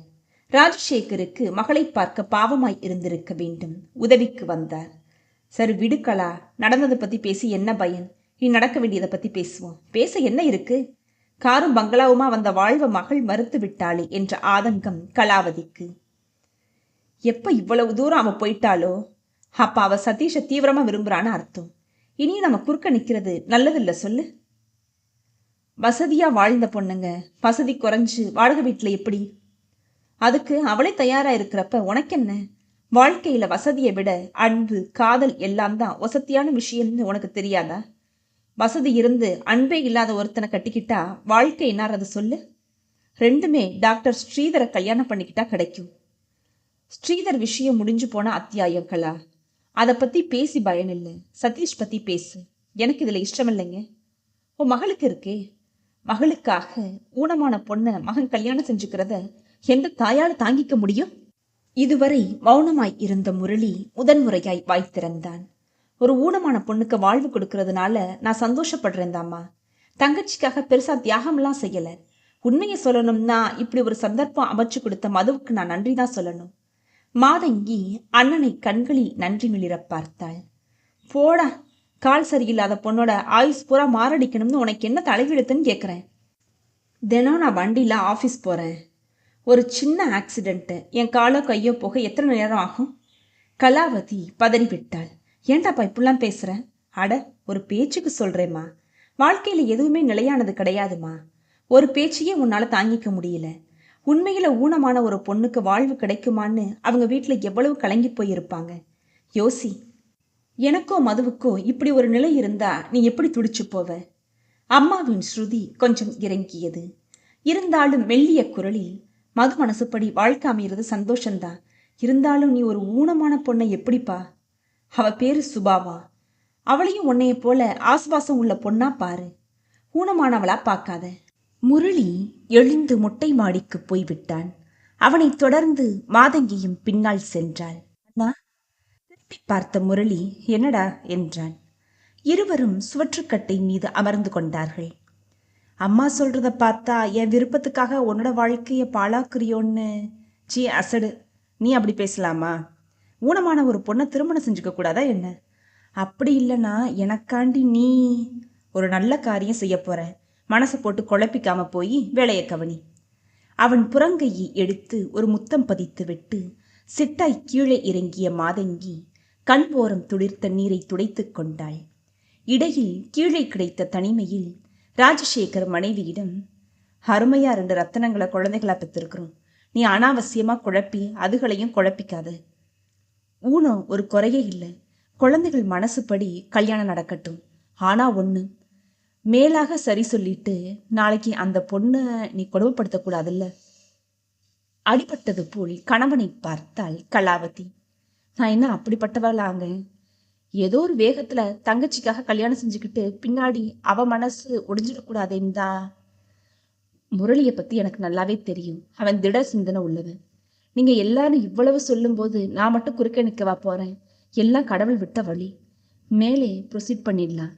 ராஜசேகருக்கு மகளை பார்க்க பாவமாய் இருந்திருக்க வேண்டும். உதவிக்கு வந்தார். சரி விடுக்கலா, நடந்ததை பத்தி பேசி என்ன பயன்? நீ நடக்க வேண்டியதை பத்தி பேசுவோம். பேச என்ன இருக்கு? காரும் பங்களாவுமா வந்த வாழ்வ மகள் மறுத்து விட்டாளே என்ற ஆதங்கம் கலாவதிக்கு. எப்ப இவ்வளவு தூரம் அவ போயிட்டாலோ அப்ப அவ சதீஷ தீவிரமா விரும்புறான்னு அர்த்தம். இனியும் நம்ம குறுக்க நிக்கிறது நல்லதில்ல சொல்லு. வசதியா வாழ்ந்த பொண்ணுங்க வசதி குறைஞ்சு வாடகை வீட்டுல எப்படி? அதுக்கு அவளே தயாரா இருக்கிறப்ப உனக்கென்ன? வாழ்க்கையில வசதியை விட அன்பு காதல் எல்லாம் தான் வசதியான விஷயம்னு உனக்கு தெரியாதா? வசதி இருந்து அன்பே இல்லாத ஒருத்தனை கட்டிக்கிட்டா வாழ்க்கை என்னாறது சொல்லு? ரெண்டுமே டாக்டர் ஸ்ரீதரை கல்யாணம் பண்ணிக்கிட்டா கிடைக்கும். ஸ்ரீதர் விஷயம் முடிஞ்சு போன அத்தியாயம் கலா. அதை பத்தி பேசி பயன் இல்லை. சதீஷ் பத்தி பேசு. எனக்கு இதுல இஷ்டம் இல்லைங்க. உன் மகளுக்கு இருக்கே, மகளுக்காக ஊனமான பொண்ணை மகன் கல்யாணம் செஞ்சுக்கிறத எந்த தாயால தாங்கிக்க முடியும்? இதுவரை மௌனமாய் இருந்த முரளி முதன்முறையாய் வாய் திறந்தான். ஒரு ஊனமான பொண்ணுக்கு வாழ்வு கொடுக்கறதுனால நான் சந்தோஷப்படுறேன் தாம்மா. தங்கச்சிக்காக பெருசா தியாகம்லாம் செய்யல. உண்மையை சொல்லணும்னா இப்படி ஒரு சந்தர்ப்பம் அமைச்சு கொடுத்த மதுவுக்கு நான் நன்றி தான் சொல்லணும். மாதங்கி அண்ணனை கண்களில் நன்றி மிளிர பார்த்தாள். போடா, கால் சரியில்லாத பொண்ணோட ஆயுஸ் பூரா மாரடிக்கணும்னு உனக்கு என்ன தலைவிடுத்துன்னு கேட்குறேன். தினம் நான் வண்டியில் ஆஃபீஸ் போகிறேன். ஒரு சின்ன ஆக்சிடென்ட்டு, என் காலோ கையோ போக எத்தனை நேரம் ஆகும்? கலாவதி பதறிவிட்டாள். ஏண்டாப்பா இப்படிலாம் பேசுற? அட, ஒரு பேச்சுக்கு சொல்றேம்மா. வாழ்க்கையில எதுவுமே நிலையானது கிடையாதுமா. ஒரு பேச்சையே உன்னால தாங்கிக்க முடியல. உண்மையில ஊனமான ஒரு பொண்ணுக்கு வாழ்வு கிடைக்குமான்னு அவங்க வீட்டுல எவ்வளவு கலங்கி போயிருப்பாங்க. யோசி. எனக்கோ மதுவுக்கோ இப்படி ஒரு நிலை இருந்தா நீ எப்படி துடிச்சு போவ? அம்மாவின் ஸ்ருதி கொஞ்சம் இறங்கியது. இருந்தாலும் மெல்லிய குரலில், மது மனசுப்படி வாழ்க்கை அமைகிறது சந்தோஷம்தான். இருந்தாலும் நீ ஒரு ஊனமான பொண்ணை எப்படிப்பா? அவ பேரு சுபாவா. அவளையும் உன்னைய போல ஆசுவாசம் உள்ள பொண்ணா பாரு, ஊனமானவளா பார்க்காத. முரளி எழுந்து மொட்டை மாடிக்கு போய்விட்டான். அவனை தொடர்ந்து மாதங்கியும் பின்னால் சென்றாள். அண்ணா, திருப்பி பார்த்த முரளி என்னடா என்றான். இருவரும் சுவற்றுக்கட்டை மீது அமர்ந்து கொண்டார்கள். அம்மா சொல்றத பார்த்தா என் விருப்பத்துக்காக உன்னோட வாழ்க்கைய பாழாக்குறியோன்னு. சீ அசடு, நீ அப்படி பேசலாமா? ஊனமான ஒரு பொண்ணை திருமணம் செஞ்சுக்க கூடாதா என்ன? அப்படி இல்லைன்னா எனக்காண்டி நீ ஒரு நல்ல காரியம் செய்ய போற. மனசை போட்டு குழப்பிக்காம போய் வேலையை கவனி. அவன் புறங்கையை எடுத்து ஒரு முத்தம் பதித்து விட்டு சிட்டாய் கீழே இறங்கிய மாதங்கி கண் ஓரம் துளிர்த்த நீரை துடைத்து கொண்டாள். இடையில் கீழே கிடைத்த தனிமையில் ராஜசேகர் மனைவியிடம், அருமையா 2 ரத்தனங்களை குழந்தைகளா பெற்றிருக்கிறோம். நீ அனாவசியமா குழப்பி அதுகளையும் குழப்பிக்காத. ஊனம் ஒரு குறையே இல்லை. குழந்தைகள் மனசுப்படி கல்யாணம் நடக்கட்டும். ஆனா ஒண்ணு, மேலாக சரி சொல்லிட்டு நாளைக்கு அந்த பொண்ணை நீ கொடுமைப்படுத்தக்கூடாதுல்ல. அடிபட்டது போல் கணவனை பார்த்தாள் கலாவதி. நான் என்ன அப்படிப்பட்டவளாங்க? ஏதோ ஒரு வேகத்துல தங்கச்சிக்காக கல்யாணம் செஞ்சுக்கிட்டு பின்னாடி அவ மனசு ஒடிஞ்சிடக்கூடாதேன்னு தான். முரளியை பத்தி எனக்கு நல்லாவே தெரியும். அவன் திட சிந்தனை உள்ளவன். நீங்க எல்லாரும் இவ்வளவு சொல்லும் போது நான் மட்டும் குறுக்க நிற்கவா போறேன்? எல்லாம் கடவுள் விட்ட வழி. மேலே ப்ரொசீட் பண்ணிடலாம்.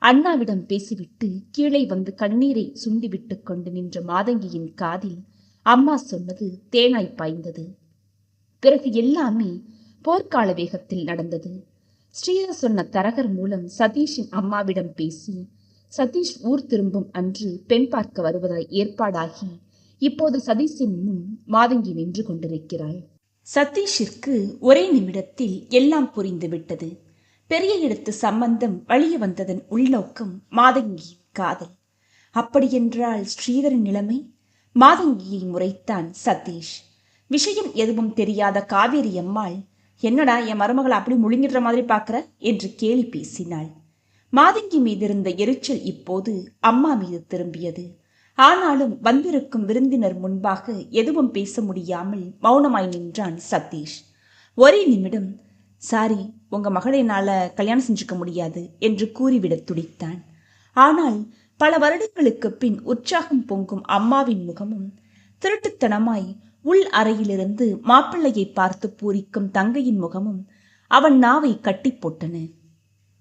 அண்ணாவிடம் பேசிவிட்டு கீழே வந்து கண்ணீரை சுண்டி விட்டு கொண்டு நின்ற மாதங்கியின் காதில் அம்மா சொன்னது தேனாய் பாய்ந்தது. பிறகு எல்லாமே போர்க்கால வேகத்தில் நடந்தது. ஸ்ரீதர் சொன்ன தரகர் மூலம் சதீஷின் அம்மாவிடம் பேசி சதீஷ் ஊர் திரும்பும் அன்று பெண் பார்க்க வருவதாய் ஏற்பாடாகி இப்போது சதீஷின் முன் மாதங்கி நின்று கொண்டிருக்கிறாள். சதீஷிற்கு ஒரே நிமிடத்தில் எல்லாம் புரிந்து விட்டது. பெரிய இடத்து சம்பந்தம் வழிய வந்ததன் உள்நோக்கம் மாதங்கியின் காதல். அப்படியென்றால் ஸ்ரீதரின் நிலைமை? மாதங்கியை முறைத்தான் சதீஷ். விஷயம் எதுவும் தெரியாத காவேரி அம்மாள், என்னடா என் மருமகளை அப்படி முழுங்கிடுற மாதிரி பார்க்குற என்று கேலி பேசினாள். மாதங்கி மீதிருந்த எரிச்சல் இப்போது அம்மா மீது திரும்பியது. ஆனாலும் வந்திருக்கும் விருந்தினர் முன்பாக எதுவும் பேச முடியாமல் மௌனமாய் நின்றான் சதீஷ். ஒரே நிமிடம், சாரி, உங்க மகளை என்னால கல்யாணம் செஞ்சுக்க முடியாது என்று கூறிவிட துடித்தான். ஆனால் பல வருடங்களுக்கு பின் உற்சாகம் பொங்கும் அம்மாவின் முகமும் திருட்டுத்தனமாய் உள் அறையிலிருந்து மாப்பிள்ளையை பார்த்து பூரிக்கும் தங்கையின் முகமும் அவன் நாவை கட்டி போட்டன.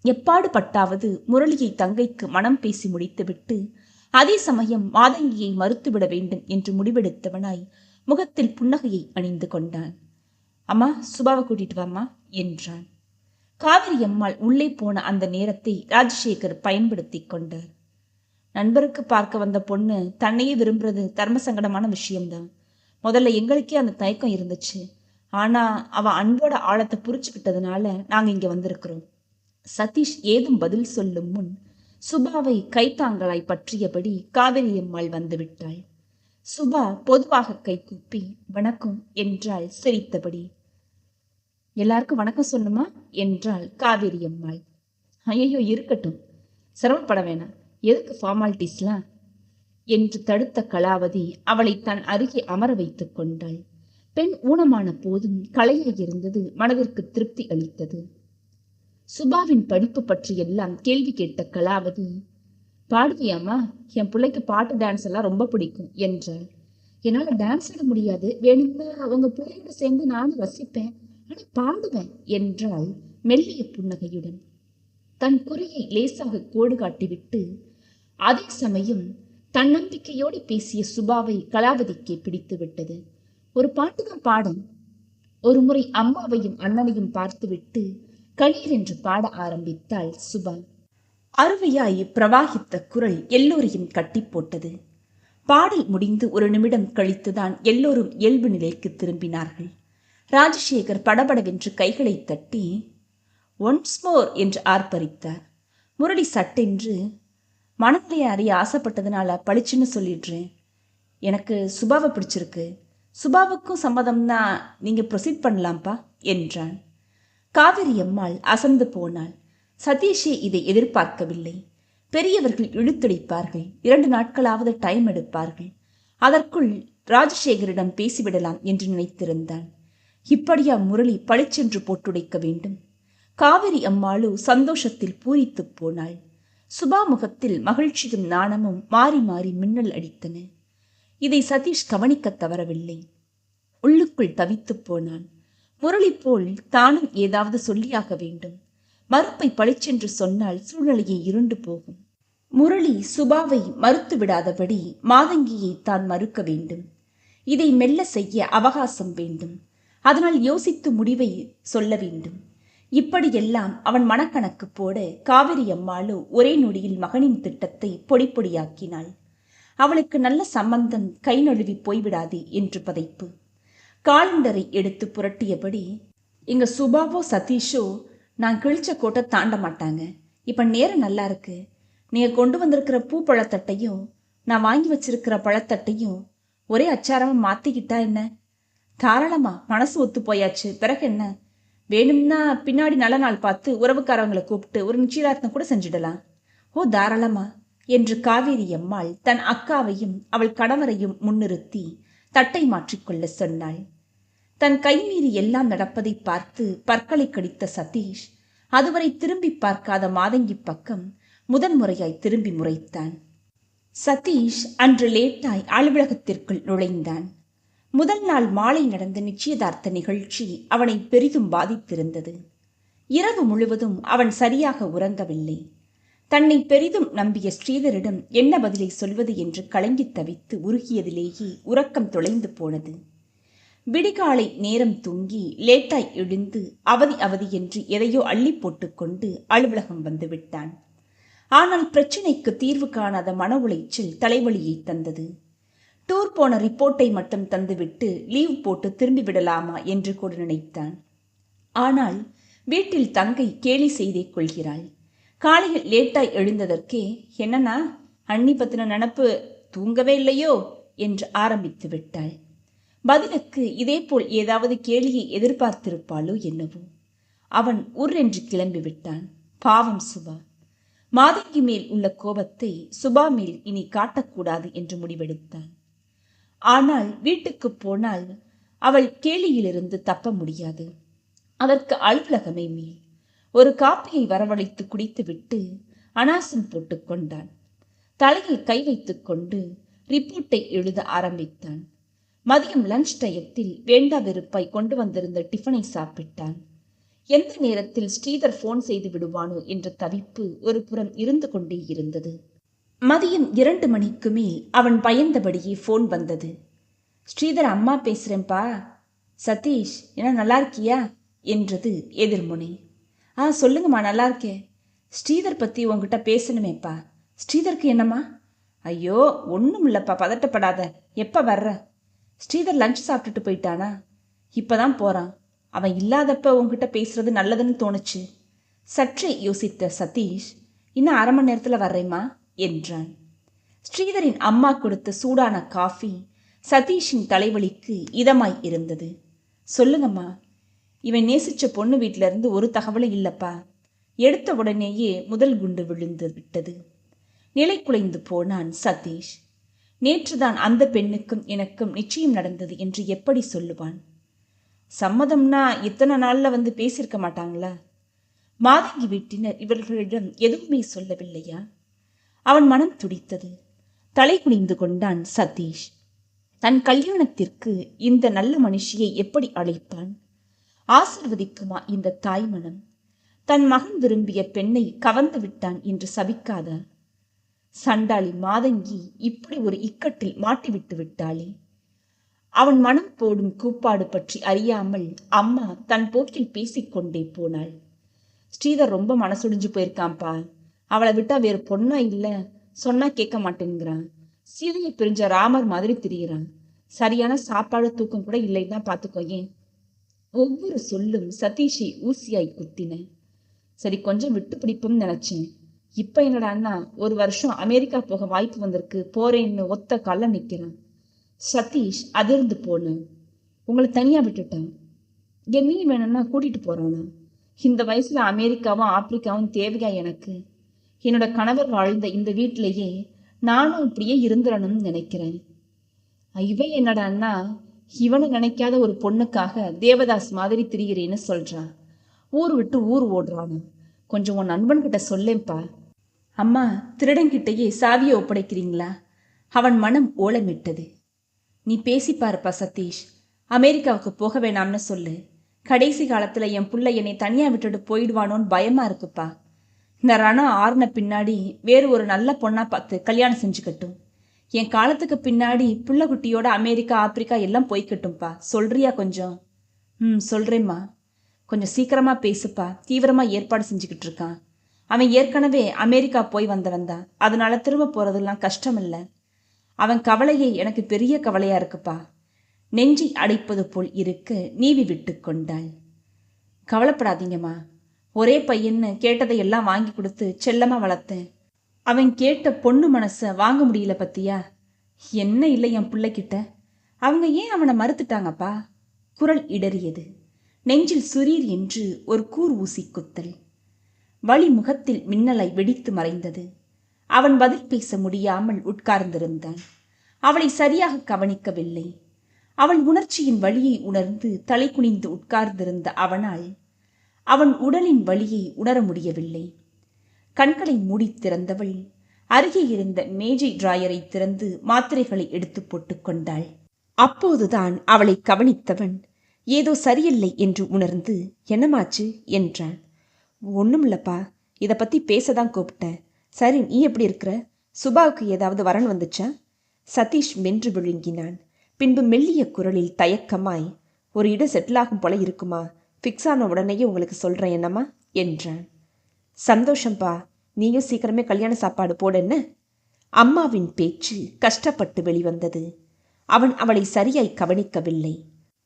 எப்பாடு பட்டாவது முரளியை தங்கைக்கு மனம் பேசி முடித்துவிட்டு அதே சமயம் மாதங்கியை மறுத்துவிட வேண்டும் என்று முடிவெடுத்தவனாய் முகத்தில் புன்னகையை அணிந்து கொண்டான். அம்மா, சுபாவை கூட்டிட்டு வாம்மா என்றான். காவிரி அம்மாள் உள்ளே போன அந்த நேரத்தை ராஜசேகர் பயன்படுத்தி கொண்டார். நண்பருக்கு பார்க்க வந்த பொண்ணு தன்னையே விரும்புறது தர்ம சங்கடமான விஷயம்தான். முதல்ல எங்களுக்கே அந்த தயக்கம் இருந்துச்சு. ஆனா அவ அன்போட ஆழத்தை புரிச்சுக்கிட்டதுனால நாங்க இங்க வந்திருக்கிறோம். சதீஷ் ஏதும் பதில் சொல்லும் முன் சுபாவை கைத்தாங்களாய் பற்றியபடி காவிரி அம்மாள் வந்துவிட்டாள். சுபா பொதுவாக கைகூப்பி வணக்கம் என்றாள் சிரித்தபடி. எல்லாருக்கும் வணக்கம் சொல்லுமா என்றாள் காவேரி அம்மாள். ஐயோ இருக்கட்டும், சிரமப்பட வேணாம், எதுக்கு ஃபார்மாலிட்டிஸ்லாம் என்று தடுத்த கலாவதி அவளை தன் அருகே அமர வைத்துக் கொண்டாள். பெண் ஊனமான போதும் கலையாயிருந்தது மனதிற்கு திருப்தி அளித்தது. சுபாவின் படிப்பு பற்றி எல்லாம் கேள்வி கேட்ட கலாவதி, பாடுவியாமா? என் பிள்ளைக்கு பாட்டு டான்ஸ் எல்லாம் ரொம்ப பிடிக்கும் என்றாள். என்னால டான்ஸ் ஆட முடியாது, வேணும்னா அவங்க பிள்ளையோட சேர்ந்து நானும் ரசிப்பேன், ஆனா பாடுவேன் என்றாள் மெல்லிய புன்னகையுடன். தன் குறையை லேசாக கோடு காட்டிவிட்டு அதே சமயம் தன்னம்பிக்கையோடு பேசிய சுபாவை கலாவதிக்கு பிடித்து விட்டது. ஒரு பாட்டுதான் பாடம். ஒரு முறை அம்மாவையும் அண்ணனையும் பார்த்துவிட்டு கணீர் என்று பாட ஆரம்பித்தாள் சுபா. அருவையாய் பிரவாகித்த குரல் எல்லோரையும் கட்டி போட்டது. பாடல் முடிந்து ஒரு நிமிடம் கழித்துதான் எல்லோரும் இயல்பு நிலைக்கு திரும்பினார்கள். ராஜசேகர் படபடவென்று கைகளை தட்டி ஒன்ஸ் மோர் என்று ஆர்ப்பரித்தார். முரளி சட்டென்று, மனநிலையை அறிய ஆசைப்பட்டதுனால பளிச்சுன்னு சொல்லிடுறேன், எனக்கு சுபாவை பிடிச்சிருக்கு, சுபாவுக்கும் சம்மதம்னா நீங்க ப்ரொசீட் பண்ணலாம்ப்பா என்றான். காவிரி அம்மாள் அசந்து போனாள். சதீஷே இதை எதிர்பார்க்கவில்லை. பெரியவர்கள் இழுத்தடிப்பார்கள், 2 நாட்களாவது டைம் எடுப்பார்கள், அதற்குள் ராஜசேகரிடம் பேசிவிடலாம் என்று நினைத்திருந்தான். இப்படியா முரளி பளிச்சென்று போட்டுடைக்க வேண்டும்? காவிரி அம்மாளு சந்தோஷத்தில் பூரித்து போனாள். சுபா முகத்தில் மகிழ்ச்சியும் நாணமும் மாறி மாறி மின்னல் அடித்தன. இதை சதீஷ் கவனிக்க தவறவில்லை. உள்ளுக்குள் தவித்து போனான். முரளி போல் தானும் ஏதாவது சொல்லியாக வேண்டும். மறுப்பை பளிச்சென்று சொன்னால் சூழ்நிலையை இருண்டு போகும். முரளி சுபாவை மறுத்து விடாதபடி மாதங்கியை தான் மறுக்க வேண்டும். இதை மெல்ல செய்ய அவகாசம் வேண்டும். அதனால் யோசித்து முடிவை சொல்ல வேண்டும். இப்படியெல்லாம் அவன் மனக்கணக்கு போட காவிரி அம்மாளோ ஒரே நொடியில் மகனின் திட்டத்தை பொடி பொடியாக்கினாள். அவளுக்கு நல்ல சம்பந்தம் கை நழுவி போய்விடாதே என்று பதைப்பு. காலண்டரை எடுத்து புரட்டியபடி, இங்க சுபாவோ சதீஷோ நான் கிழிச்ச கோட்டை தாண்ட மாட்டாங்க. இப்ப நேரம் நல்லா இருக்கு. நீங்க கொண்டு வந்திருக்கிற பூ பழத்தட்டையும் நான் வாங்கி வச்சிருக்கிற பழத்தட்டையும் ஒரே அச்சாரமா மாத்திக்கிட்டா என்ன? தாராளமா, மனசு ஒத்து போயாச்சு, பிறகு என்ன? வேணும்னா பின்னாடி நல்ல நாள் பார்த்து உறவுக்காரவங்களை கூப்பிட்டு ஒரு நிச்சயதார்த்தம் கூட செஞ்சிடலாம். ஓ தாராளமா என்று காவேரி அம்மாள் தன் அக்காவையும் அவள் கணவரையும் முன்னிறுத்தி தட்டை மாற்றிக்கொள்ள சொன்னாள். தன் கைமீறி எல்லாம் நடப்பதை பார்த்து பற்களை கடித்த சதீஷ் அதுவரை திரும்பி பார்க்காத மாதங்கி பக்கம் முதன்முறையாய் திரும்பி முறைத்தான். சதீஷ் அன்று லேட்டாய் அலுவலகத்திற்குள் நுழைந்தான். முதல் நாள் மாலை நடந்த நிச்சயதார்த்த நிகழ்ச்சி அவனை பெரிதும் பாதித்திருந்தது. இரவு முழுவதும் அவன் சரியாக உறங்கவில்லை. தன்னை பெரிதும் நம்பிய ஸ்ரீதரிடம் என்ன பதிலை சொல்வது என்று கலங்கி தவித்து உருகியதிலேயே உறக்கம் தொலைந்து போனது. விடிகாலை நேரம் தூங்கி லேட்டாய் எழுந்து அவதி என்று எதையோ அள்ளி போட்டுக்கொண்டு அலுவலகம் வந்து விட்டான். ஆனால் பிரச்சினைக்கு தீர்வு காணாத மன உளைச்சல் தலைவலியை தந்தது. டூர் போன ரிப்போர்ட்டை மட்டும் தந்துவிட்டு லீவ் போட்டு திரும்பி விடலாமா என்று கூட நினைத்தான். ஆனால் வீட்டில் தங்கை கேலி செய்தே கொள்கிறாள். காலையில் லேட்டாய் எழுந்ததற்கே என்னன்னா அண்ணி பத்தின நினப்பு, தூங்கவே இல்லையோ என்று ஆரம்பித்து விட்டாள். பதிலுக்கு இதேபோல் ஏதாவது கேலியை எதிர்பார்த்திருப்பாளோ என்னவோ. அவன் என்று கிளம்பி விட்டான். பாவம் சுபா. மாதங்கி மேல் உள்ள கோபத்தை சுபா மேல் இனி காட்டக்கூடாது என்று முடிவெடுத்தான். ஆனால் வீட்டுக்கு போனால் அவள் கேலியிலிருந்து தப்ப முடியாது. அதற்கு அலுவலகமே மேல். ஒரு காப்பியை வரவழைத்து குடித்துவிட்டு அனாசம் போட்டு கொண்டான். தலையில் கை வைத்துக் கொண்டு ரிப்போர்ட்டை எழுத ஆரம்பித்தான். மதியம் லஞ்ச் டயத்தில் வேண்டா வெறுப்பாய் கொண்டு வந்திருந்த டிஃபனை சாப்பிட்டான். எந்த நேரத்தில் ஸ்ரீதர் போன் செய்து விடுவானோ என்ற தவிப்பு ஒரு புறம் இருந்து கொண்டே இருந்தது. மதியம் 2 மணிக்கு மேல் அவன் பயந்தபடியே போன் வந்தது. ஸ்ரீதர், அம்மா பேசுறேன்பா. சதீஷ், என்ன நல்லா இருக்கியா என்றது எதிர்முனை. சொல்லுங்கம்மா, நல்லா இருக்கேன். ஸ்ரீதர் பத்தி உங்ககிட்ட பேசணுமேப்பா. ஸ்ரீதருக்கு என்னம்மா? ஐயோ ஒன்றும் இல்லப்பா, பதட்டப்படாத. எப்ப வர்ற? ஸ்ரீதர் லஞ்ச் சாப்பிட்டுட்டு போயிட்டானா? இப்பதான் போறான். அவன் இல்லாதப்ப உங்ககிட்ட பேசுறது நல்லதுன்னு தோணுச்சு. சற்றே யோசித்த சதீஷ், இன்னும் 1/2 மணி நேரத்துல வர்றேம்மா என்றான். ஸ்ரீதரின் அம்மா கொடுத்த சூடான காஃபி சதீஷின் தலைவலிக்கு இதமாய் இருந்தது. சொல்லுங்கம்மா. இவன் நேசிச்ச பொண்ணு வீட்டில இருந்து ஒரு தகவலும் இல்லப்பா. எடுத்த உடனேயே முதல் குண்டு விழுந்து விட்டது. நிலை குலைந்து போனான் சதீஷ். நேற்றுதான் அந்த பெண்ணுக்கும் எனக்கும் நிச்சயம் நடந்தது என்று எப்படி சொல்லுவான்? சம்மதம்னா இத்தனை நாள்ல வந்து பேசியிருக்க மாட்டாங்களா? மாதங்கி வீட்டினர் இவர்களிடம் எதுவுமே சொல்லவில்லையா? அவன் மனம் துடித்தது. தலை குனிந்து கொண்டான் சதீஷ். தன் கல்யாணத்திற்கு இந்த நல்ல மனுஷியை எப்படி அழைப்பான்? ஆசிர்வதிக்குமா இந்த தாய் மனம்? தன் மகன் விரும்பிய பெண்ணை கவர்ந்து விட்டான் என்று சபிக்காதா? சண்டாளி மாதங்கி இப்படி ஒரு இக்கட்டில் மாட்டிவிட்டு விட்டாளே. அவன் மனம் போடும் கூப்பாடு பற்றி அறியாமல் அம்மா தன் போக்கில் பேசிக்கொண்டே போனாள். ஸ்ரீதர் ரொம்ப மனசுடிஞ்சு போயிருக்கான்பா. அவளை விட்டா வேறு பொண்ணா இல்ல, சொன்னா கேட்க மாட்டேங்கிறான். சீதையை பிரிஞ்ச ராமர் மாதிரி திரியிறான். சரியான சாப்பாடு தூக்கம் கூட இல்லைன்னா பார்த்துக்கோயேன். ஒவ்வொரு சொல்லும் சதீஷை ஊசியாய் குத்தின. சரி, கொஞ்சம் விட்டு பிடிப்பும் நினைச்சேன். இப்ப என்னடான்னா 1 வருஷம் அமெரிக்கா போக வாய்ப்பு வந்திருக்கு, போறேன்னு ஒத்த கால்ல நிக்கிறான். சதீஷ் அதிர்ந்து போன. உங்களை தனியா விட்டுட்டான். என்னையும் வேணும்னா கூட்டிட்டு போறானா? இந்த வயசுல அமெரிக்காவும் ஆப்பிரிக்காவும் தேவையா எனக்கு? என்னோட கணவர் வாழ்ந்த இந்த வீட்டிலேயே நானும் இப்படியே இருந்துடணும்னு நினைக்கிறேன். இவன் என்னடான்னா இவனை நினைக்காத ஒரு பொண்ணுக்காக தேவதாஸ் மாதிரி திரிகிறேன்னு சொல்றான். ஊர் விட்டு ஊர் ஓடுறானு. கொஞ்சம் உன் நண்பன்கிட்ட சொல்லேன்பா. அம்மா, திருடன்கிட்டயே சாவியை ஒப்படைக்கிறீங்களா? அவன் மனம் ஓலமிட்டது. நீ பேசிப்பாருப்பா சதீஷ். அமெரிக்காவுக்கு போக வேணாம்னு சொல்லு. கடைசி காலத்துல என் புள்ள என்னை தனியா விட்டுட்டு போயிடுவானோன்னு பயமா இருக்குப்பா. இந்த ரணம் ஆறுன பின்னாடி வேறு ஒரு நல்ல பொண்ணா பார்த்து கல்யாணம் செஞ்சுக்கட்டும். என் காலத்துக்கு பின்னாடி புள்ள குட்டியோட அமெரிக்கா ஆப்பிரிக்கா எல்லாம் போய்க்கட்டும்பா. சொல்றியா கொஞ்சம்? சொல்றேம்மா. கொஞ்சம் சீக்கிரமா பேசுப்பா. தீவிரமா ஏற்பாடு செஞ்சுக்கிட்டு இருக்கான். அவன் ஏற்கனவே அமெரிக்கா போய் வந்தவன் தான். அதனால திரும்ப போறதெல்லாம் கஷ்டம் இல்லை. அவன் கவலையே எனக்கு பெரிய கவலையா இருக்குப்பா. நெஞ்சை அடைப்பது போல் இருக்க நீவி விட்டு கொண்டாள். கவலைப்படாதீங்கம்மா. ஒரே பையன்னு கேட்டதையெல்லாம் வாங்கி கொடுத்து செல்லமா வளர்த்தேன். அவன் கேட்ட பொண்ணு மனசை வாங்க முடியல பத்தியா? என்ன இல்லை என் பிள்ளைகிட்ட. அவங்க ஏன் அவனை மறுத்துட்டாங்கப்பா? குரல் இடறியது. நெஞ்சில் சுரீர் என்று ஒரு கூர் ஊசி குத்தல். வழி முகத்தில் மின்னலை வெடித்து மறைந்தது. அவன் பதில் பேச முடியாமல் உட்கார்ந்திருந்தான். அவளை சரியாக கவனிக்கவில்லை. அவள் உணர்ச்சியின் வழியை உணர்ந்து தலை குனிந்து உட்கார்ந்திருந்த அவனால் அவன் உடலின் வலியை உணர முடியவில்லை. கண்களை மூடி திறந்தவள் அருகே இருந்த மேஜை டிராயரை திறந்து மாத்திரைகளை எடுத்து போட்டுக்கொண்டாள். அப்போதுதான் அவளை கவனித்தவன் ஏதோ சரியில்லை என்று உணர்ந்து, என்னமாச்சு என்றான். ஒன்றுமில்லப்பா, இதை பற்றி பேசதான் கூப்பிட்டேன். சரி, நீ எப்படி இருக்கிற? சுபாவுக்கு ஏதாவது வரன் வந்துச்சா? சதீஷ் மென்று விழுங்கினான். பின்பு மெல்லிய குரலில் தயக்கமாய், ஒரு இடம் செட்டில் ஆகும் போல இருக்குமா? ஃபிக்ஸ் ஆன உடனேயே உங்களுக்கு சொல்கிறேன் என்னம்மா என்றான். சந்தோஷம்பா, நீயும் சீக்கிரமே கல்யாண சாப்பாடு போடன்னு. அம்மாவின் பேச்சு கஷ்டப்பட்டு வெளிவந்தது. அவன் அவளை சரியாய் கவனிக்கவில்லை.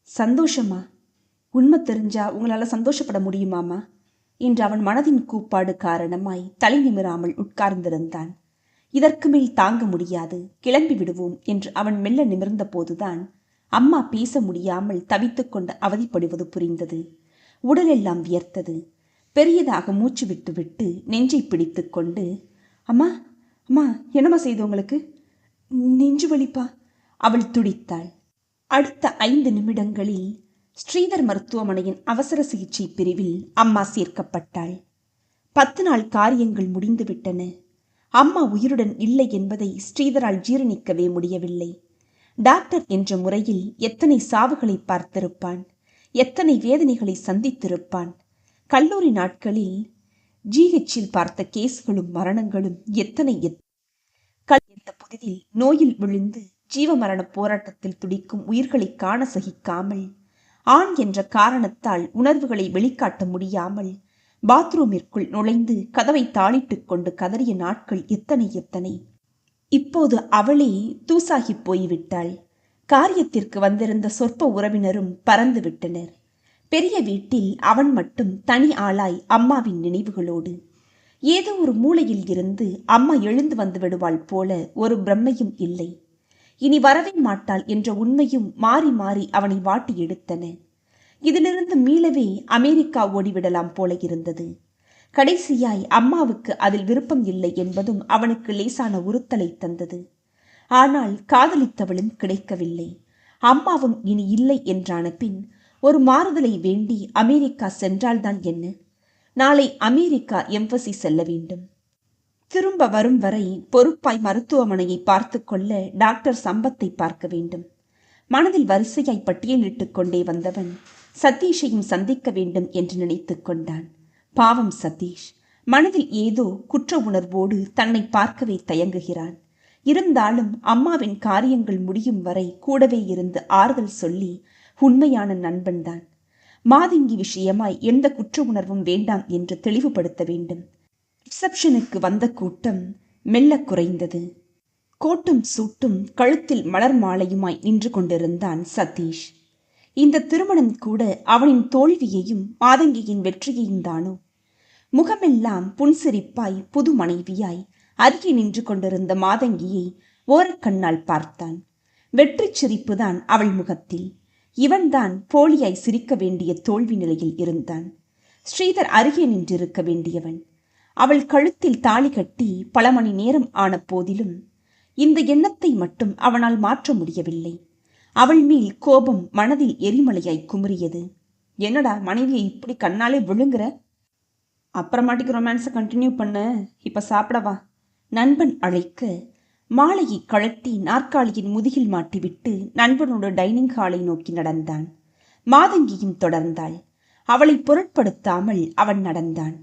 சந்தோஷமா? உண்மை தெரிஞ்சா உங்களால் சந்தோஷப்பட முடியுமாமா என்று அவன் மனதின் கூப்பாடு காரணமாய் தலை நிமிராமல் உட்கார்ந்திருந்தான். இதற்கு மேல் தாங்க முடியாது, கிளம்பி விடுவோம் என்று அவன் மெல்ல நிமிர்ந்த போதுதான் அம்மா பேச முடியாமல் தவித்துக்கொண்டு அவதிப்படுவது புரிந்தது. உடலெல்லாம் வியர்த்தது. பெரியதாக மூச்சு விட்டு விட்டு நெஞ்சை பிடித்து கொண்டு, அம்மா அம்மா, என்னம்மா செய்து உங்களுக்கு? நெஞ்சு வலிப்பா அவள் துடித்தாள். அடுத்த 5 நிமிடங்களில் ஸ்ரீதர் மருத்துவமனையின் அவசர சிகிச்சை பிரிவில் அம்மா சேர்க்கப்பட்டாள். 10 நாள் காரியங்கள் முடிந்துவிட்டன. அம்மா உயிருடன் இல்லை என்பதை ஸ்ரீதரால் ஜீரணிக்கவே முடியவில்லை. டாக்டர் என்ற முறையில் எத்தனை சாவுகளை பார்த்திருப்பான், எத்தனை வேதனைகளை சந்தித்திருப்பான். கல்லூரி நாட்களில் ஜிஹெச்சில் பார்த்த கேஸ்களும் மரணங்களும் எத்தனை எந்த புதிதில் நோயில் விழுந்து ஜீவமரண போராட்டத்தில் துடிக்கும் உயிர்களை காண சகிக்காமல், ஆண் என்ற காரணத்தால் உணர்வுகளை வெளிக்காட்ட முடியாமல் பாத்ரூமிற்குள் நுழைந்து கதவை தாளிட்டுக் கொண்டு கதறிய நாட்கள் எத்தனை எத்தனை. இப்போது அவளே தூசாகி போய்விட்டாள். காரியத்திற்கு வந்திருந்த சொற்ப உறவினரும் பறந்து விட்டனர். பெரிய வீட்டில் அவன் மட்டும் தனி ஆளாய் அம்மாவின் நினைவுகளோடு. ஏதோ ஒரு மூலையில் இருந்து அம்மா எழுந்து வந்து விடுவாள் போல ஒரு பிரம்மையும் இல்லை. இனி வரவே மாட்டாள் என்ற உண்மையும் மாறி மாறி அவனை வாட்டி எடுத்தன. இதிலிருந்து மீளவே அமெரிக்கா ஓடிவிடலாம் போல இருந்தது. கடைசியாய் அம்மாவுக்கு அதில் விருப்பம் இல்லை என்பதும் அவனுக்கு லேசான உறுத்தலை தந்தது. ஆனால் காதலித்தவளும் கிடைக்கவில்லை. அம்மாவும் இனி இல்லை என்றான பின் ஒரு மாறுதலை வேண்டி அமெரிக்கா சென்றால்தான் என்ன? நாளை அமெரிக்கா எம்பசி செல்ல வேண்டும். திரும்ப வரும் வரை பொறுப்பாய் மருத்துவமனையை பார்த்து கொள்ள டாக்டர் சம்பத்தை பார்க்க வேண்டும். மனதில் வரிசையாய் பட்டியலிட்டுக் கொண்டே வந்தவன் சதீஷையும் சந்திக்க வேண்டும் என்று நினைத்து கொண்டான். பாவம் சதீஷ் மனதில் ஏதோ குற்ற உணர்வோடு தன்னை பார்க்கவே தயங்குகிறான். இருந்தாலும் அம்மாவின் காரியங்கள் முடியும் வரை கூடவே இருந்து ஆறுதல் சொல்லி உண்மையான நண்பன்தான். மாதங்கி விஷயமாய் எந்த குற்ற உணர்வும் வேண்டாம் என்று தெளிவுபடுத்த வேண்டும். ரிசப்ஷனுக்கு வந்த கூட்டம் மெல்ல குறைந்தது. கோட்டும் சூட்டும் கழுத்தில் மலர் மாலையுமாய் நின்று கொண்டிருந்தான் சதீஷ். இந்த திருமணம் கூட அவனின் தோல்வியையும் மாதங்கியின் வெற்றியையும் தானோ? முகமெல்லாம் புன்சிரிப்பாய் புது மனைவியாய் அருகே நின்று கொண்டிருந்த மாதங்கியை ஓரக்கண்ணால் பார்த்தான். வெற்றி சிரிப்புதான் அவள் முகத்தில். இவன்தான் போலியாய் சிரிக்க வேண்டிய தோல்வி நிலையில் இருந்தான். ஸ்ரீதர் அருகே நின்றிருக்க வேண்டியவன். அவள் கழுத்தில் தாலி கட்டி பல மணி நேரம் ஆன போதிலும் இந்த எண்ணத்தை மட்டும் அவனால் மாற்ற முடியவில்லை. அவள் மேல் கோபம் மனதில் எரிமலையாய் குமுறியது. என்னடா மனைவியை இப்படி கண்ணாலே விழுங்குற? அப்புறமாட்டிக்கு ரொமான்ஸை கண்டினியூ பண்ண, இப்ப சாப்பிடவா? நண்பன் அழைக்க மாலையை கழட்டி நாற்காலியின் முதுகில் மாட்டிவிட்டு நண்பனோட டைனிங் ஹாலை நோக்கி நடந்தான். மாதங்கியும் தொடர்ந்தாள். அவளை பொருட்படுத்தாமல் அவன் நடந்தான்.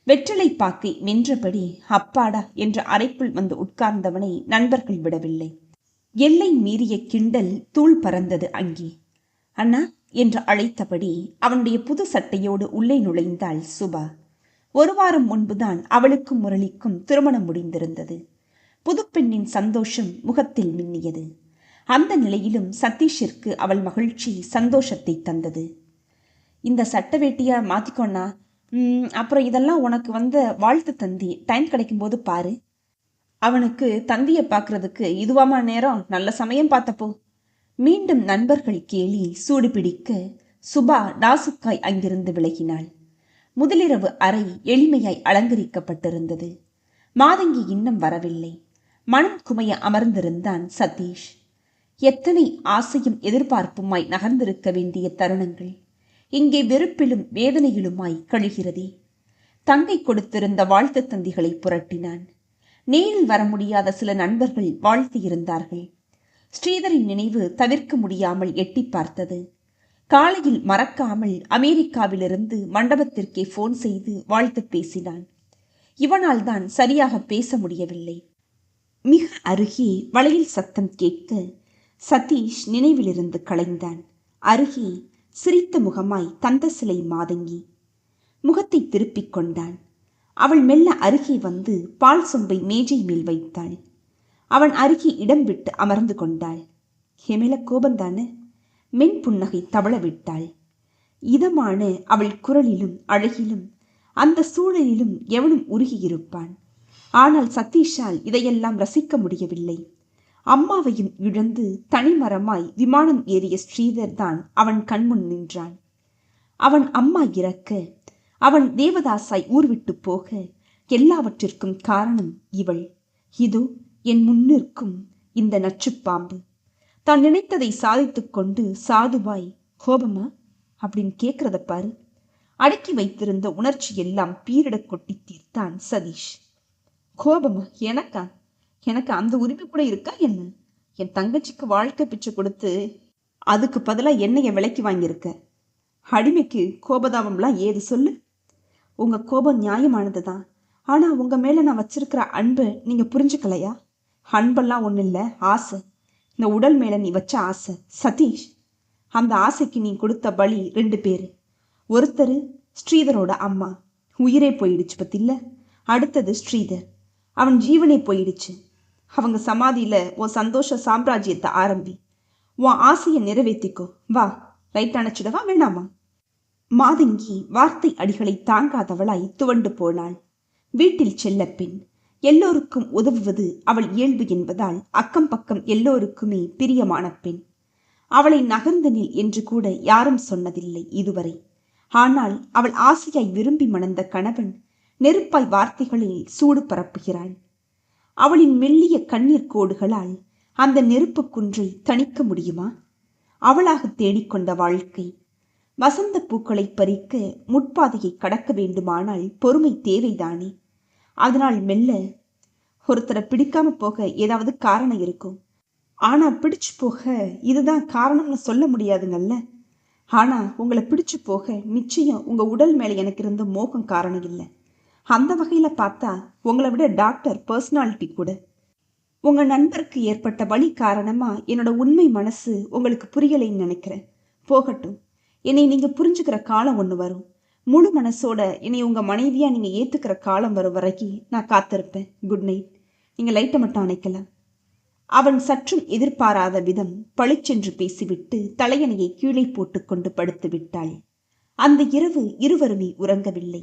வெற்றிலை பாக்கை மென்றபடி அப்பாடா என்ற அறைக்குள் வந்து உட்கார்ந்தவனை நண்பர்கள் விடவில்லை. எல்லை மீறிய கிண்டல் தூள் பறந்தது அங்கே. அண்ணா என்று அழைத்தபடி அவனுடைய புது சட்டையோடு உள்ளே நுழைந்தாள் சுபா. 1 வாரம் முன்புதான் அவளுக்கும் முரளிக்கும் திருமணம் முடிந்திருந்தது. புதுப்பெண்ணின் சந்தோஷம் முகத்தில் மின்னியது. அந்த நிலையிலும் சதீஷிற்கு அவள் மகிழ்ச்சி சந்தோஷத்தை தந்தது. இந்த சட்டை வேட்டியா மாத்திக்கோண்ணா, அப்புறம் இதெல்லாம் உனக்கு வந்த வாழ்த்து தந்தி, டைம் கிடைக்கும்போது பாரு. அவனுக்கு தந்தியை பார்க்கறதுக்கு இதுவாமா நேரம்? நல்ல சமயம் பார்த்தப்போ. மீண்டும் நண்பர்கள் கேலி சூடு பிடிக்க சுபா நாசுக்காய் அங்கிருந்து விலகினாள். முதலிரவு அறை எளிமையாய் அலங்கரிக்கப்பட்டிருந்தது. மாதங்கி இன்னும் வரவில்லை. மனம் குமைய அமர்ந்திருந்தான் சதீஷ். எத்தனை ஆசையும் எதிர்பார்ப்புமாய் நகர்ந்திருக்க வேண்டிய தருணங்கள் இங்கே வெறுப்பிலும் வேதனையிலுமாய் கழிகிறதே. தங்கை கொடுத்திருந்த வாழ்த்து தந்திகளை புரட்டினான். நேரில் வர முடியாத சில நண்பர்கள் வாழ்த்தியிருந்தார்கள். ஸ்ரீதரின் நினைவு தவிர்க்க முடியாமல் எட்டி பார்த்தது. காலையில் மறக்காமல் அமெரிக்காவிலிருந்து மண்டபத்திற்கே போன் செய்து வாழ்த்து பேசினான். இவனால் தான் சரியாக பேச முடியவில்லை. மிக அருகே வளையல் சத்தம் கேட்க சதீஷ் நினைவிலிருந்து களைந்தான். அருகே சிரித்த முகமாய் தந்த சிலை மாதங்கி. முகத்தை திருப்பிக் கொண்டான். அவள் மெல்ல அருகே வந்து பால் சொம்பை மேஜை மேல் வைத்தாள். அவன் அருகே இடம் விட்டு அமர்ந்து கொண்டாள். எமேல கோபந்தானே? மென் புன்னகை தவள விட்டாள். இதமான அவள் குரலிலும் அழகிலும் அந்த சூழலிலும் எவனும் உருகியிருப்பான். ஆனால் சதீஷால் இதையெல்லாம் ரசிக்க முடியவில்லை. அம்மாவையும் இழந்து தனிமரமாய் விமானம் ஏறிய ஸ்ரீதர் தான் அவன் கண்முன் நின்றான். அவன் அம்மா இறக்க, அவன் தேவதாசாய் ஊர்விட்டு போக எல்லாவற்றிற்கும் காரணம் இவள். இதோ என் முன்னிற்கும் இந்த நச்சுப்பாம்பு. தான் நினைத்ததை சாதித்து கொண்டு சாதுவாய் கோபமா அப்படின்னு கேட்கிறத பாரு. அடக்கி வைத்திருந்த உணர்ச்சி எல்லாம் பீரிட கொட்டி தீர்த்தான் சதீஷ். கோபமா? எனக்கு அந்த உரிமை கூட இருக்கா என்ன? என் தங்கச்சிக்கு வாழ்க்கை பிச்சை கொடுத்து அதுக்கு பதிலாக என்னைய விலைக்கு வாங்கியிருக்க. அடிமைக்கு கோபதாபம்லாம் ஏது சொல்லு? உங்க கோபம் நியாயமானது தான். ஆனா உங்க மேல நான் வச்சிருக்கிற அன்பை நீங்க புரிஞ்சுக்கலையா? அன்பெல்லாம் ஒன்றும் இல்லை, ஆசை. இந்த உடல் மேல நீ வச்ச ஆசை சதீஷ். அந்த ஆசைக்கு நீ கொடுத்த பலி 2 பேர். ஒருத்தர் ஸ்ரீதரோட அம்மா, உயிரே போயிடுச்சு பத்தில்ல. அடுத்தது ஸ்ரீதர், அவன் ஜீவனே போயிடுச்சு. அவங்க சமாதியில உன் சந்தோஷ சாம்ராஜ்யத்தை ஆரம்பி. உன் ஆசையை நிறைவேற்றிக்கோ. வா, லைட் அணைச்சிடவா வேணாமா? மாதங்கி வார்த்தை அடிகளை தாங்காதவளாய் துவண்டு போனாள். வீட்டில் செல்ல பெண், எல்லோருக்கும் உதவுவது அவள் இயல்பு என்பதால் அக்கம் பக்கம் எல்லோருக்குமே பிரியமான பெண். அவளை நகர்ந்து நில் என்று கூட யாரும் சொன்னதில்லை இதுவரை. ஆனால் அவள் ஆசையாய் விரும்பி மணந்த கணவன் நெருப்பாய் வார்த்தைகளில் சூடு பரப்புகிறான். அவளின் மெல்லிய கண்ணீர் கோடுகளால் அந்த நெருப்பு குன்றை தணிக்க முடியுமா? அவளாக தேடிக்கொண்ட வாழ்க்கை. வசந்த பூக்களை பறிக்க முட்பாதையை கடக்க வேண்டுமானால் பொறுமை தேவைதானே. அதனால் மெல்ல ஒருத்தரை பிடிக்காம போக ஏதாவது காரணம் இருக்கும். ஆனா பிடிச்சு போக இதுதான் காரணம்னு சொல்ல முடியாதுங்கல்ல. ஆனா உங்களை பிடிச்சு போக நிச்சயம் உங்க உடல் மேல எனக்கு இருந்த மோகம் காரணம் இல்லை. அந்த வகையில பார்த்தா உங்களை விட டாக்டர் பர்சனாலிட்டி கூட. உங்க நண்பருக்கு ஏற்பட்ட வலி காரணமா என்னோட உண்மை மனசு உங்களுக்கு புரியலைன்னு நினைக்கிறேன். போகட்டும், என்னை நீங்க புரிஞ்சுக்கிற காலம் ஒன்று வரும். முழு மனசோட என்னை உங்க மனைவியா நீங்க ஏத்துக்கிற காலம் வரும் வரைக்கும் நான் காத்திருப்பேன். Good night. நீங்க லைட்டை மட்டும் அணைக்கலாம். அவன் சற்றும் எதிர்பாராத விதம் பளிச்சென்று பேசிவிட்டு தலையணையை கீழே போட்டுக்கொண்டு படுத்து விட்டாள். அந்த இரவு இருவருமே உறங்கவில்லை.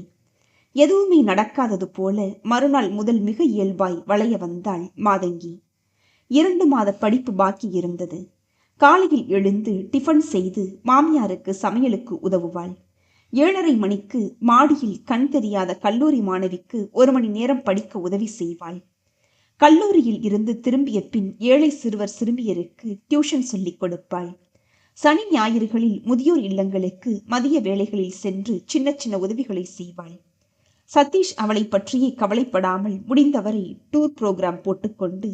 எதுவுமே நடக்காதது போல மறுநாள் முதல் மிக இயல்பாய் வளைய வந்தாள் மாதங்கி. 2 மாத படிப்பு பாக்கி இருந்தது. காலையில் எழுந்து டிஃபன் செய்து மாமியாருக்கு சமையலுக்கு உதவுவாள். 7:30 மணிக்கு மாடியில் கண் தெரியாத கல்லூரி மாணவிக்கு 1 மணி நேரம் படிக்க உதவி செய்வாள். கல்லூரியில் இருந்து திரும்பிய பின் ஏழை சிறுவர் சிறுமியருக்கு டியூஷன் சொல்லிக் கொடுப்பாள். சனி ஞாயிறுகளில் முதியோர் இல்லங்களுக்கு மதிய வேளைகளில் சென்று சின்ன சின்ன உதவிகளை செய்வாள். சதீஷ் அவளை பற்றியே கவலைப்படாமல் முடிந்தவரை டூர் புரோகிராம் போட்டுக்கொண்டு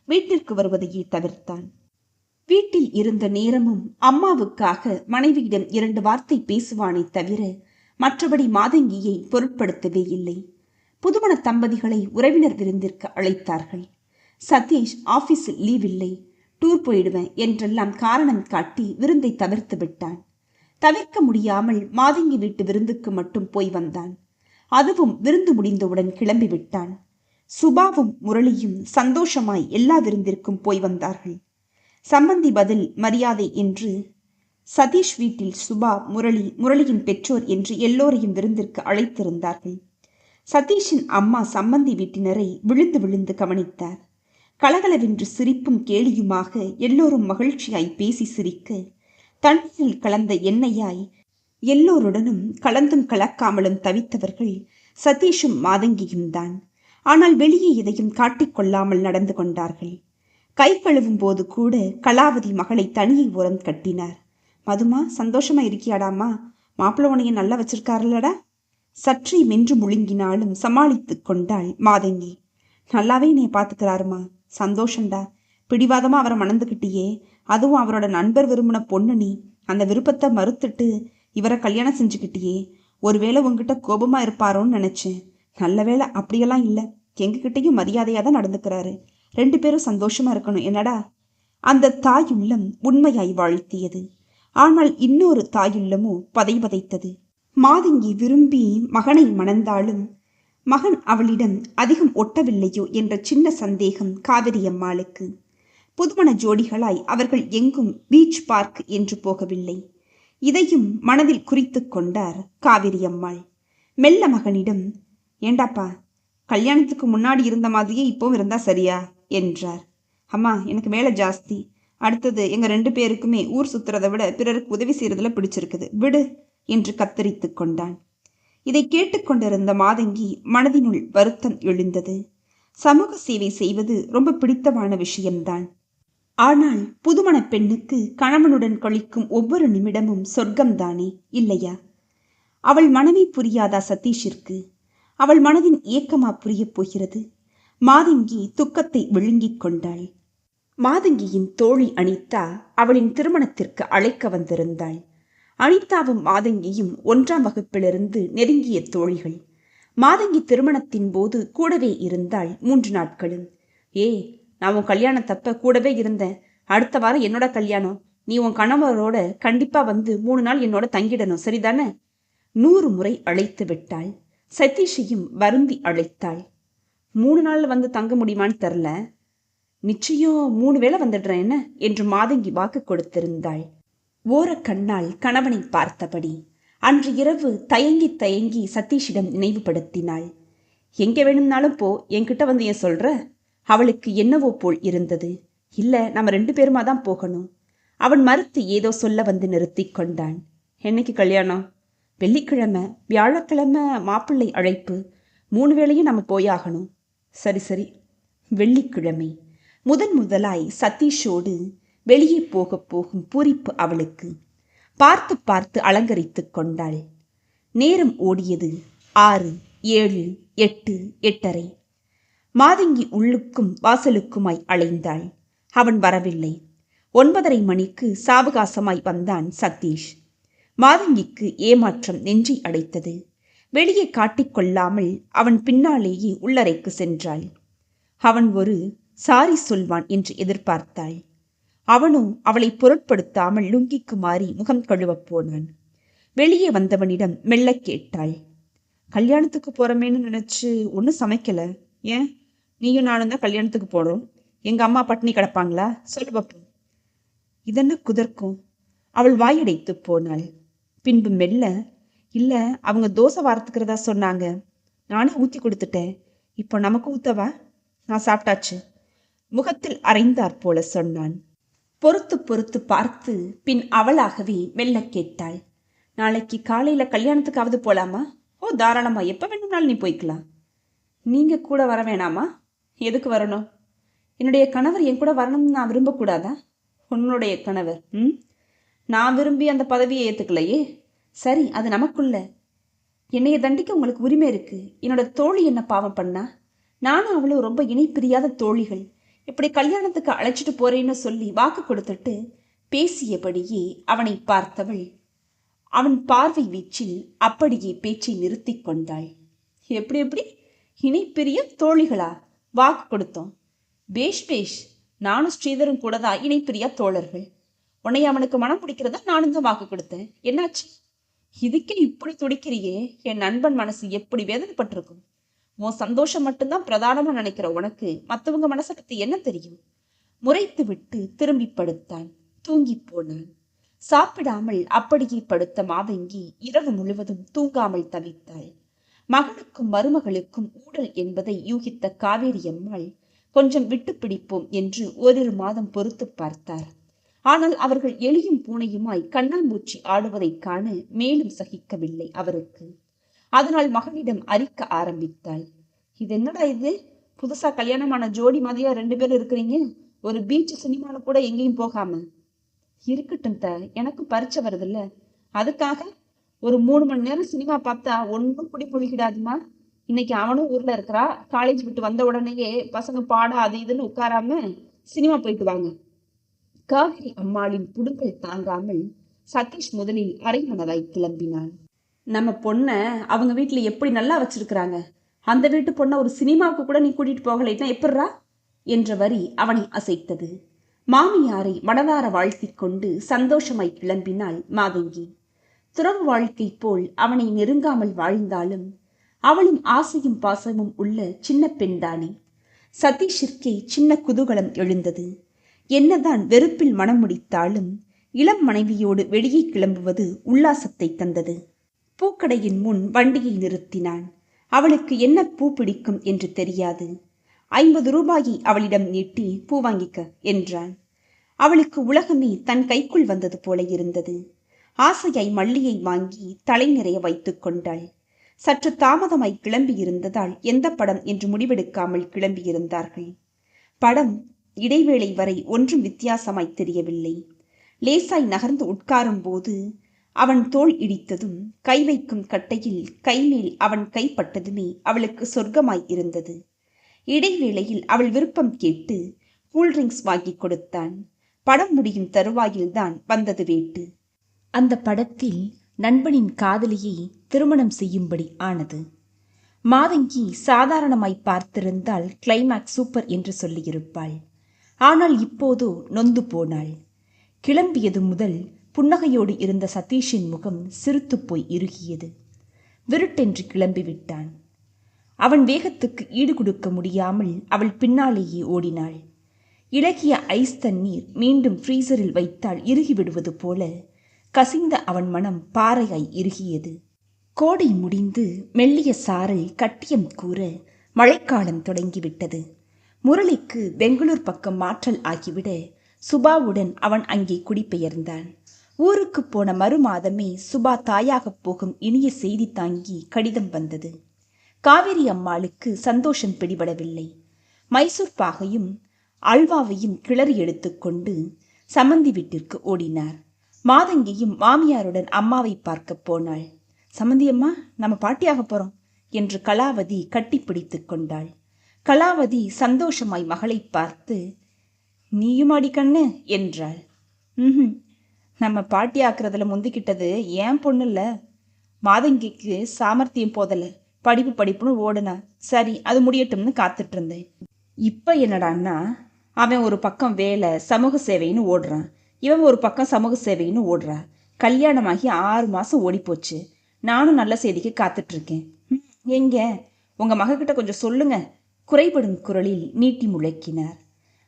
வீட்டிற்கு வருவதையே தவிர்த்தான். வீட்டில் இருந்த நேரமும் அம்மாவுக்காக மனைவியிடம் 2 வார்த்தை பேசுவானே தவிர மற்றபடி மாதங்கியை பொருட்படுத்தவே இல்லை. புதுமண தம்பதிகளை உறவினர் விருந்திற்கு அழைத்தார்கள். சதீஷ் ஆபீஸில் லீவ் இல்லை, டூர் போயிடுவேன் என்றெல்லாம் காரணம் காட்டி விருந்தை தவிர்த்து விட்டான். தவிர்க்க முடியாமல் மாதங்கி வீட்டு விருந்துக்கு மட்டும் போய் வந்தான். அதுவும் விருந்து முடிந்தவுடன் கிளம்பி விட்டான். சுபாவும் முரளியும் சந்தோஷமாய் எல்லா விருந்திற்கும் போய் வந்தார்கள். சம்பந்தி பதில் மரியாதை என்று சதீஷ் வீட்டில் சுபா, முரளியின் பெற்றோர் என்று எல்லோரையும் விருந்திற்கு அழைத்திருந்தார்கள். சதீஷின் அம்மா சம்பந்தி வீட்டினரை விழுந்து விழுந்து கவனித்தார். கலகலவென்று சிரிப்பும் கேலியுமாக எல்லோரும் மகிழ்ச்சியாய் பேசி சிரிக்க, தண்ணீரில் கலந்த எண்ணெயாய் எல்லோருடனும் கலந்தும் கலக்காமலும் தவித்தவர்கள் சதீஷும் மாதங்கியும் தான். ஆனால் வெளியே எதையும் காட்டிக்கொள்ளாமல் நடந்து கொண்டார்கள். கை கழுவும் போது கூட கலாவதி மகளை தனியை ஓரம் கட்டினார். மதுமா, சந்தோஷமா இருக்கியாடாமா? மாப்பிள்ள உனைய நல்லா வச்சிருக்காருல்லடா. சற்றே மென்று முழுங்கினாலும் சமாளித்து கொண்டாள் மாதங்கி. நல்லாவே என்னைய பார்த்துக்கிறாருமா, சந்தோஷண்டா. பிடிவாதமா அவரை மணந்துக்கிட்டியே, அதுவும் அவரோட நண்பர் விரும்பின பொண்ணு. நீ அந்த விருப்பத்தை மறுத்துட்டு இவரை கல்யாணம் செஞ்சுக்கிட்டியே. ஒருவேளை உங்ககிட்ட கோபமா இருப்பாரோன்னு நினைச்சேன். நல்ல வேளை அப்படியெல்லாம் இல்லை. எங்ககிட்டையும் மரியாதையா தான் நடந்துக்கிறாரு. 2 பேரும் சந்தோஷமா இருக்கணும் என்னடா. அந்த தாயுள்ளம் உண்மையாய் வாழ்த்தியது. ஆனால் இன்னொரு தாயுள்ளமோ பதைபதைத்தது. மாதங்கி விரும்பி மகனை மணந்தாலும் மகன் அவளிடம் அதிகம் ஒட்டவில்லையோ என்ற சின்ன சந்தேகம் காவிரி அம்மாளுக்கு. புதுமண ஜோடிகளாய் அவர்கள் எங்கும் பீச் பார்க் என்று போகவில்லை. இதையும் மனதில் குறித்து கொண்டார் காவிரி அம்மாள். மெல்ல மகனிடம், ஏண்டாப்பா, கல்யாணத்துக்கு முன்னாடி இருந்த மாதிரியே இப்போவும் இருந்தா சரியா என்றார். அம்மா, எனக்கு வேலை ஜாஸ்தி. அடுத்தது எங்க 2 பேருக்குமே ஊர் சுத்துறதை விட பிறருக்கு உதவி செய்யறதுல பிடிச்சிருக்குது, விடு என்று கத்தரித்து கொண்டான். இதை கேட்டுக்கொண்டிருந்த மாதங்கி மனதினுள் வருத்தம் எழுந்தது. சமூக சேவை செய்வது ரொம்ப பிடித்தமான விஷயம்தான். ஆனால் புதுமண பெண்ணுக்கு கணவனுடன் கழிக்கும் ஒவ்வொரு நிமிடமும் சொர்க்கம்தானே, இல்லையா? அவள் மனமே புரியாதா சதீஷிற்கு? அவள் மனதின் ஏக்கமா புரியப் போகிறது? மாதங்கி துக்கத்தை விழுங்கிக் கொண்டாள். மாதங்கியின் தோழி அனிதா அவளின் திருமணத்திற்கு அழைக்க வந்திருந்தாள். அனிதாவும் மாதங்கியும் 1ஆம் வகுப்பிலிருந்து நெருங்கிய தோழிகள். மாதங்கி திருமணத்தின் போது கூடவே இருந்தாள் 3 நாட்களும். நான் உன் கல்யாணத்தப்ப கூடவே இருந்தேன். அடுத்த வாரம் என்னோட கல்யாணம். நீ உன் கணவரோட கண்டிப்பா வந்து 3 நாள் என்னோட தங்கிடணும், சரிதானே? 100 முறை அழைத்து விட்டாள். சதீஷையும் வருந்தி அழைத்தாள். 3 நாள் வந்து தங்க முடியுமான்னு தெரில, நிச்சயம் 3 வேளை வந்துடுறேன் என்ன என்று மாதங்கி வாக்கு கொடுத்திருந்தாள். ஓரக்கண்ணால் கணவனை பார்த்தபடி அன்று இரவு தயங்கி தயங்கி சதீஷிடம் நினைவுபடுத்தினாள். எங்கே வேணும்னாலும் போ, என்கிட்ட வந்து ஏன் சொல்ற? அவளுக்கு என்னவோ போல் இருந்தது. இல்ல, நம்ம 2 பேருமா தான் போகணும். அவன் மறுத்து ஏதோ சொல்ல வந்து நிறுத்தி கொண்டான். என்னைக்கு கல்யாணம்? வெள்ளிக்கிழமை. வியாழக்கிழமை மாப்பிள்ளை அழைப்பு. 3 வேளையும் நம்ம போயாகணும். சரி சரி. வெள்ளிக்கிழமை முதலாய் சதீஷோடு வெளியே போகும் பூரிப்பு அவளுக்கு. பார்த்து பார்த்து அலங்கரித்து கொண்டாள். நேரம் ஓடியது. 6, 7, 8, 8:30. மாதங்கி உள்ளுக்கும் வாசலுக்குமாய் அலைந்தாள். அவன் வரவில்லை. 9:30 மணிக்கு சாவகாசமாய் வந்தான் சதீஷ். மாதங்கிக்கு ஏமாற்றம் நெஞ்சை அடைத்தது. வெளியே காட்டிக்கொள்ளாமல் அவன் பின்னாலேயே உள்ளறைக்கு சென்றாள். அவன் ஒரு சாரி சொல்வான் என்று எதிர்பார்த்தாள். அவனோ அவளை பொருட்படுத்தாமல் லுங்கிக்கு மாறி முகம் கழுவப் போனான். வெளியே வந்தவனிடம் மெல்ல கேட்டாள், கல்யாணத்துக்கு போறமேன்னு நினைச்சு ஒன்றும் சமைக்கல? ஏன், நீயும் நானும் தான் கல்யாணத்துக்கு போறோம். எங்க அம்மா பட்டினி கிடப்பாங்களா? சொல்லு பாப்போம். இதென்ன குதர்க்கும்? அவள் வாயடைத்து போனாள். பின்பு மெல்ல, இல்ல, அவங்க தோசை வார்த்துக்கிறதா சொன்னாங்க. நானே ஊத்தி கொடுத்துட்டேன். இப்போ நமக்கு ஊத்தவா? நான் சாப்பிட்டாச்சு. முகத்தில் அரைந்தாற் போல சொன்னான். பொறுத்து பொறுத்து பார்த்து பின் அவளாகவே மெல்ல கேட்டாள், நாளைக்கு காலையில கல்யாணத்துக்காவது போலாமா? ஓ, தாராளமா, எப்ப வேணும்னாலும் நீ போய்க்கலாம். நீங்க கூட வர வேணாமா? எதுக்கு வரணும்? என்னுடைய கணவர் என் கூட வரணும்னு நான் விரும்பக்கூடாதா? உன்னுடைய கணவர்? நான் விரும்பி அந்த பதவியை ஏத்துக்கலையே. சரி, அது நமக்குள்ள. என்னைய தண்டிக்க உங்களுக்கு உரிமை இருக்கு. என்னோட தோழி என்ன பாவம் பண்ணா? நானும் அவளும் ரொம்ப இணை பிரியாத தோழிகள். இப்படி கல்யாணத்துக்கு அழைச்சிட்டு போறேன்னு சொல்லி வாக்கு கொடுத்துட்டு பேசியபடியே அவனை பார்த்தவள் அவன் பார்வை வீச்சில் அப்படியே பேச்சை நிறுத்தி கொண்டாள். எப்படி இணை பிரிய தோழிகளா? வாக்கு கொடுத்தோம். பேஷ் பேஷ், நானும் ஸ்ரீதரும் கூட தான் இணை பிரியா தோழர்கள். உன்னை அவனுக்கு மனம் பிடிக்கிறதா நானும் தான் வாக்கு கொடுத்தேன். என்னாச்சு? இதுக்கே இப்படி துடிக்கிறியே? என் நண்பன் மனசு எப்படி வேதனைப்பட்டிருக்கும்? உன் சந்தோஷம் மட்டும்தான் பிரதானமா நினைக்கிற உனக்கு மற்றவங்க மனசை பத்தி என்ன தெரியும்? முறைத்து விட்டு திரும்பி படுத்தான். தூங்கி போனான். சாப்பிடாமல் அப்படியே படுத்த மாதங்கி இரவு முழுவதும் தூங்காமல் தவித்தாள். மகனுக்கும் மருமகளுக்கும் ஊடல் என்பதை யூகித்த காவேரி அம்மாள் கொஞ்சம் விட்டு பிடிப்போம் என்று ஓரிரு மாதம் பொறுத்து பார்த்தார். ஆனால் அவர்கள் எலியும் பூனையுமாய் கண்ணாம்பூச்சி ஆடுவதைக் காண மேலும் சகிக்கவில்லை அவருக்கு. அதனால் மகனிடம் அரிக்க ஆரம்பித்தாள். இது என்னடா இது, புதுசா கல்யாணமான ஜோடி மாதிரியா 2 பேரும் இருக்கிறீங்க, ஒரு பீச் சினிமால கூட எங்கேயும் போகாம. இருக்கட்டும் எனக்கும் பரீட்சை வருதுல்ல, அதுக்காக ஒரு 3 மணி நேரம் சினிமா பார்த்தா ஒன்றும் குடி பொழிகிடாதுமா. இன்னைக்கு அவனும் ஊர்ல இருக்கிறா, காலேஜ் விட்டு வந்த உடனேயே பசங்க பாட அது இதுன்னு உட்காராம சினிமா போயிட்டு வாங்க. காவிரி அம்மாளின் புடுங்கல் தாங்காமல் சதீஷ் முதலில் அரைமனதாய் கிளம்பினான். நம்ம பொண்ணை அவங்க வீட்டுல எப்படி நல்லா வச்சிருக்கிறாங்க, அந்த வீட்டு பொண்ணை ஒரு சினிமாவுக்கு கூட நீ கூட்டிட்டு போகலைன்னா எப்பட்றா என்ற வரி அவனை அசைத்தது. மாமியாரை மனதார வாழ்த்தி கொண்டு சந்தோஷமாய் கிளம்பினாள் மாதங்கி. துறவு வாழ்க்கை போல் அவனை நெருங்காமல் வாழ்ந்தாலும் அவளும் ஆசையும் பாசமும் உள்ள சின்ன பெண்தானே. சதீஷிற்கே சின்ன குதூகலம் எழுந்தது. என்னதான் வெறுப்பில் மனம் முடித்தாலும் இளம் மனைவியோடு வெளியே கிளம்புவது உல்லாசத்தை தந்தது. பூக்கடையின் முன் வண்டியை நிறுத்தினான். அவளுக்கு என்ன பூ பிடிக்கும் என்று தெரியாது. 50 ரூபாயை அவளிடம் நீட்டி பூ வாங்கிக்க என்றான். அவளுக்கு உலகமே தன் கைக்குள் வந்தது போல இருந்தது. ஆசையாய் மல்லியை வாங்கி தலை நிறைய வைத்துக் கொண்டாள். சற்று தாமதமாய் கிளம்பியிருந்ததால் எந்த படம் என்று முடிவெடுக்காமல் கிளம்பியிருந்தார்கள். படம் இடைவேளை வரை ஒன்றும் வித்தியாசமாய் தெரியவில்லை. லேசாய் நகர்ந்து உட்காரும் போது அவன் தோள் இடித்ததும் கை வைக்கும் கட்டையில் கைமேல் அவன் கைப்பட்டதுமே அவளுக்கு சொர்க்கமாய் இருந்தது. இடைவேளையில் அவள் விருப்பம் கேட்டு கூல்ட்ரிங்க்ஸ் வாங்கி கொடுத்தான். படம் முடியும் தருவாயில்தான் வந்தது வேட்டு. அந்த படத்தில் நண்பனின் காதலியை திருமணம் செய்யும்படி ஆனது. மாதங்கி சாதாரணமாய் பார்த்திருந்தால் கிளைமேக்ஸ் சூப்பர் என்று சொல்லியிருப்பாள். ஆனால் இப்போதோ நொந்து போனாள். கிளம்பியது முதல் புன்னகையோடு இருந்த சதீஷின் முகம் சிரித்து போய் இறுகியது. விருட்டென்று கிளம்பிவிட்டான். அவன் வேகத்துக்கு ஈடு கொடுக்க முடியாமல் அவள் பின்னாலேயே ஓடினாள். இளகிய ஐஸ் தண்ணீர் மீண்டும் ஃப்ரீசரில் வைத்தால் இறுகிவிடுவது போல கசிந்த அவன் மனம் பாறையாய் இறுகியது. கோடை முடிந்து மெல்லிய சாரல் கட்டியம் கூற மழைக்காலம் தொடங்கிவிட்டது. முரளிக்கு பெங்களூர் பக்கம் மாற்றல் ஆகிவிட சுபாவுடன் அவன் அங்கே குடிபெயர்ந்தான். ஊருக்கு போன மறுமாதமே சுபா தாயாகப் போகும் இனிய செய்தி தாங்கி கடிதம் வந்தது. காவேரி அம்மாளுக்கு சந்தோஷம் பிடிபடவில்லை. மைசூர் பாகையும் அல்வாவையும் கிளறி எடுத்துக்கொண்டு சம்மந்தி வீட்டிற்கு ஓடினார். மாதங்கியும் மாமியாருடன் அம்மாவை பார்க்க போனாள். சம்மந்தி அம்மா, நம்ம பாட்டியாக போறோம் என்று கலாவதி கட்டிப்பிடித்து கொண்டாள். கலாவதி சந்தோஷமாய் மகளை பார்த்து, நீயும் அடி கண்ணு என்றாள். நம்ம பாட்டி ஆக்குறதுல முந்திக்கிட்டது ஏன் பொண்ணு இல்ல. மாதங்கிக்கு சாமர்த்தியம் போதல, படிப்புன்னு ஓடுனா. சரி, அது முடியட்டும்னு காத்துட்டு இருந்தேன். இப்ப என்னடான்னா, அவன் ஒரு பக்கம் வேலை சமூக சேவைன்னு ஓடுறான், இவன் ஒரு பக்கம் சமூக சேவைன்னு ஓடுறா. கல்யாணமாகி 6 மாசம் ஓடி போச்சு. நானும் நல்ல செய்திக்கு காத்துட்டு இருக்கேன். எங்க உங்க மகக்கிட்ட கொஞ்சம் சொல்லுங்க, குறைபடும் குரலில் நீட்டி முழக்கினார்.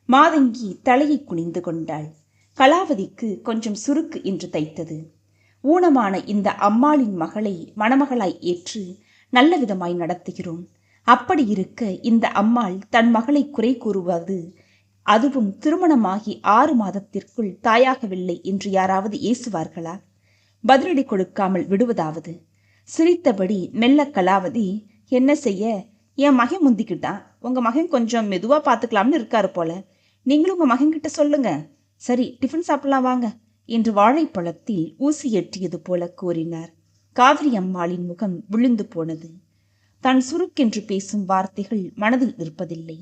மாதங்கி தலையை குனிந்து கொண்டாள். கலாவதிக்கு கொஞ்சம் சுருக்கு என்று தைத்தது. ஊனமான இந்த அம்மாளின் மகளை மணமகளாய் ஏற்று நல்ல விதமாய் நடத்துகிறோம். அப்படி இருக்க இந்த அம்மாள் தன் மகளை குறை கூறுவது, அதுவும் திருமணமாகி 6 மாதத்திற்குள் தாயாகவில்லை என்று யாராவது ஏசுவார்களா? பதிலடி கொடுக்காமல் விடுவதாவது? சிரித்தபடி மெல்ல கலாவதி, என்ன செய்ய, என் மகன் முந்திக்கிட்டான், உங்க மகன் கொஞ்சம் மெதுவா பார்த்துக்கலாம்னு இருக்காரு போல. நீங்களும் உங்க மகன் கிட்ட சொல்லுங்க. சரி, டிஃபன் சாப்பிடலாம் வாங்க என்று வாழைப்பழத்தில் ஊசி எட்டியது போல கூறினார். காவிரி அம்மாளின் முகம் விழுந்து போனது. தான் சுருக்கென்று பேசும் வார்த்தைகள் மனதில் நிற்பதில்லை.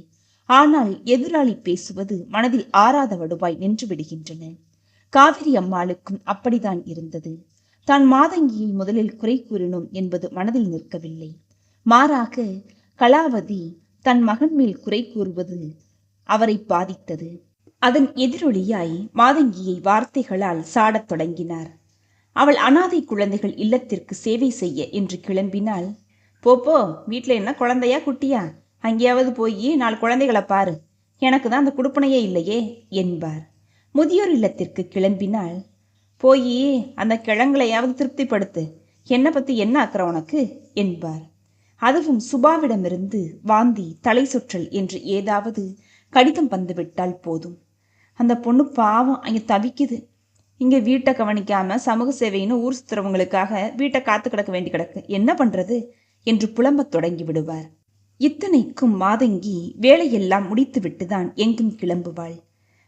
ஆனால் எதிராளி பேசுவது மனதில் ஆறாத வடுவாய் நின்று விடுகின்றன. காவிரி அம்மாளுக்கும் அப்படித்தான் இருந்தது. தான் மாதங்கியை முதலில் குறை கூறினோம் என்பது மனதில் நிற்கவில்லை. மாறாக கலாவதி தன் மகன் மேல் குறை கூறுவது அவரை பாதித்தது. அதன் எதிரொலியாய் மாதங்கியை வார்த்தைகளால் சாடத் தொடங்கினார். அவள் அனாதை குழந்தைகள் இல்லத்திற்கு சேவை செய்ய என்று கிளம்பினால், போப்போ, வீட்டில் என்ன குழந்தையா குட்டியா, அங்கேயாவது போய் 4 குழந்தைகளை பாரு, எனக்கு தான் அந்த குடுப்பனையே இல்லையே என்பார். முதியோர் இல்லத்திற்கு கிளம்பினால், போய் அந்த கிழங்களையாவது திருப்திப்படுத்து, என்னை பற்றி என்ன அக்கறை உனக்கு என்பார். அதுவும் சுபாவிடமிருந்து வாந்தி, தலை சுற்றல் என்று ஏதாவது கடிதம் வந்துவிட்டால் போதும். அந்த பொண்ணு பாவம் அங்கே தவிக்குது. இங்கே வீட்டை கவனிக்காம சமூக சேவைன்னு ஊர் சுத்துறவங்களுக்காக வீட்டை காத்து கிடக்க வேண்டி கிடக்கு. என்ன பண்றது என்று புலம்பத் தொடங்கி விடுவார். இத்தனைக்கும் மாதங்கி வேலையெல்லாம் முடித்துவிட்டுதான் எங்கும் கிளம்புவாள்.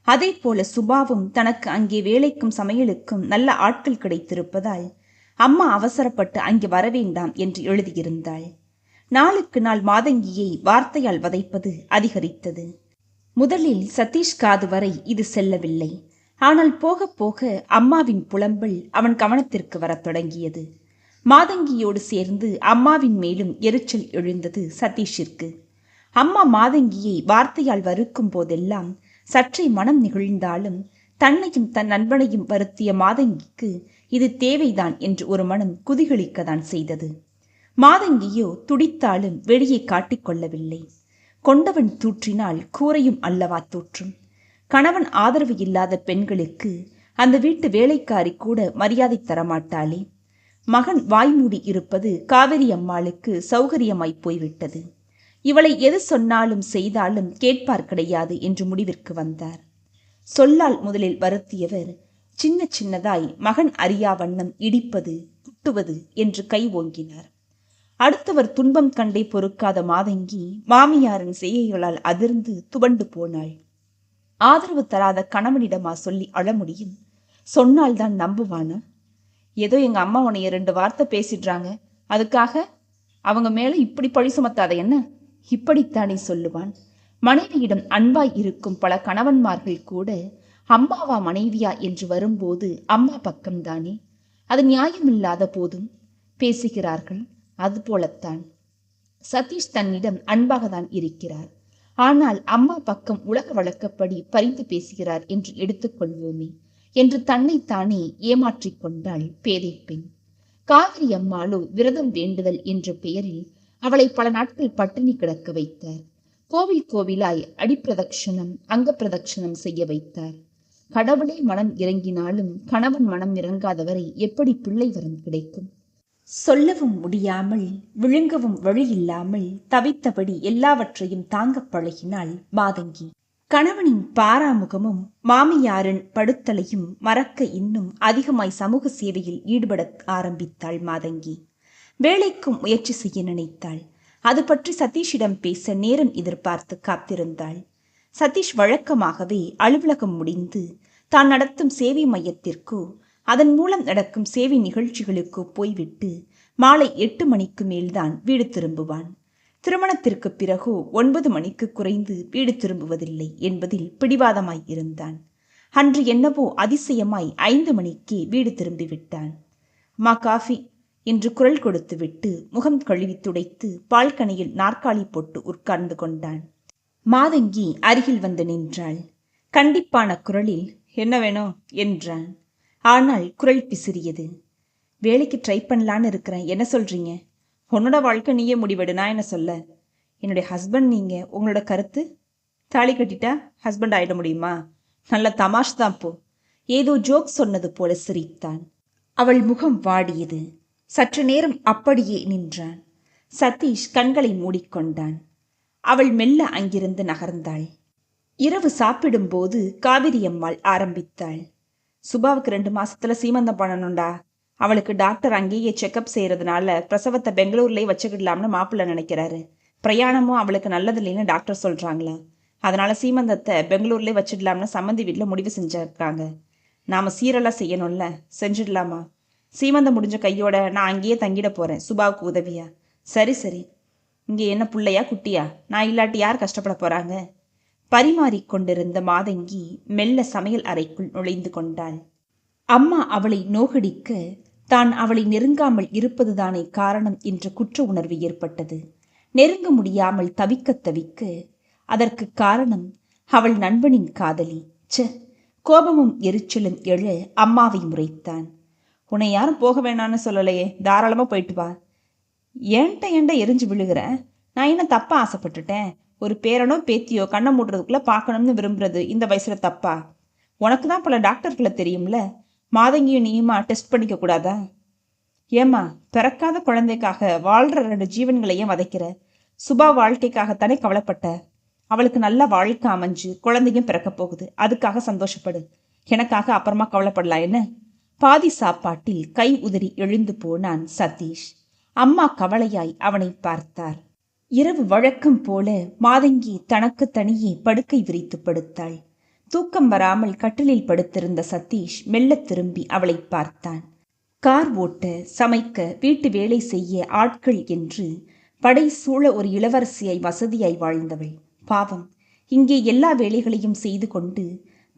அதே போல சுபாவும் தனக்கு அங்கே வேலைக்கும் சமையலுக்கும் நல்ல ஆட்கள் கிடைத்திருப்பதால் அம்மா அவசரப்பட்டு அங்கே வரவேண்டாம் என்று எழுதியிருந்தாள். நாளுக்கு நாள் மாதங்கியை வார்த்தையால் வதைப்பது அதிகரித்தது. முதலில் சதீஷ் காது வரை இது செல்லவில்லை. ஆனால் போக போக அம்மாவின் புலம்பல் அவன் கவனத்திற்கு வரத் தொடங்கியது. மாதங்கியோடு சேர்ந்து அம்மாவின் மேலும் எரிச்சல் எழுந்தது சதீஷிற்கு. அம்மா மாதங்கியை வார்த்தையால் வறுக்கும் போதெல்லாம் சற்றே மனம் நெகிழ்ந்தாலும் தன்னையும் தன் நண்பனையும் வருத்திய மாதங்கிக்கு இது தேவைதான் என்று ஒரு மனம் குதிகளிக்கத்தான் செய்தது. மாதங்கியோ துடித்தாலும் வெளியே காட்டிக்கொள்ளவில்லை. கொண்டவன் தூற்றினால் கூரையும் அல்லவா தூற்றும். கணவன் ஆதரவு இல்லாத பெண்களுக்கு அந்த வீட்டு வேலைக்காரி கூட மரியாதை தரமாட்டாளே. மகன் வாய்மூடி இருப்பது காவேரி அம்மாளுக்கு சௌகரியமாய் போய்விட்டது. இவளை எது சொன்னாலும் செய்தாலும் கேட்பார் கிடையாது என்று முடிவிற்கு வந்தார். சொல்லால் முதலில் வருத்தியவர் சின்ன சின்னதாய் மகன் அறியா வண்ணம் இடிப்பது குட்டுவது என்று கை ஓங்கினார். அடுத்தவர் துன்பம் கண்டே பொறுக்காத மாதங்கி மாமியாரின் செய்கைகளால் அதிர்ந்து துவண்டு போனாள். ஆதரவு தராத கணவனிடமா சொல்லி அழ முடியும்? சொன்னால்தான் நம்புவானா? ஏதோ எங்க அம்மா உன்னைய 2 வார்த்தை பேசிடுறாங்க, அதுக்காக அவங்க மேல இப்படி பழி சுமத்தாத என்ன? இப்படித்தானே சொல்லுவான். மனைவியிடம் அன்பாய் இருக்கும் பல கணவன்மார்கள் கூட அம்மாவா மனைவியா என்று வரும்போது அம்மா பக்கம்தானே. அது நியாயமில்லாத போதும் பேசுகிறார்கள். அதுபோலத்தான் சதீஷ் தன்னிடம் அன்பாகத்தான் இருக்கிறார். ஆனால் அம்மா பக்கம் உலக வழக்கப்படி பரிந்து பேசுகிறார் என்று எடுத்துக்கொள்வோமே என்று தன்னைத்தானே ஏமாற்றிக் கொண்டாள் பேதை பெண். காவிரி அம்மாளோ விரதம் வேண்டுதல் என்ற பெயரில் அவளை பல நாட்கள் பட்டினி கிடக்க வைத்தார். கோவில் கோவிலாய் அடிப்பிரதட்சணம் அங்க பிரதட்சணம் செய்ய வைத்தார். கடவுளே மனம் இறங்கினாலும் கணவன் மனம் இறங்காதவரை எப்படி பிள்ளை வரம் கிடைக்கும்? சொல்லவும் முடியாமல் விழுங்கவும் வழியில்லாமல் தவித்தபடி எல்லாவற்றையும் தாங்கப் பழகினாள் மாதங்கி. கணவனின் பாராமுகமும் மாமியாரின் படுத்தலையும் மறக்க இன்னும் அதிகமாய் சமூக சேவையில் ஈடுபட ஆரம்பித்தாள் மாதங்கி. வேலைக்கும் முயற்சி செய்ய நினைத்தாள். அது பற்றி சதீஷிடம் பேச நேரம் எதிர்பார்த்து காத்திருந்தாள். சதீஷ் வழக்கமாகவே அலுவலகம் முடிந்து தான் நடத்தும் சேவை மையத்திற்கோ அதன் மூலம் நடக்கும் சேவை நிகழ்ச்சிகளுக்கோ போய்விட்டு மாலை 8 மணிக்கு மேல்தான் வீடு திரும்புவான். திருமணத்திற்கு பிறகு 9 மணிக்கு குறைந்து வீடு திரும்புவதில்லை என்பதில் பிடிவாதமாய் இருந்தான். அன்று என்னவோ அதிசயமாய் 5 மணிக்கே வீடு திரும்பிவிட்டான். அம்மா காஃபி என்று குரல் கொடுத்துவிட்டு முகம் கழுவி துடைத்து பால்கனியில் நாற்காலி போட்டு உட்கார்ந்து கொண்டான். மாதங்கி அருகில் வந்து நின்றாள். கண்டிப்பான குரலில் என்ன வேணும் என்றான். ஆனால் குரல் பிசிறியது. வேலைக்கு ட்ரை பண்ணலான்னு இருக்கிறேன், என்ன சொல்றீங்க? உன்னோட வாழ்க்கை நீயே முடிவெடு, நான் என்ன சொல்ல? என்னுடைய ஹஸ்பண்ட் நீங்க, உங்களோட கருத்து? தாலி கட்டிட்டா ஹஸ்பண்ட் ஆயிட முடியுமா? நல்ல தமாஷ் தான் போ. ஏதோ ஜோக் சொன்னது போல சிரித்தான். அவள் முகம் வாடியது. சற்று நேரம் அப்படியே நின்றான். சதீஷ் கண்களை மூடிக்கொண்டான். அவள் மெல்ல அங்கிருந்து நகர்ந்தாள். இரவு சாப்பிடும்போது காவிரி அம்மாள் ஆரம்பித்தாள். சுபாவுக்கு 2 மாசத்துல சீமந்தம் பண்ணணும்டா. அவளுக்கு டாக்டர் அங்கேயே செக்அப் செய்யறதுனால பிரசவத்தை பெங்களூர்லயே வச்சுக்கிடலாம்னு மாப்பிள்ள நினைக்கிறாரு. பிரயாணமும் அவளுக்கு நல்லது இல்லைன்னு டாக்டர் சொல்றாங்களா. அதனால சீமந்தத்தை பெங்களூர்லயே வச்சிடலாம்னு சம்மந்தி வீட்டில் முடிவு செஞ்சிருக்காங்க. நாம சீரெல்லாம் செய்யணும்ல, செஞ்சிடலாமா? சீமந்தம் முடிஞ்ச கையோட நான் அங்கேயே தங்கிட போறேன், சுபாவுக்கு உதவியா. சரி சரி. இங்கே என்ன புள்ளையா குட்டியா? நான் இல்லாட்டி யார் கஷ்டப்பட போறாங்க? பரிமாறிக்கொண்டிருந்த மாதங்கி மெல்ல சமையல் அறைக்குள் நுழைந்து கொண்டாள். அம்மா அவளை நோகடிக்க தான் அவளை நெருங்காமல் இருப்பதுதானே காரணம் என்ற குற்ற உணர்வு ஏற்பட்டது. நெருங்க முடியாமல் தவிக்க தவிக்க அதற்கு காரணம் அவள் நண்பனின் காதலி. கோபமும் எரிச்சலும் எழ அம்மாவை முறைத்தான். உன்னை யாரும் போக வேணான்னு சொல்லலையே, தாராளமா போயிட்டு வா. ஏன்ட்ட எரிஞ்சு விழுகிற? நான் என்ன தப்பா ஆசைப்பட்டுட்டேன்? ஒரு பேரனோ பேத்தியோ கண்ணை மூடுறதுக்குள்ள பார்க்கணும்னு விரும்புறது இந்த வயசுல தப்பா? உனக்கு தான் பல டாக்டர்களை தெரியும்ல, மாதங்கியும் நீயுமா டெஸ்ட் பண்ணிக்க கூடாதா? ஏமா, பிறக்காத குழந்தைக்காக வாழ்ற 2 ஜீவன்களையும் வதைக்கிற? சுபா வாழ்க்கைக்காகத்தானே கவலைப்பட்ட. அவளுக்கு நல்ல வாழ்க்கை அமைஞ்சு குழந்தையும் பிறக்க போகுது. அதுக்காக சந்தோஷப்படு. எனக்காக அப்புறமா கவலைப்படலாம் என்ன? பாதி சாப்பாட்டில் கை உதறி எழுந்து போனான் சதீஷ். அம்மா கவலையாய் அவனை பார்த்தார். இரவு வழக்கம் போல மாதங்கி தனக்கு தனியே படுக்கை விரித்து படுத்தாள். தூக்கம் வராமல் கட்டிலில் படுத்திருந்த சதீஷ் மெல்ல திரும்பி அவளை பார்த்தான். கார் ஓட்ட, சமைக்க, வீட்டு வேலை செய்ய ஆட்கள் என்று படை சூழ ஒரு இளவரசியாய் வசதியாய் வாழ்ந்தவள். பாவம், இங்கே எல்லா வேலைகளையும் செய்து கொண்டு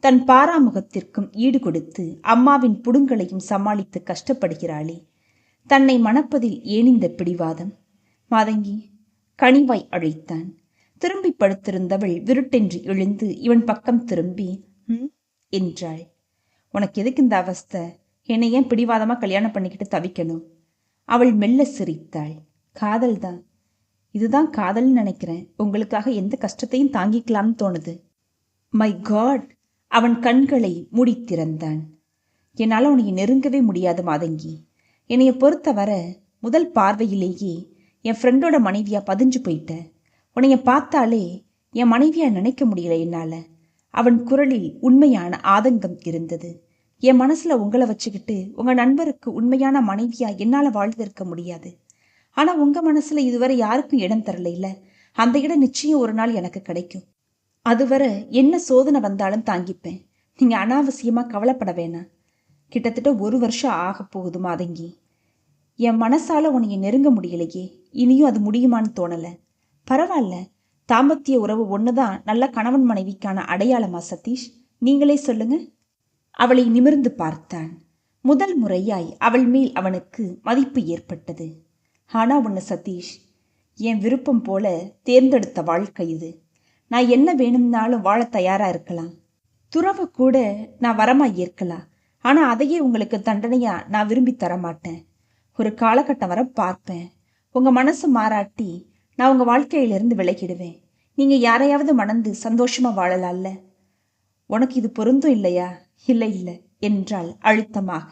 தன் பாராமுகத்திற்கும் ஈடு கொடுத்து அம்மாவின் புடுங்களையும் சமாளித்து கஷ்டப்படுகிறாளே. தன்னை மணப்பதில் ஏன் இந்த பிடிவாதம்? மாதங்கி, கனிவாய் அழைத்தான். திரும்பி படுத்திருந்தவள் விருட்டென்று எழுந்து இவன் பக்கம் திரும்பி என்றாள். உனக்கு எதுக்கு இந்த அவஸ்தை? என்னை ஏன் பிடிவாதமா கல்யாணம் பண்ணிக்கிட்டு தவிக்கணும்? அவள் மெல்ல சிரித்தாள். காதல் தான். இதுதான் காதல்னு நினைக்கிறேன். உங்களுக்காக எந்த கஷ்டத்தையும் தாங்கிக்கலாம்னு தோணுது. My God! அவன் கண்களை மூடி திறந்தான். என்னால் உன்னை நெருங்கவே முடியாது மாதங்கி. என்னைய பொறுத்தவரை முதல் பார்வையிலேயே என் ஃப்ரெண்டோட மனைவியா பதிஞ்சு போயிட்ட. உன்னைய பார்த்தாலே என் மனைவியா நினைக்க முடியல என்னால். அவன் குரலில் உண்மையான ஆதங்கம் இருந்தது. என் மனசுல உங்களை வச்சுக்கிட்டு உங்க நண்பருக்கு உண்மையான மனைவியா என்னால் வாழ்ந்திருக்க முடியாது. ஆனா உங்க மனசுல இதுவரை யாருக்கும் இடம் தரல இல்ல. அந்த இடம் நிச்சயம் ஒரு நாள் எனக்கு கிடைக்கும். அதுவரை என்ன சோதனை வந்தாலும் தாங்கிப்பேன். நீங்க அனாவசியமா கவலைப்பட வேணாம். கிட்டத்தட்ட 1 வருஷம் ஆக போகுது மாதங்கி. என் மனசால உன்னைய நெருங்க முடியலையே. இனியும் அது முடியுமான்னு தோணல. பரவாயில்ல, தாம்பத்திய உறவு ஒண்ணுதான் நல்ல கணவன் மனைவிக்கான அடையாளமா சதீஷ்? நீங்களே சொல்லுங்க. அவளை நிமிர்ந்து பார்த்தான். முதல் முறையாய் அவள் மேல் அவனுக்கு மதிப்பு ஏற்பட்டது. ஆனா ஒன்று சதீஷ், என் விருப்பம் போல தேர்ந்தெடுத்த வாழ்க்கை இது. நான் என்ன வேணும்னாலும் வாழ தயாரா இருக்கலாம். துறவு கூட நான் வரமா ஏற்கலாம். ஆனா அதையே உங்களுக்கு தண்டனையா நான் விரும்பி தரமாட்டேன். ஒரு காலகட்டம் வர பார்ப்பேன். உங்க மனசு மாறாட்டி நான் உங்க வாழ்க்கையிலிருந்து விலகிடுவேன். நீங்க யாரையாவது மணந்து சந்தோஷமா வாழலாம்ல. உனக்கு இது பொருந்தும் இல்லையா? இல்லை இல்லை என்றாள் அழுத்தமாக.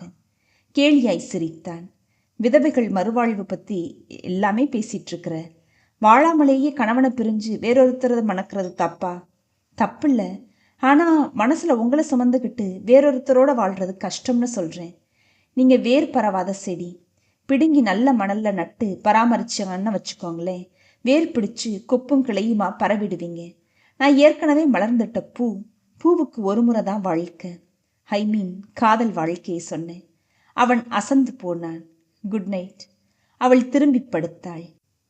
கேலியாய் சிரித்தான். விதவைகள் மறுவாழ்வு பத்தி எல்லாமே பேசிட்டு இருக்கிற. வாழாமலேயே கணவனை பிரிஞ்சு வேறொருத்தரது மணக்கிறது தப்பா? தப்பில்ல. ஆனா மனசுல உங்களை சுமந்துக்கிட்டு வேறொருத்தரோட வாழ்றது கஷ்டம்னு சொல்றேன். நீங்க வேர் பரவாத செடி. பிடுங்கி நல்ல மணல்ல நட்டு பராமரிச்சாங்கன்னு வச்சுக்கோங்களேன், வேர் பிடிச்சு கொப்பும் கிளையுமா பரவிடுவீங்க. நான் ஏற்கனவே மலர்ந்துட்ட பூ. பூவுக்கு ஒரு முறை தான் வாழ்க்கை. ஐ மீன் காதல் வாழ்க்கையை சொன்னேன். அவன் அசந்து போனான். Good night. அவள் திரும்பி படுத்தாள்.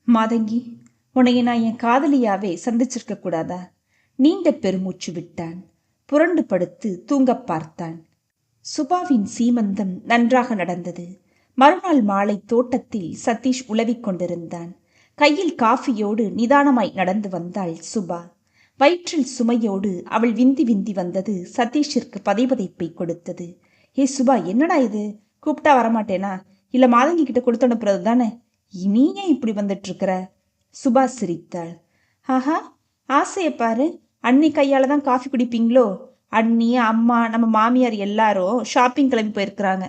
மாதங்கி, உன்னைய நான் என் காதலியாவே சந்திச்சிருக்க கூடாதா? நீண்ட பெருமூச்சு விட்டான். புரண்டு படுத்து தூங்க பார்த்தான். சுபாவின் சீமந்தம் நன்றாக நடந்தது. மறுநாள் மாலை தோட்டத்தில் சதீஷ் உலவிக் கொண்டிருந்தான். கையில் காஃபியோடு நிதானமாய் நடந்து வந்தாள் சுபா. வயிற்றில் சுமையோடு அவள் விந்தி விந்தி வந்தது சதீஷிற்கு பதைபதைப்பை கொடுத்தது. ஏ சுபா, என்னடா இது? கூப்பிட்டா வரமாட்டேனா? இல்ல மாதங்கி கிட்ட கொடுத்து அனுப்புறது தானே? நீ ஏன் இப்படி வந்துட்டு இருக்கிற? சுபா சிரித்தாள். ஆஹா, ஆசையை பாரு. அண்ணி கையால தான் காஃபி குடிப்பீங்களோ? அண்ணி, அம்மா, நம்ம மாமியார் எல்லாரும் ஷாப்பிங் கிளம்பி போயிருக்கிறாங்க.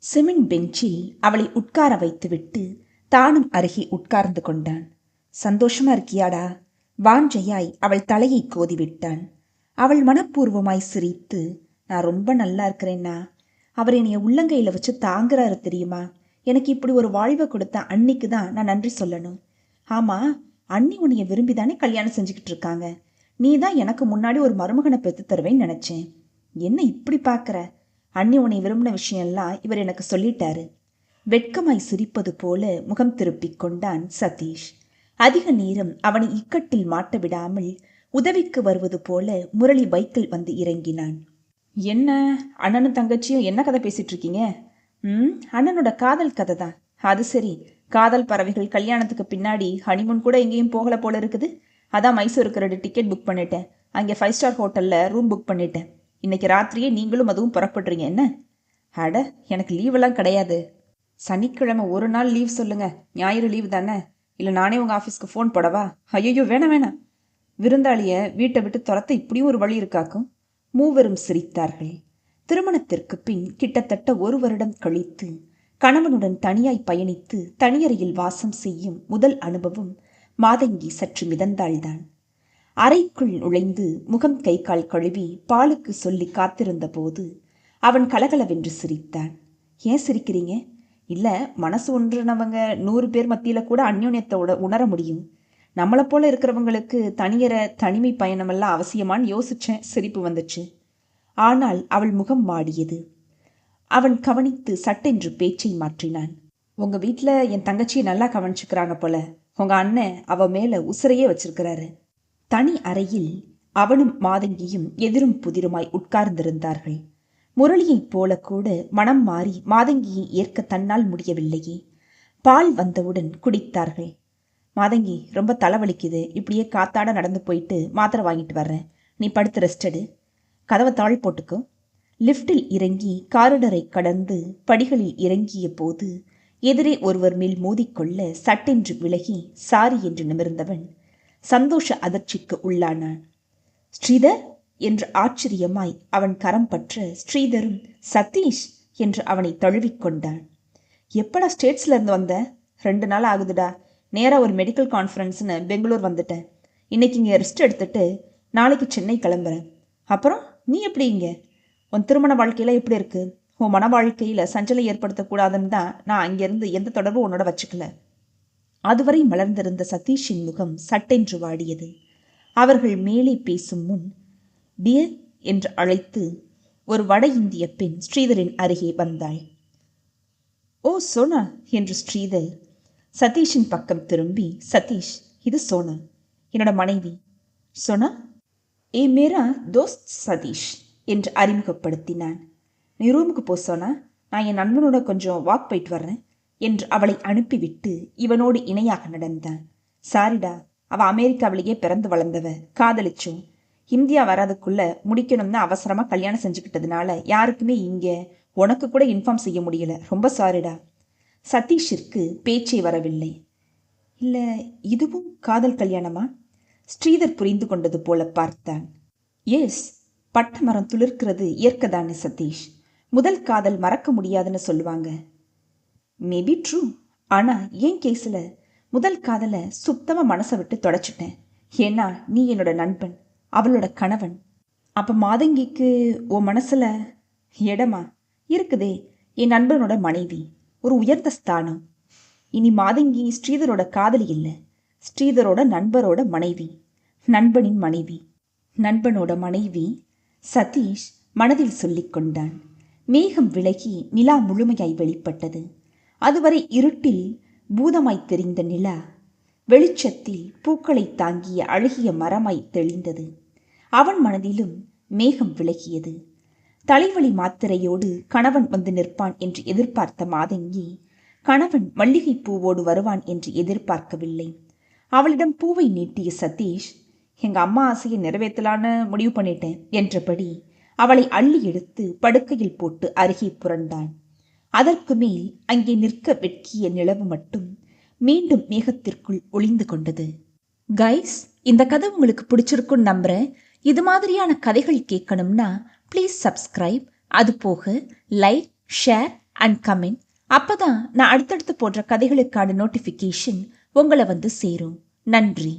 சிமெண்ட் பெஞ்சில் அவளை உட்கார வைத்துவிட்டு தானும் அருகே உட்கார்ந்து கொண்டான். சந்தோஷமா இருக்கியாடா? வாஞ்சையாய் அவள் தலையை கோதிவிட்டான். அவள் மனப்பூர்வமாய் சிரித்து, நான் ரொம்ப நல்லா இருக்கிறேன்னா. அவர் என்னைய உள்ளங்கையில வச்சு தாங்குறாரு தெரியுமா? எனக்கு இப்படி ஒரு வாழ்வை கொடுத்த அன்னிக்கு தான் நான் நன்றி சொல்லணும். ஆமா, அண்ணி உன்னைய விரும்பி தானே கல்யாணம் செஞ்சுக்கிட்டு இருக்காங்க. நீ தான் எனக்கு முன்னாடி ஒரு மருமகனை பெற்று தருவேன்னு நினைச்சேன். என்ன இப்படி பார்க்குற? அண்ணி உன்னை விரும்பின விஷயம்லாம் இவர் எனக்கு சொல்லிட்டாரு. வெட்கமாய் சிரிப்பது போல முகம் திருப்பிக் கொண்டான் சதீஷ். அதிக நேரம் அவனை இக்கட்டில் மாட்ட விடாமல் உதவிக்கு வருவது போல முரளி பைக்கில் வந்து இறங்கினான். என்ன அண்ணனும் தங்கச்சியும் என்ன கதை பேசிட்டு இருக்கீங்க? அண்ணனோட காதல் கதை தான். அது சரி, காதல் பறவைகள் கல்யாணத்துக்கு பின்னாடி ஹனிமூன் கூட எங்கேயும் போகல போல இருக்குது. அதான் மைசூருக்கு 2 டிக்கெட் புக் பண்ணிட்டேன். அங்கே 5 ஸ்டார் ஹோட்டலில் ரூம் புக் பண்ணிட்டேன். இன்னைக்கு ராத்திரியே நீங்களும் அதுவும் புறப்படுறீங்க என்ன? அட, எனக்கு லீவெல்லாம் கிடையாது. சனிக்கிழமை ஒரு நாள் லீவ் சொல்லுங்க. ஞாயிறு லீவ் தானே? இல்லை நானே உங்கள் ஆஃபீஸ்க்கு ஃபோன் போடவா? ஐயோ, வேணாம். விருந்தாளியை வீட்டை விட்டு துரத்த இப்படியும் ஒரு வழி இருக்காக்கும். மூவரும் சிரித்தார்கள். திருமணத்திற்கு பின் கிட்டத்தட்ட 1 வருடம் கழித்து கணவனுடன் தனியாய் பயணித்து தனியறையில் வாசம் செய்யும் முதல் அனுபவம் மாதங்கி சற்று மிதந்தாள்தான். அறைக்குள் நுழைந்து முகம் கை கால் கழுவி பாலுக்கு சொல்லி காத்திருந்த போது அவன் கலகலவென்று சிரித்தான். ஏன் சிரிக்கிறீங்க? இல்லை, மனசு ஒன்றுனவங்க 100 பேர் மத்தியில் கூட அந்யோன்யத்தோட உணர முடியும். நம்மளை போல இருக்கிறவங்களுக்கு தனிமை பயணமெல்லாம் அவசியமானு யோசிச்சேன். சிரிப்பு வந்துச்சு. ஆனால் அவள் முகம் வாடியது. அவன் கவனித்து சட்டென்று பேச்சை மாற்றினான். உங்கள் வீட்டில் என் தங்கச்சியை நல்லா கவனிச்சுக்கிறாங்க போல. உங்கள் அண்ணன் அவ மேலே உசுரையே வச்சிருக்கிறாரு. தனி அறையில் அவனும் மாதங்கியும் எதிரும் புதிருமாய் உட்கார்ந்திருந்தார்கள். முரளியைப் போல கூட மனம் மாறி மாதங்கியை ஏற்க தன்னால் முடியவில்லையே. பால் வந்தவுடன் குடித்தார்கள். மாதங்கி, ரொம்ப தலைவலிக்குது, இப்படியே காத்தாட நடந்து போயிட்டு மாத்திரை வாங்கிட்டு வர்றேன், நீ படுத்து ரெஸ்ட் எடு. கதவை தாழ் போட்டுக்கோ. லிஃப்டில் இறங்கி காரிடரை கடந்து படிகளில் இறங்கிய போது எதிரே ஒருவர் மேல் மோதிக்கொள்ள சட்டென்று விலகி சாரி என்று நிமிர்ந்தவன் சந்தோஷ அதிர்ச்சிக்கு உள்ளானான். ஸ்ரீதர் என்று ஆச்சரியமாய் அவன் கரம் பற்ற ஸ்ரீதரும் சதீஷ் என்று அவனை தழுவிக்கொண்டான். எப்படா ஸ்டேட்ஸ்ல இருந்து வந்த? 2 நாள் ஆகுதுடா. நேராக ஒரு மெடிக்கல் கான்ஃபரன்ஸ்னு பெங்களூர் வந்துட்டேன். இன்னைக்கு இங்கே ரெஸ்ட் எடுத்துட்டு நாளைக்கு சென்னை கிளம்புறேன். அப்புறம் நீ எப்படி இங்கே? உன் திருமண வாழ்க்கையில் எப்படி இருக்கு? உன் மன வாழ்க்கையில் சஞ்சலை ஏற்படுத்தக்கூடாதுன்னு தான் நான் அங்கேருந்து எந்த தொடர்பும் உன்னோட வச்சுக்கல. அதுவரை மலர்ந்திருந்த சதீஷின் முகம் சட்டென்று வாடியது. அவர்கள் மேலே பேசும் முன் டியர் என்று அழைத்து ஒரு வட இந்திய பெண் ஸ்ரீதரின் அருகே வந்தாள். ஓ சோனா என்று ஸ்ரீதர் சதீஷின் பக்கம் திரும்பி, சதீஷ், இது சோனா, என்னோட மனைவி. சோனா, ஏ மேரா தோஸ்த் சதீஷ் என்று அறிமுகப்படுத்தினான். நீ ரூமுக்கு போ சோனா, நான் என் நண்பனோட கொஞ்சம் வாக் போயிட்டு வர்றேன் என்று அவளை அனுப்பிவிட்டு இவனோடு இணையாக நடந்தான். சாரிடா, அவள் அமெரிக்காவிலேயே பிறந்து வளர்ந்தவ, காதலிச்சோம். இந்தியா வராதுக்குள்ள முடிக்கணும்னு அவசரமாக கல்யாணம் செஞ்சுக்கிட்டதுனால யாருக்குமே இங்கே உனக்கு கூட இன்ஃபார்ம் செய்ய முடியல. ரொம்ப சாரிடா. சதீஷிற்கு பேச்சே வரவில்லை. இல்லை, இதுவும் காதல் கல்யாணமா? ஸ்ரீதர் புரிந்து கொண்டது போல பார்த்தான். எஸ், பட்ட மரம் துளிர்க்கிறது இயற்கைதானே சதீஷ். முதல் காதல் மறக்க முடியாதுன்னு சொல்லுவாங்க. Maybe true. ஆனால் என் கேஸில் முதல் காதலை சுத்தமாக மனசை விட்டு தொடச்சிட்டேன். ஏன்னா நீ என்னோட நண்பன், அவளோட கணவன். அப்போ மாதங்கிக்கு உன் மனசில் இடமா? இருக்குதே, என் நண்பனோட மனைவி, ஒரு உயர்ந்த ஸ்தானம். இனி மாதங்கி ஸ்ரீதரோட காதலி இல்லை, ஸ்ரீதரோட நண்பரோட மனைவி, நண்பனின் மனைவி. நண்பனோட மனைவி சதீஷ் மனதில் சொல்லிக் கொண்டான். மேகம் விலகி நிலா முழுமையாய் வெளிப்பட்டது. அதுவரை இருட்டில் பூதமாய் தெரிந்த நிலா வெளிச்சத்தில் பூக்களை தாங்கிய அழகிய மரமாய் தெளிந்தது. அவன் மனதிலும் மேகம் விலகியது. தலைவலி மாத்திரையோடு கணவன் வந்து நிற்பான் என்று எதிர்பார்த்த மாதங்கி கணவன் மல்லிகை பூவோடு வருவான் என்று எதிர்பார்க்கவில்லை. அவளிடம் பூவை நீட்டிய சதீஷ், எங்க அம்மா ஆசையை நிறைவேற்றலான்னு முடிவு பண்ணிட்டேன் என்றபடி அவளை அள்ளி எடுத்து படுக்கையில் போட்டு அருகே புரண்டான். அதற்கு மேல் அங்கே நிற்க வெட்கிய நிலவு மட்டும் மீண்டும் மேகத்திற்குள் ஒளிந்து கொண்டது. கைஸ், இந்த கதை உங்களுக்கு பிடிச்சிருக்குன்னு நம்புறேன். இது மாதிரியான கதைகள் கேட்கணும்னா ப்ளீஸ் சப்ஸ்கிரைப். அது போக லைக், ஷேர் அண்ட் கமெண்ட். அப்பதான் நான் அடுத்தடுத்து போடுற கதைகளுக்கான நோட்டிஃபிகேஷன் உங்களை வந்து சேரும். நன்றி.